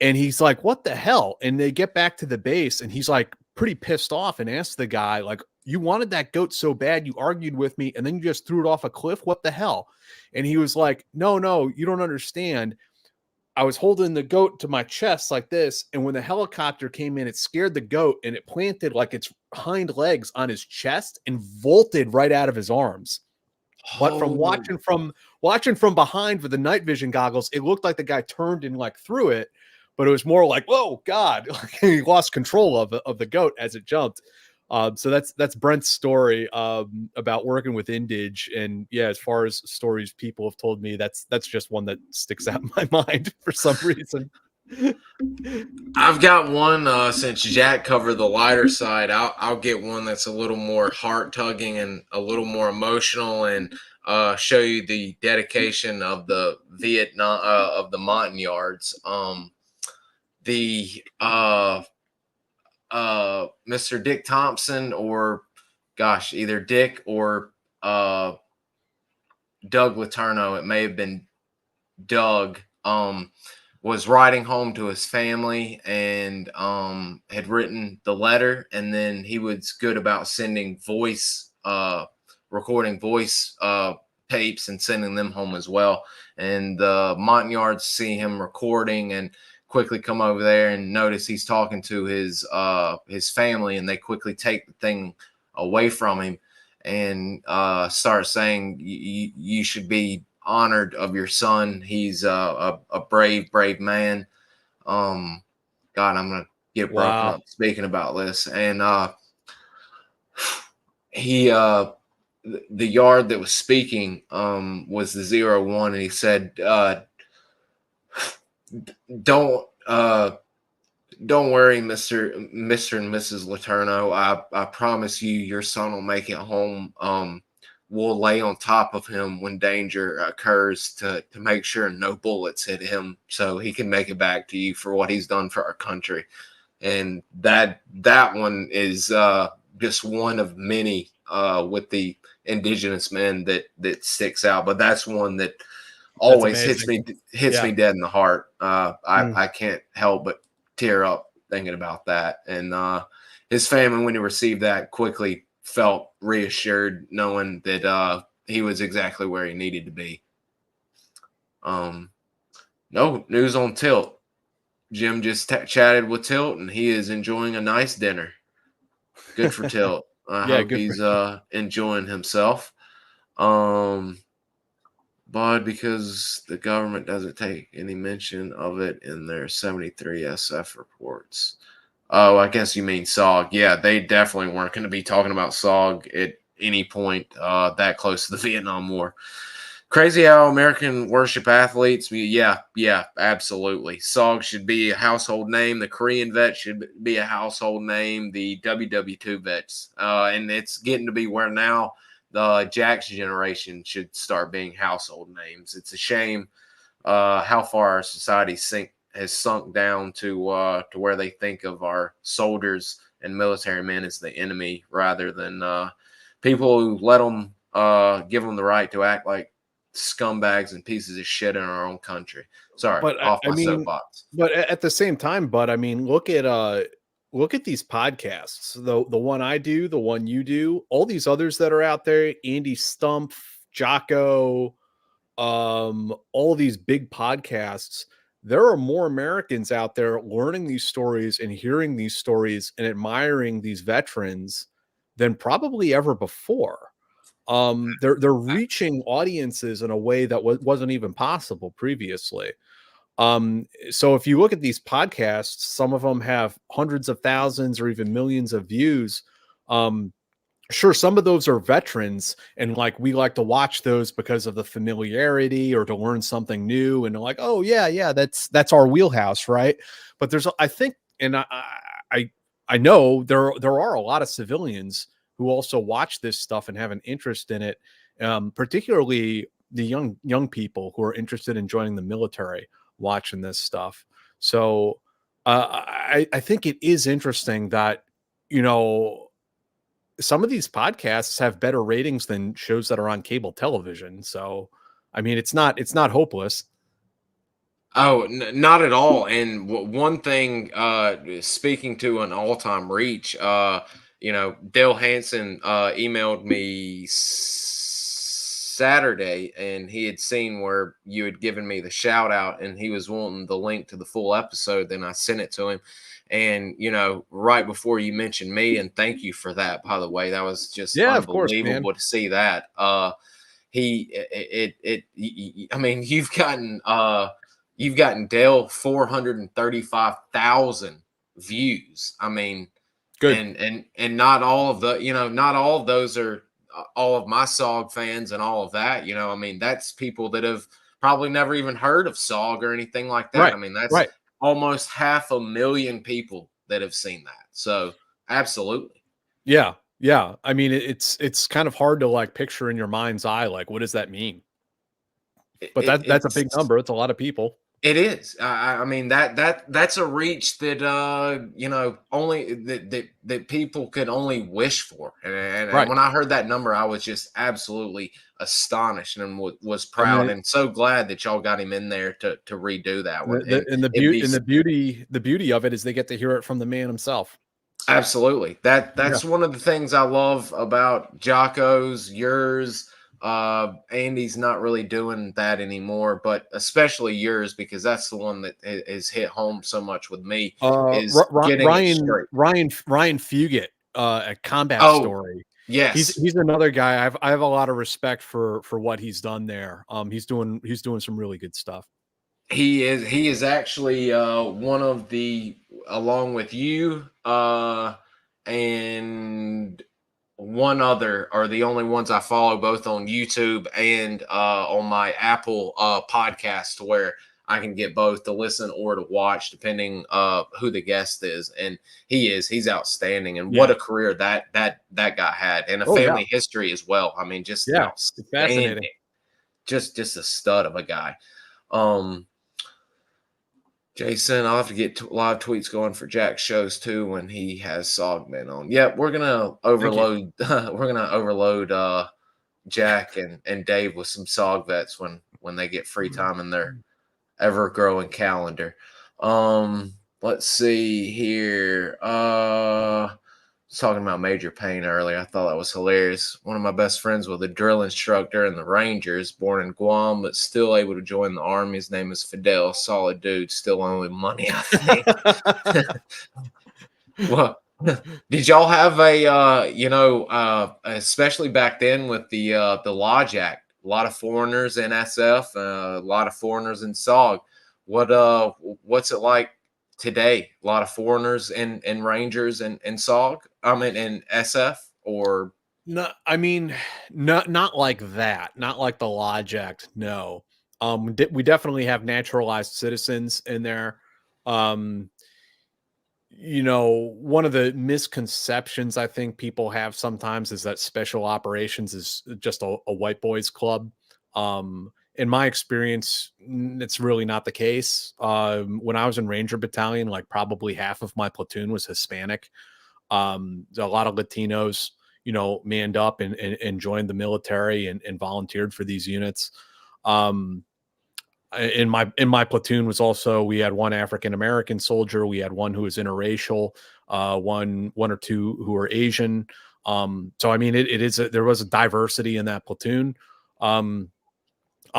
And he's like, what the hell? And they get back to the base and he's like pretty pissed off and asks the guy, like, you wanted that goat so bad, you argued with me and then you just threw it off a cliff. What the hell? And he was like, no, you don't understand. I was holding the goat to my chest like this, and when the helicopter came in, it scared the goat and it planted like its hind legs on his chest and vaulted right out of his arms. But from Oh, watching from behind with the night vision goggles, it looked like the guy turned and like threw it, but it was more like, "Whoa, God!" He lost control of the goat as it jumped. So that's Brent's story about working with Indige, and yeah, as far as stories people have told me, that's just one that sticks out in my mind for some reason. I've got one. Since Jack covered the lighter side, I'll get one that's a little more heart tugging and a little more emotional, and show you the dedication of the Vietnam of the Montagnards. The Mr. Dick Thompson, or gosh, either Dick or Doug Letourneau. It may have been Doug. Was writing home to his family and had written the letter, and then he was good about sending recording voice tapes and sending them home as well. And the Montagnards see him recording and quickly come over there and notice he's talking to his family, and they quickly take the thing away from him and start saying, you should be honored of your son. He's a brave man. God, I'm gonna get broken Wow. up speaking about this. And he the yard that was speaking was the 01, and he said, don't don't worry, Mr. and Mrs. Letourneau. I promise you your son will make it home. We'll lay on top of him when danger occurs to make sure no bullets hit him, so he can make it back to you for what he's done for our country. And that one is just one of many with the indigenous men that sticks out. But that's one that That's always amazing. hits Yeah. me dead in the heart. Mm. I can't help but tear up thinking about that. And his family, when he received that, quickly felt reassured, knowing that he was exactly where he needed to be. No news on Tilt. Jim just chatted with Tilt, and he is enjoying a nice dinner. Good for Tilt. I Yeah, hope good for he's enjoying himself. Um, but because the government doesn't take any mention of it in their 73 SF reports. Oh, I guess you mean SOG. Yeah, they definitely weren't going to be talking about SOG at any point that close to the Vietnam War. Crazy how American worship athletes. Yeah, absolutely. SOG should be a household name. The Korean vet should be a household name. The WW2 vets. And it's getting to be where now the Jack's generation should start being household names. It's a shame how far our society has sunk down to where they think of our soldiers and military men as the enemy rather than people who let them give them the right to act like scumbags and pieces of shit in our own country. Sorry, But off I my mean, soapbox. but at the same time, I mean, look at these podcasts. The one I do, the one you do, all these others that are out there, Andy Stumpf, Jocko, all these big podcasts. There are more Americans out there learning these stories and hearing these stories and admiring these veterans than probably ever before. They're reaching audiences in a way that wasn't even possible previously. So if you look at these podcasts, some of them have hundreds of thousands or even millions of views. Sure, some of those are veterans, and like we like to watch those because of the familiarity or to learn something new, and like, oh yeah, that's our wheelhouse, right? But there's, I think, and I I know there are a lot of civilians who also watch this stuff and have an interest in it, particularly the young people who are interested in joining the military, watching this stuff. So I think it is interesting that, you know, some of these podcasts have better ratings than shows that are on cable television. So, I mean, it's not hopeless. Oh, not at all. And one thing, speaking to an all-time reach, Dale Hansen emailed me Saturday, and he had seen where you had given me the shout out, and he was wanting the link to the full episode. Then I sent it to him, and right before you mentioned me, and thank you for that, by the way. That was just Yeah, of course, man. unbelievable to see that. I mean, you've gotten Dale 435,000 views. I mean, Good. and not all of not all of those are all of my SOG fans and all of that. I mean, that's people that have probably never even heard of SOG or anything like that. Right. I mean, that's Right. almost 500,000 people that have seen that. So absolutely. Yeah. Yeah. I mean, it's kind of hard to like picture in your mind's eye, like, what does that mean? But that's a big It's number. It's a lot of people. It is. I mean that's a reach that only that people could only wish for. And Right. when I heard that number, I was just absolutely astonished and was And proud and so glad that y'all got him in there to redo that one. And the it'd beauty be the beauty of it is they get to hear it from the man himself. absolutely Yeah. that's one of the things I love about Jocko's, yours. Andy's not really doing that anymore, but especially yours, because that's the one that has hit home so much with me, is getting it straight. Ryan Fugit, a combat Oh, story. yes. He's another guy. I have a lot of respect for what he's done there. He's doing some really good stuff. He is actually one of the, along with you and one other, are the only ones I follow, both on YouTube and on my Apple podcast, where I can get both to listen or to watch depending who the guest is. And he's outstanding, and what Yeah. a career that guy had, and a Oh yeah. family history as well. I mean, just Yeah. It's outstanding, fascinating. just a stud of a guy. um Jason, I'll have to get live tweets going for Jack's shows too when he has Sogmen on. Yep, we're gonna Thank you. overload. We're gonna overload Jack and Dave with some Sog vets when they get free time in their ever growing calendar. Let's see here. Was talking about Major Payne earlier. I thought that was hilarious. One of my best friends was a drill instructor in the Rangers, born in Guam, but still able to join the Army. His name is Fidel. Solid dude, still owing money, I think. Well, did y'all have especially back then with the Lodge Act, a lot of foreigners in SF, a lot of foreigners in SOG. What's it like today? A lot of foreigners in Rangers and SOG. I mean in SF, or No, I mean, not like that. Not like the Lodge Act. No. We definitely have naturalized citizens in there. Um, you know, one of the misconceptions I think people have sometimes is that special operations is just a white boys club. In my experience, it's really not the case. When I was in Ranger Battalion, like probably half of my platoon was Hispanic. A lot of Latinos, you know, manned up and joined the military and volunteered for these units. In my platoon was also, we had one African American soldier, we had one who was interracial, one or two who were Asian. So I mean, there was a diversity in that platoon. On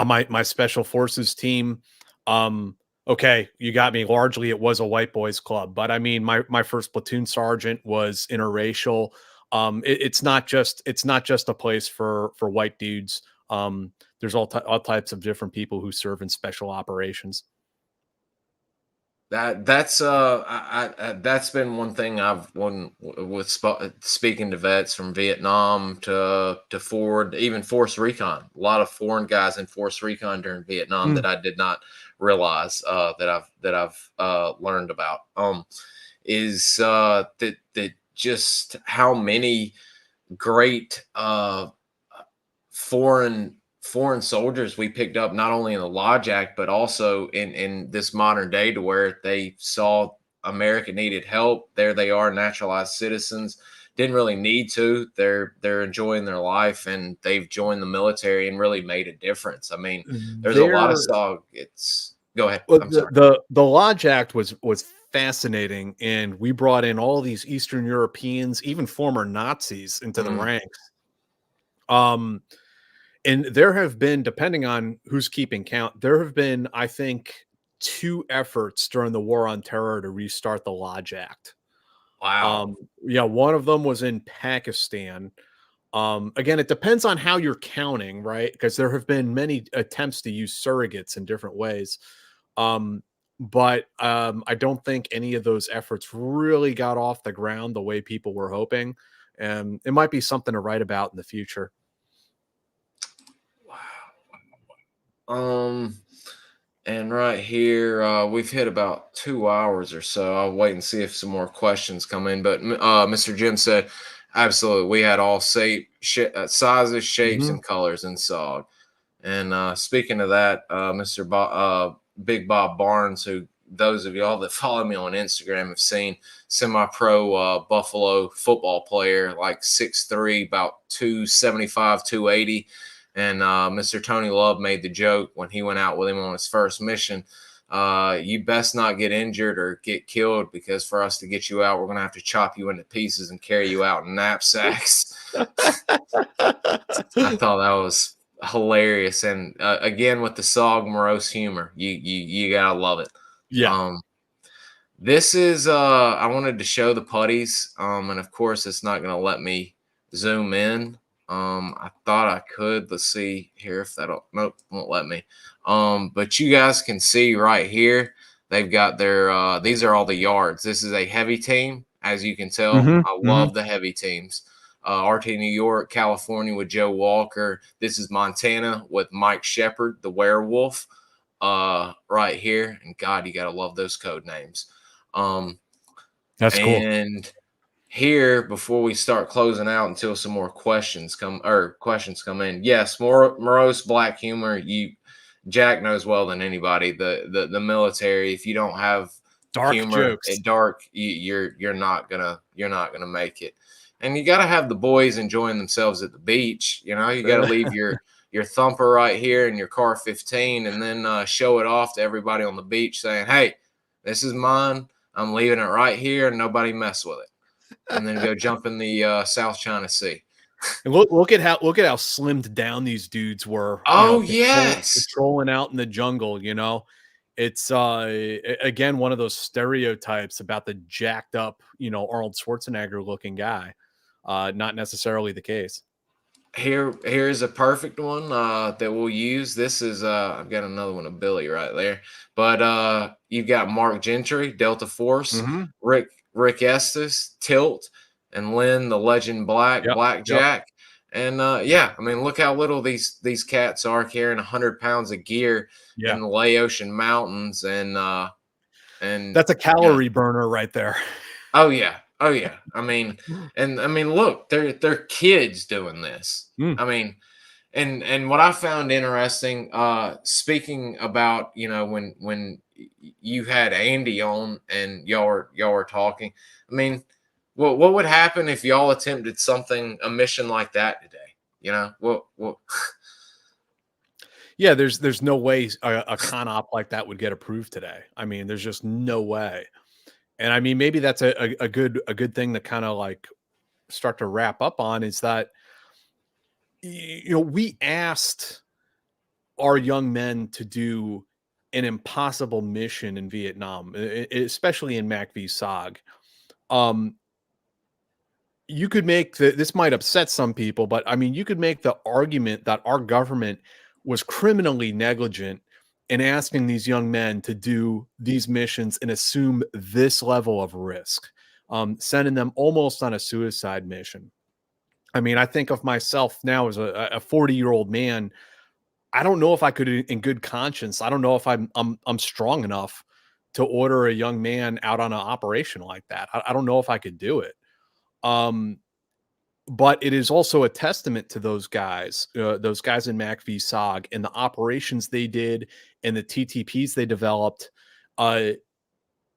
my special forces team, okay, you got me. Largely, it was a white boys club, but I mean, my first platoon sergeant was interracial. It's not just a place for white dudes. There's all types of different people who serve in special operations. That's that's been one thing I've one with speaking to vets from Vietnam to forward, even force recon. A lot of foreign guys in force recon during Vietnam that I did not realize that I've learned about. Is that just how many great foreign soldiers we picked up, not only in the Lodge Act but also in this modern day, to where they saw America needed help. There they are, naturalized citizens, didn't really need to. They're enjoying their life, and they've joined the military and really made a difference. I mean, there's a lot of There, SOG. It's Go ahead. well, I'm sorry. the Lodge Act was fascinating, and we brought in all these Eastern Europeans, even former Nazis, into the Mhm. ranks. And there have been, depending on who's keeping count, there have been, I think, 2 efforts during the war on terror to restart the Lodge Act. Wow. Yeah, one of them was in Pakistan. Again, it depends on how you're counting, right? Because there have been many attempts to use surrogates in different ways. But I don't think any of those efforts really got off the ground the way people were hoping. And it might be something to write about in the future. Wow. And right here, we've hit about 2 hours or so. I'll wait and see if some more questions come in. But Mr. Jim said, absolutely, we had all sizes, shapes, Mhm. and colors in SOG. And speaking of that, Big Bob Barnes, who those of y'all that follow me on Instagram have seen, semi-pro Buffalo football player, like 6'3", about 275, 280. And Mr. Tony Love made the joke when he went out with him on his first mission. You best not get injured or get killed, because for us to get you out, we're going to have to chop you into pieces and carry you out in knapsacks. I thought that was hilarious, and again with the SOG morose humor, you gotta love it. Yeah. Um, this is I wanted to show the putties, and of course it's not gonna let me zoom in. I thought I could. Let's see here if that'll. Nope, won't let me. But you guys can see right here, they've got their these are all the yards. This is a heavy team, as you can tell. Mhm, I mhm. love the heavy teams. RT New York, California with Joe Walker. This is Montana with Mike Shepard, the werewolf, right here. And God, you gotta love those code names. Um, That's cool. and here, before we start closing out, until some more questions come in. Yes, more morose black humor. Jack knows well than anybody. The military. If you don't have Dark humor jokes. at dark, you're not gonna make it. And you got to have the boys enjoying themselves at the beach. You know, you got to leave your thumper right here in your car 15, and then show it off to everybody on the beach, saying, "Hey, this is mine. I'm leaving it right here, and nobody mess with it." And then go jump in the South China Sea. And look at how slimmed down these dudes were, Oh yes, patrolling out in the jungle, It's again one of those stereotypes about the jacked up, Arnold Schwarzenegger looking guy. Not necessarily the case. here's a perfect one that we'll use. This is I've got another one of Billy right there, but you've got Mark Gentry, Delta Force, Mhm. Rick Estes, Tilt, and Lynn, the Legend Yep. Yep. Blackjack. And yeah, I mean, look how little these cats are, carrying 100 pounds of gear Yeah. in the Laotian mountains, and That's a you know, calorie burner right there. oh yeah, oh yeah. I mean, look, they're kids doing this. Mm. I mean, and what I found interesting, speaking about, when you had Andy on and y'all were talking. I mean, what would happen if y'all attempted a mission like that today? You know, what Yeah, there's no way a con op like that would get approved today. I mean, there's just no way. And I mean, maybe that's a good thing to kind of like start to wrap up on is that we asked our young men to do an impossible mission in Vietnam, especially in MACV SOG. You could make this might upset some people, but I mean, you could make the argument that our government was criminally negligent in asking these young men to do these missions and assume this level of risk, sending them almost on a suicide mission. I mean, I think of myself now as a 40-year-old man. I don't know if I could, in good conscience, I don't know if I'm strong enough to order a young man out on an operation like that. I don't know if I could do it. Um, but it is also a testament to those guys in MACV SOG and the operations they did and the TTPs they developed, and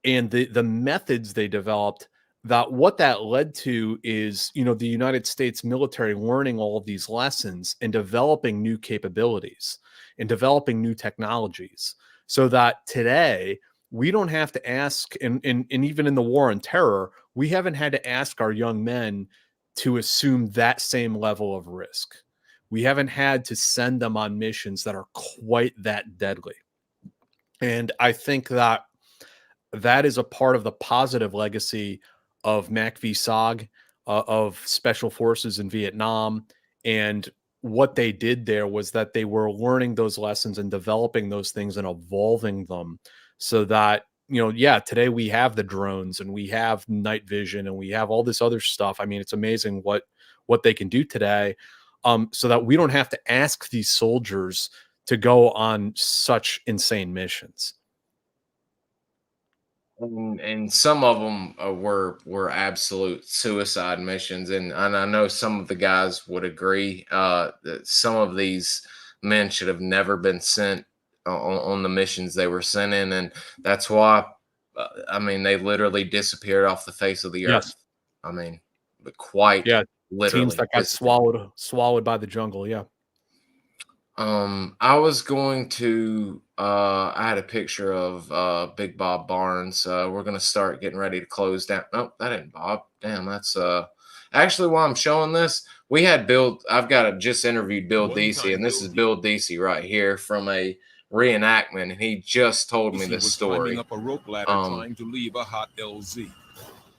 the methods they developed, that what that led to is, the United States military learning all of these lessons and developing new capabilities and developing new technologies so that today we don't have to ask, and even in the war on terror, we haven't had to ask our young men to assume that same level of risk. We haven't had to send them on missions that are quite that deadly. And I think that is a part of the positive legacy of MACV SOG, of special forces in Vietnam. And what they did there was that they were learning those lessons and developing those things and evolving them so that, today we have the drones and we have night vision and we have all this other stuff. I mean, it's amazing what they can do today, so that we don't have to ask these soldiers to go on such insane missions. And some of them were absolute suicide missions, and I know some of the guys would agree that some of these men should have never been sent on the missions they were sent in, and that's why I mean they literally disappeared off the face of the earth. Yes. I mean, but quite literally teams that got swallowed by the jungle. Yeah. I was going to I had a picture of Big Bob Barnes. We're gonna start getting ready to close down. Nope, that ain't Bob. Damn, that's actually while I'm showing this, we had I've got a just interviewed Bill DC, and this is Bill DC right here from a reenactment, and he just told me this story. Climbing up a rope ladder trying to leave a hot LZ.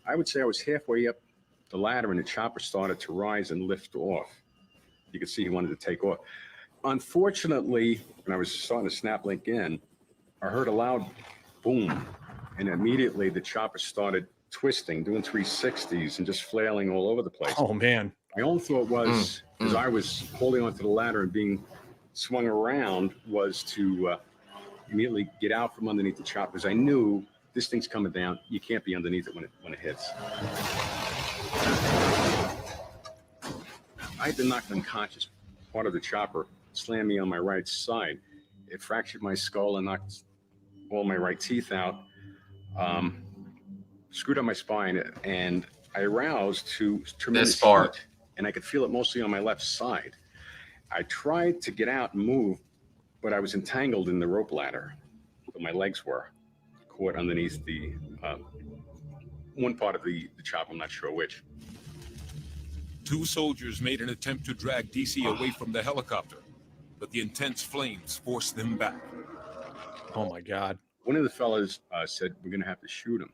I would say I was halfway up the ladder and the chopper started to rise and lift off. You could see he wanted to take off. Unfortunately, when I was starting to snap link in, I heard a loud boom, and immediately the chopper started twisting, doing 360s and just flailing all over the place. Oh, man. My own thought was, as I was holding onto the ladder and being swung around, was to immediately get out from underneath the chopper, because I knew this thing's coming down. You can't be underneath it when it hits. I had been knocked unconscious. Part of the chopper slammed me on my right side. It fractured my skull and knocked all my right teeth out, screwed up my spine, and I aroused to tremendous heat, and I could feel it mostly on my left side. I tried to get out and move, but I was entangled in the rope ladder. But my legs were caught underneath the one part of the chopper, I'm not sure which. Two soldiers made an attempt to drag DC away from the helicopter, but the intense flames forced them back. Oh my God. One of the fellas said, we're going to have to shoot him.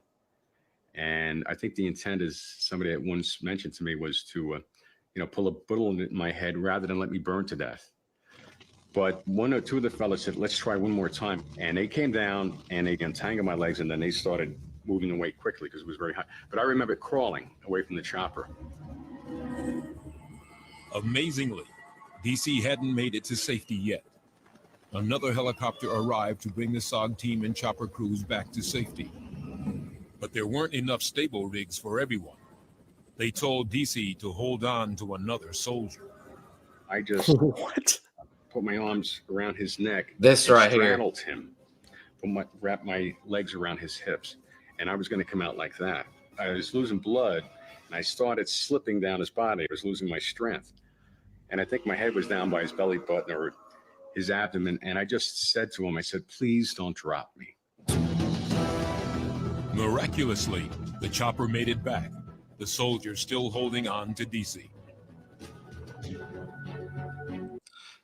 And I think the intent, is somebody that once mentioned to me, was to, pull a bullet in my head rather than let me burn to death. But one or two of the fellas said, let's try one more time. And they came down and they untangled my legs, and then they started moving away quickly because it was very hot. But I remember crawling away from the chopper. Amazingly, DC hadn't made it to safety yet. Another helicopter arrived to bring the SOG team and chopper crews back to safety. But there weren't enough stable rigs for everyone. They told DC to hold on to another soldier. I just put my arms around his neck. This right here. Straddled him. Wrapped my legs around his hips. And I was going to come out like that. I was losing blood, and I started slipping down his body. I was losing my strength. And I think my head was down by his belly button, or his abdomen. And I just said to him, I said, please don't drop me. Miraculously, the chopper made it back, the soldiers still holding on to DC.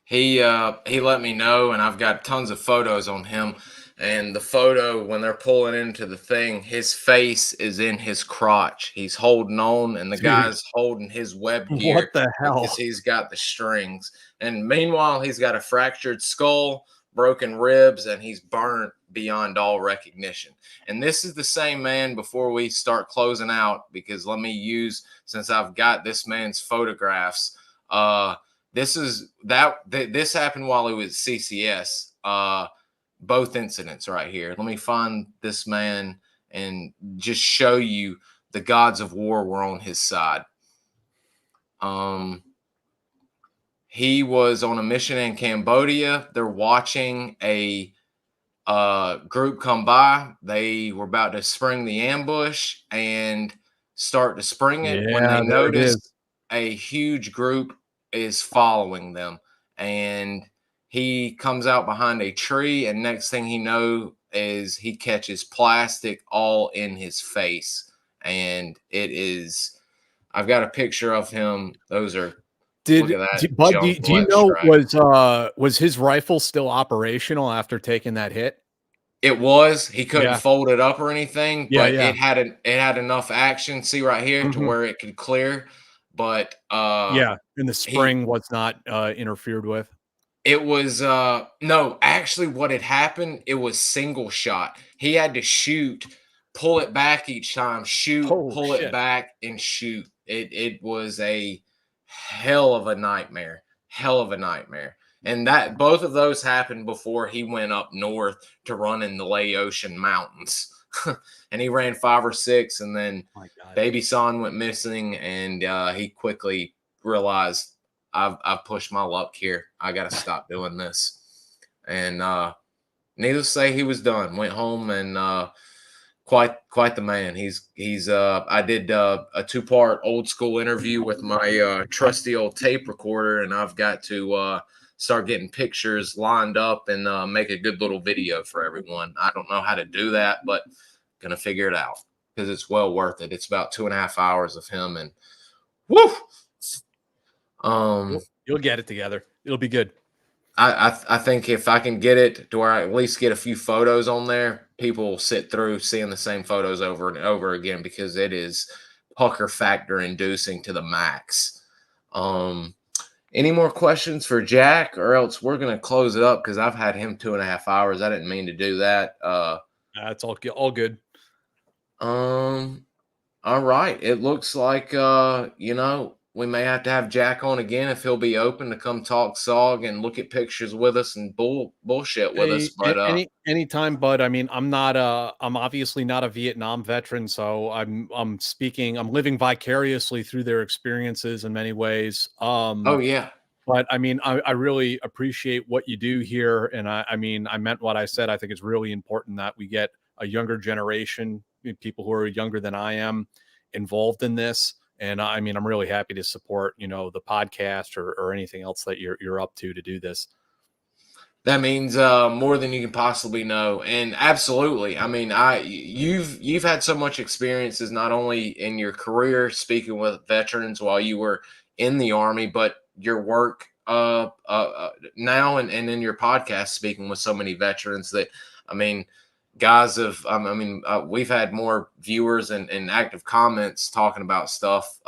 He let me know, and I've got tons of photos on him. And the photo, when they're pulling into the thing, his face is in his crotch. He's holding on, and the Dude, guy's holding his web gear what the hell? because he's got the strings. And meanwhile, he's got a fractured skull, broken ribs, and he's burnt beyond all recognition. And this is the same man, before we start closing out, because let me use, since I've got this man's photographs, this happened while he was CCS. Both incidents right here. Let me find this man and just show you the gods of war were on his side. He was on a mission in Cambodia. They're watching a group come by. They were about to spring the ambush and start to spring it when they noticed a huge group is following them. And he comes out behind a tree, and next thing he knows is he catches plastic all in his face. And it is, I've got a picture of him. Those are, Bud, do you know, was his rifle still operational after taking that hit? It was. He couldn't fold it up or anything, but yeah. it had enough action, see right here, to where it could clear. But and the spring was not interfered with. It was no, actually what had happened, it was single shot. He had to shoot, pull it back each time, shoot, pull it back, and shoot. It was a hell of a nightmare. Hell of a nightmare. And that both of those happened before he went up north to run in the Laotian mountains. And he ran 5 or 6, and then baby son went missing, and he quickly realized, I've pushed my luck here. I got to stop doing this. And needless to say, he was done. Went home, and quite the man. He's I did a 2-part old school interview with my trusty old tape recorder, and I've got to start getting pictures lined up and make a good little video for everyone. I don't know how to do that, but gonna figure it out because it's well worth it. It's about 2.5 hours of him, and woo. You'll get it together. It'll be good. I think if I can get it to where I at least get a few photos on there, people will sit through seeing the same photos over and over again, because it is pucker factor inducing to the max. Any more questions for Jack, or else we're going to close it up, because I've had him 2.5 hours. I didn't mean to do that. That's all good. All right. It looks like, we may have to have Jack on again if he'll be open to come talk SOG and look at pictures with us and bullshit with us. But anytime, Bud. I mean, I'm obviously not a Vietnam veteran, so I'm living vicariously through their experiences in many ways. Oh yeah. But I mean, I really appreciate what you do here. And I mean, I meant what I said. I think it's really important that we get a younger generation, people who are younger than I am, involved in this. And I mean, I'm really happy to support, the podcast or anything else that you're up to do this. That means more than you can possibly know. And absolutely. I mean, you've had so much experiences, not only in your career speaking with veterans while you were in the Army, but your work now and in your podcast speaking with so many veterans that, I mean, guys we've had more viewers and active comments talking about stuff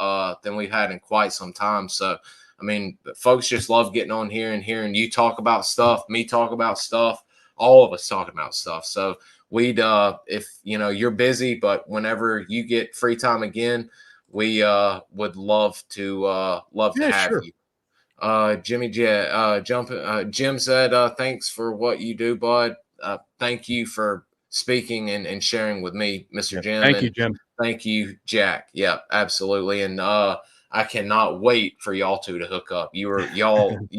than we've had in quite some time. So, I mean, folks just love getting on here and hearing you talk about stuff, me talk about stuff, all of us talking about stuff. So we'd, if you're busy, but whenever you get free time again, we would love to have you. Jim said, thanks for what you do, bud. Thank you for speaking and sharing with me, Mr. Jim. Thank you, Jim. Thank you, Jack. Yeah, absolutely. And I cannot wait for y'all two to hook up. You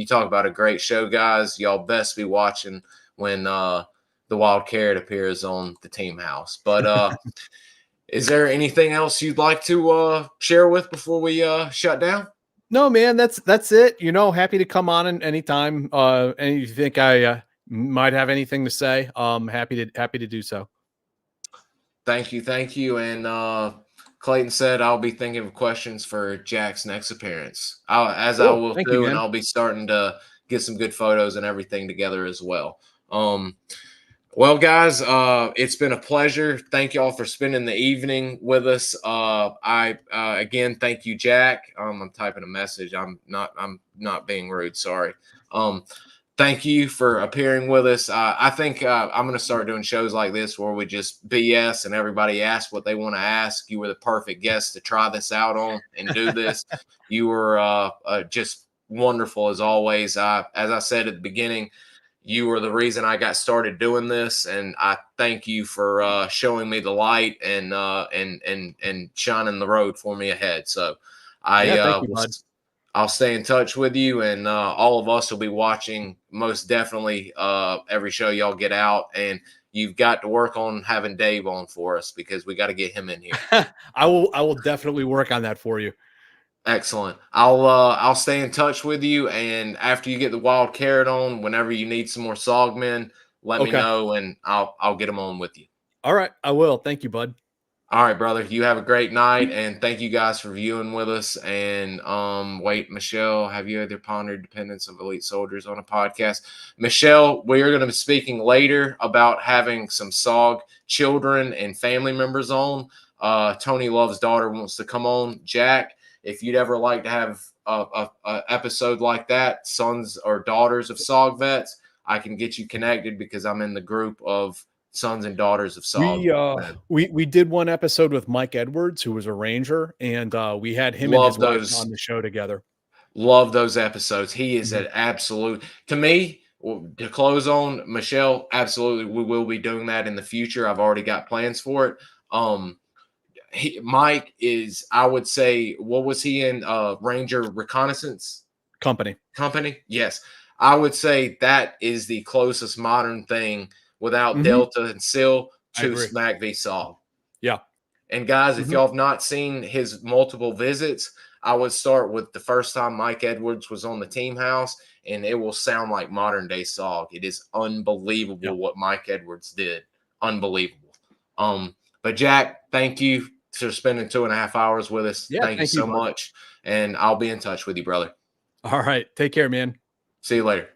talk about a great show, guys. Y'all best be watching when the Wild Carrot appears on the Team House. But is there anything else you'd like to share with before we shut down? No, man, that's it. You know, happy to come on anytime. And you think I might have anything to say, happy to do so. Thank you. And Clayton said I'll be thinking of questions for Jack's next appearance. I Cool. will Thank you, too, and man. I'll be starting to get some good photos and everything together as well. Well, guys, it's been a pleasure. Thank you all for spending the evening with us. I again thank you, Jack. I'm typing a message. I'm not being rude. Sorry. Thank you for appearing with us. I think I'm going to start doing shows like this where we just BS and everybody asks what they want to ask. You were the perfect guest to try this out on and do this. You were just wonderful as always. As I said at the beginning, you were the reason I got started doing this, and I thank you for showing me the light and shining the road for me ahead. So I Yeah, thank you, bud. I'll stay in touch with you, and all of us will be watching most definitely every show y'all get out. And you've got to work on having Dave on for us because we got to get him in here. I will definitely work on that for you. Excellent. I'll stay in touch with you, and after you get the wild carrot on, whenever you need some more SOG men, let me Okay. know, and I'll get them on with you. All right, I will. Thank you, bud. All right, brother. You have a great night, and thank you guys for viewing with us. And wait, Michelle, have you ever pondered dependence of elite soldiers on a podcast? Michelle, we are going to be speaking later about having some SOG children and family members on. Tony Love's daughter wants to come on. Jack, if you'd ever like to have a episode like that, sons or daughters of SOG vets, I can get you connected because I'm in the group of sons and daughters of SOG. We did one episode with Mike Edwards, who was a Ranger, and we had him Love and his wife those. on the show together. Love those episodes. He is an absolute, to me, to close on Michelle. Absolutely, we will be doing that in the future. I've already got plans for it. Mike is, I would say, what was he in? Ranger Reconnaissance Company. Yes, I would say that is the closest modern thing without Delta and SIL to Smack v SOG. Yeah. And guys, if y'all have not seen his multiple visits, I would start with the first time Mike Edwards was on the team house, and it will sound like modern day SOG. It is unbelievable what Mike Edwards did. Unbelievable. But Jack, thank you for spending 2.5 hours with us. Yeah, thank you so much. And I'll be in touch with you, brother. All right. Take care, man. See you later.